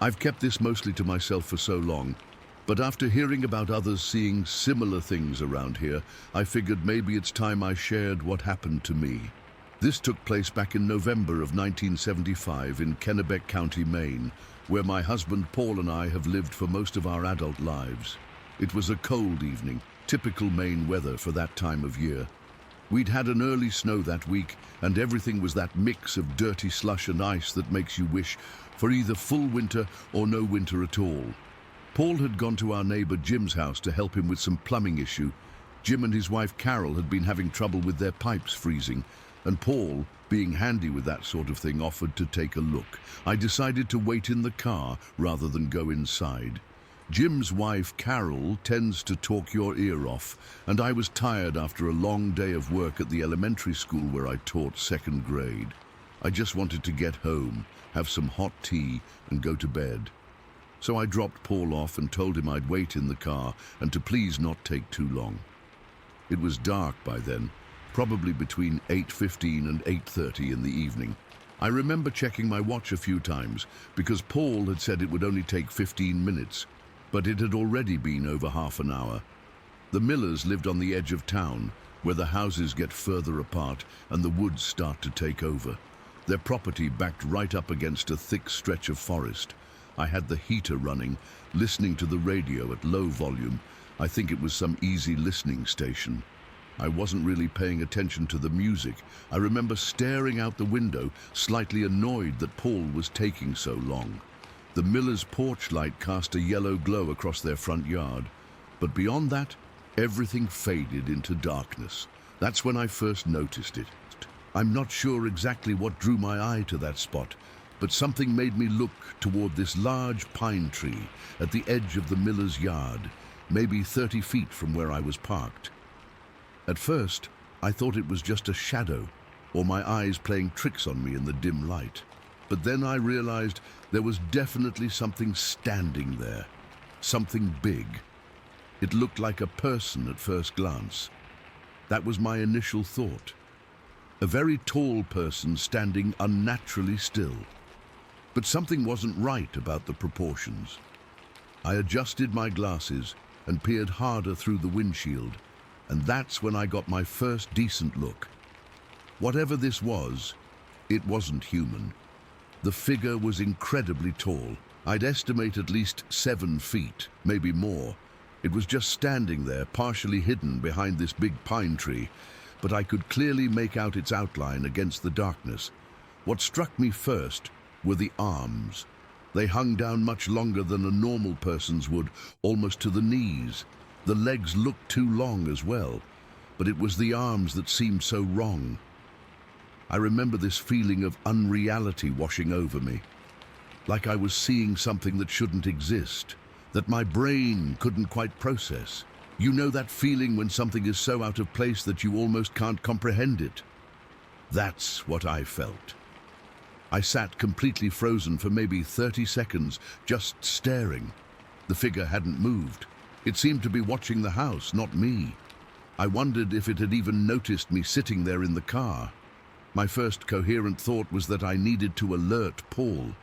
I've kept this mostly to myself for so long, but after hearing about others seeing similar things around here, I figured maybe it's time I shared what happened to me. This took place back in November of 1975 in Kennebec County, Maine, where my husband Paul and I have lived for most of our adult lives. It was a cold evening, typical Maine weather for that time of year. We'd had an early snow that week, and everything was that mix of dirty slush and ice that makes you wish for either full winter or no winter at all. Paul had gone to our neighbor Jim's house to help him with some plumbing issue. Jim and his wife Carol had been having trouble with their pipes freezing, and Paul, being handy with that sort of thing, offered to take a look. I decided to wait in the car rather than go inside. Jim's wife, Carol, tends to talk your ear off, and I was tired after a long day of work at the elementary school where I taught second grade. I just wanted to get home, have some hot tea, and go to bed. So I dropped Paul off and told him I'd wait in the car and to please not take too long. It was dark by then, probably between 8:15 and 8:30 in the evening. I remember checking my watch a few times because Paul had said it would only take 15 minutes, but it had already been over half an hour. The Millers lived on the edge of town, where the houses get further apart and the woods start to take over. Their property backed right up against a thick stretch of forest. I had the heater running, listening to the radio at low volume. I think it was some easy listening station. I wasn't really paying attention to the music. I remember staring out the window, slightly annoyed that Paul was taking so long. The Millers' porch light cast a yellow glow across their front yard. But beyond that, everything faded into darkness. That's when I first noticed it. I'm not sure exactly what drew my eye to that spot, but something made me look toward this large pine tree at the edge of the Millers' yard, maybe 30 feet from where I was parked. At first, I thought it was just a shadow, or my eyes playing tricks on me in the dim light. But then I realized there was definitely something standing there, something big. It looked like a person at first glance. That was my initial thought. A very tall person standing unnaturally still. But something wasn't right about the proportions. I adjusted my glasses and peered harder through the windshield, and that's when I got my first decent look. Whatever this was, it wasn't human. The figure was incredibly tall. I'd estimate at least 7 feet, maybe more. It was just standing there, partially hidden behind this big pine tree, but I could clearly make out its outline against the darkness. What struck me first were the arms. They hung down much longer than a normal person's would, almost to the knees. The legs looked too long as well, but it was the arms that seemed so wrong. I remember this feeling of unreality washing over me, like I was seeing something that shouldn't exist, that my brain couldn't quite process. You know that feeling when something is so out of place that you almost can't comprehend it? That's what I felt. I sat completely frozen for maybe 30 seconds, just staring. The figure hadn't moved. It seemed to be watching the house, not me. I wondered if it had even noticed me sitting there in the car. My first coherent thought was that I needed to alert Paul.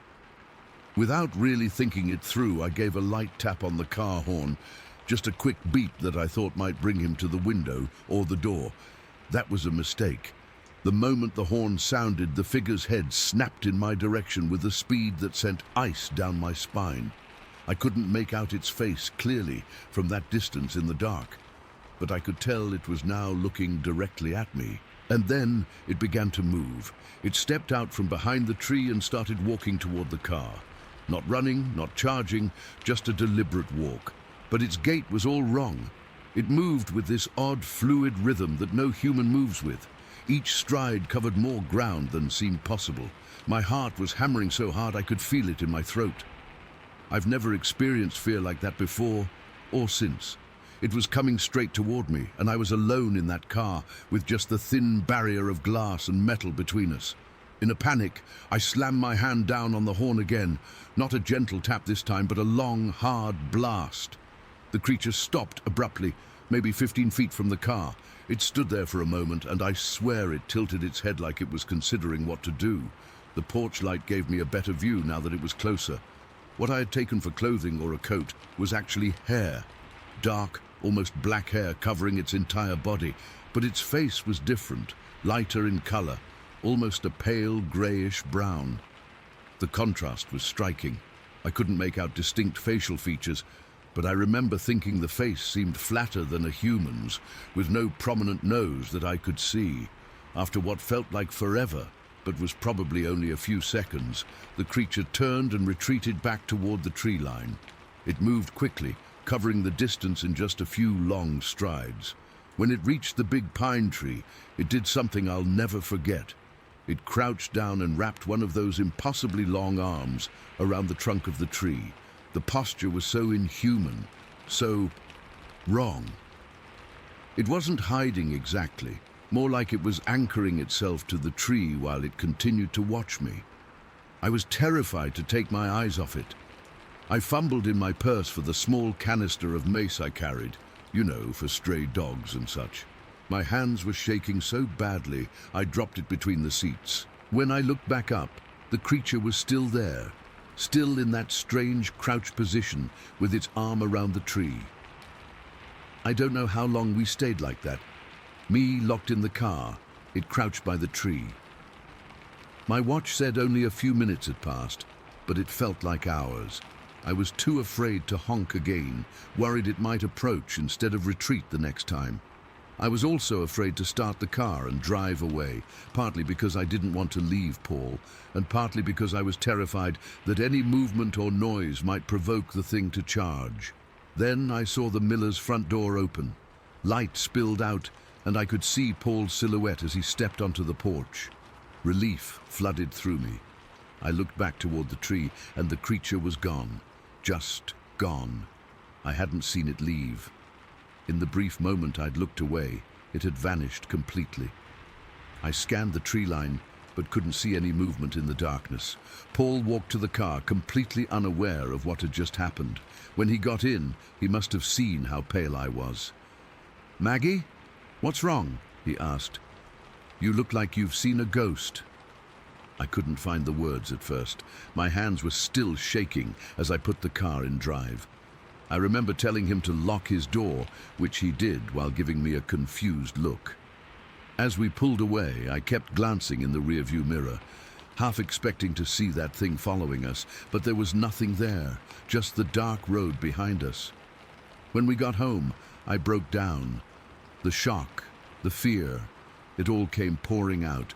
Without really thinking it through, I gave a light tap on the car horn, just a quick beep that I thought might bring him to the window or the door. That was a mistake. The moment the horn sounded, the figure's head snapped in my direction with a speed that sent ice down my spine. I couldn't make out its face clearly from that distance in the dark, but I could tell it was now looking directly at me. And then it began to move. It stepped out from behind the tree and started walking toward the car. Not running, not charging, just a deliberate walk. But its gait was all wrong. It moved with this odd, fluid rhythm that no human moves with. Each stride covered more ground than seemed possible. My heart was hammering so hard I could feel it in my throat. I've never experienced fear like that before or since. It was coming straight toward me, and I was alone in that car with just the thin barrier of glass and metal between us. In a panic, I slammed my hand down on the horn again, not a gentle tap this time, but a long, hard blast. The creature stopped abruptly, maybe 15 feet from the car. It stood there for a moment, and I swear it tilted its head like it was considering what to do. The porch light gave me a better view now that it was closer. What I had taken for clothing or a coat was actually hair. Dark, almost black hair covering its entire body, but its face was different, lighter in color, almost a pale grayish brown. The contrast was striking. I couldn't make out distinct facial features, but I remember thinking the face seemed flatter than a human's, with no prominent nose that I could see. After what felt like forever, but was probably only a few seconds, the creature turned and retreated back toward the tree line. It moved quickly, covering the distance in just a few long strides. When it reached the big pine tree, it did something I'll never forget. It crouched down and wrapped one of those impossibly long arms around the trunk of the tree. The posture was so inhuman, so wrong. It wasn't hiding exactly, more like it was anchoring itself to the tree while it continued to watch me. I was terrified to take my eyes off it. I fumbled in my purse for the small canister of mace I carried, you know, for stray dogs and such. My hands were shaking so badly, I dropped it between the seats. When I looked back up, the creature was still there, still in that strange crouched position with its arm around the tree. I don't know how long we stayed like that. Me locked in the car, it crouched by the tree. My watch said only a few minutes had passed, but it felt like hours. I was too afraid to honk again, worried it might approach instead of retreat the next time. I was also afraid to start the car and drive away, partly because I didn't want to leave Paul, and partly because I was terrified that any movement or noise might provoke the thing to charge. Then I saw the miller's front door open. Light spilled out, and I could see Paul's silhouette as he stepped onto the porch. Relief flooded through me. I looked back toward the tree, and the creature was gone. Just gone. I hadn't seen it leave. In the brief moment I'd looked away, it had vanished completely. I scanned the tree line, but couldn't see any movement in the darkness. Paul walked to the car, completely unaware of what had just happened. When he got in, he must have seen how pale I was. "Maggie, what's wrong?" he asked. "You look like you've seen a ghost." I couldn't find the words at first. My hands were still shaking as I put the car in drive. I remember telling him to lock his door, which he did while giving me a confused look. As we pulled away, I kept glancing in the rearview mirror, half expecting to see that thing following us, but there was nothing there, just the dark road behind us. When we got home, I broke down. The shock, the fear, it all came pouring out.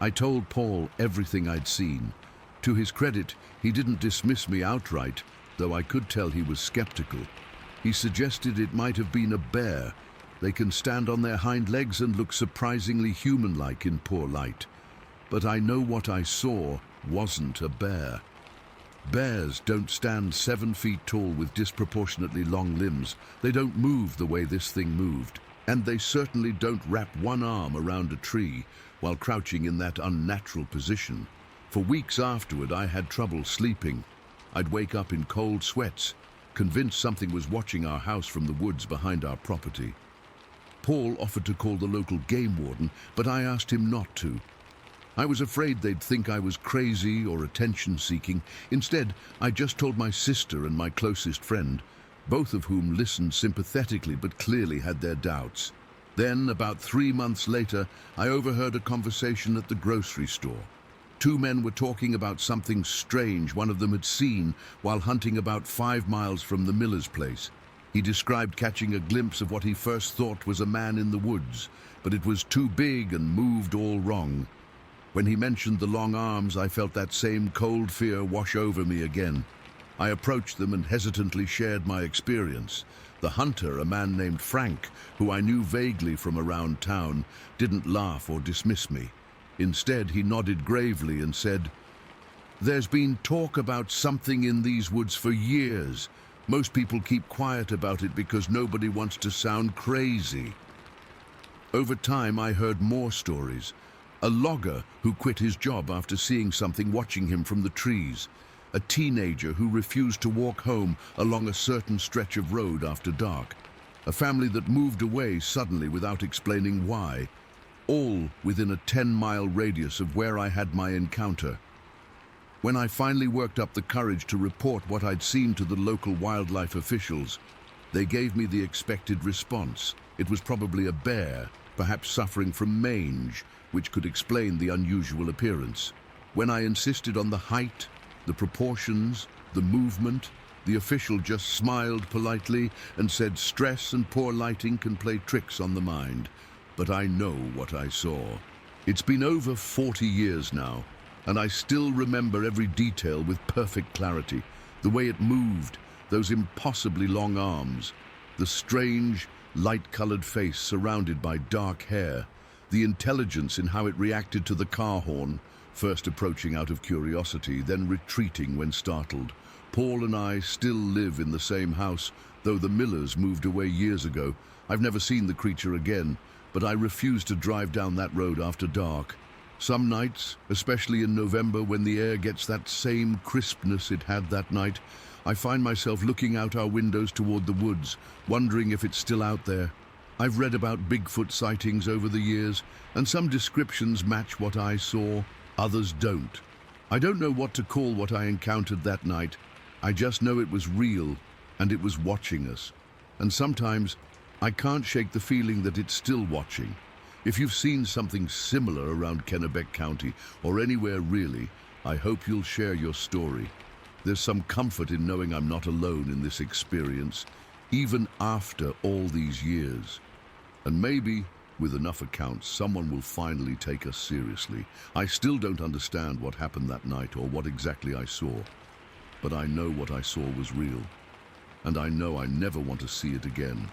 I told Paul everything I'd seen. To his credit, he didn't dismiss me outright, though I could tell he was skeptical. He suggested it might have been a bear. They can stand on their hind legs and look surprisingly human-like in poor light. But I know what I saw wasn't a bear. Bears don't stand 7 feet tall with disproportionately long limbs. They don't move the way this thing moved. And they certainly don't wrap one arm around a tree while crouching in that unnatural position. For weeks afterward, I had trouble sleeping. I'd wake up in cold sweats, convinced something was watching our house from the woods behind our property. Paul offered to call the local game warden, but I asked him not to. I was afraid they'd think I was crazy or attention-seeking. Instead, I just told my sister and my closest friend, both of whom listened sympathetically but clearly had their doubts. Then, about 3 months later, I overheard a conversation at the grocery store. 2 men were talking about something strange one of them had seen while hunting about 5 miles from the miller's place. He described catching a glimpse of what he first thought was a man in the woods, but it was too big and moved all wrong. When he mentioned the long arms, I felt that same cold fear wash over me again. I approached them and hesitantly shared my experience. The hunter, a man named Frank, who I knew vaguely from around town, didn't laugh or dismiss me. Instead, he nodded gravely and said, "There's been talk about something in these woods for years. Most people keep quiet about it because nobody wants to sound crazy." Over time, I heard more stories. A logger who quit his job after seeing something watching him from the trees. A teenager who refused to walk home along a certain stretch of road after dark. A family that moved away suddenly without explaining why. All within a 10-mile radius of where I had my encounter. When I finally worked up the courage to report what I'd seen to the local wildlife officials, they gave me the expected response. It was probably a bear, perhaps suffering from mange, which could explain the unusual appearance. When I insisted on the height, the proportions, the movement, the official just smiled politely and said stress and poor lighting can play tricks on the mind. But I know what I saw. It's been over 40 years now, and I still remember every detail with perfect clarity. The way it moved, those impossibly long arms, the strange, light-colored face surrounded by dark hair, the intelligence in how it reacted to the car horn, first approaching out of curiosity, then retreating when startled. Paul and I still live in the same house, though the Millers moved away years ago. I've never seen the creature again, but I refuse to drive down that road after dark. Some nights, especially in November when the air gets that same crispness it had that night, I find myself looking out our windows toward the woods, wondering if it's still out there. I've read about Bigfoot sightings over the years, and some descriptions match what I saw, others don't. I don't know what to call what I encountered that night. I just know it was real, and it was watching us. And sometimes, I can't shake the feeling that it's still watching. If you've seen something similar around Kennebec County, or anywhere really, I hope you'll share your story. There's some comfort in knowing I'm not alone in this experience, even after all these years. And maybe, with enough accounts, someone will finally take us seriously. I still don't understand what happened that night or what exactly I saw, but I know what I saw was real, and I know I never want to see it again.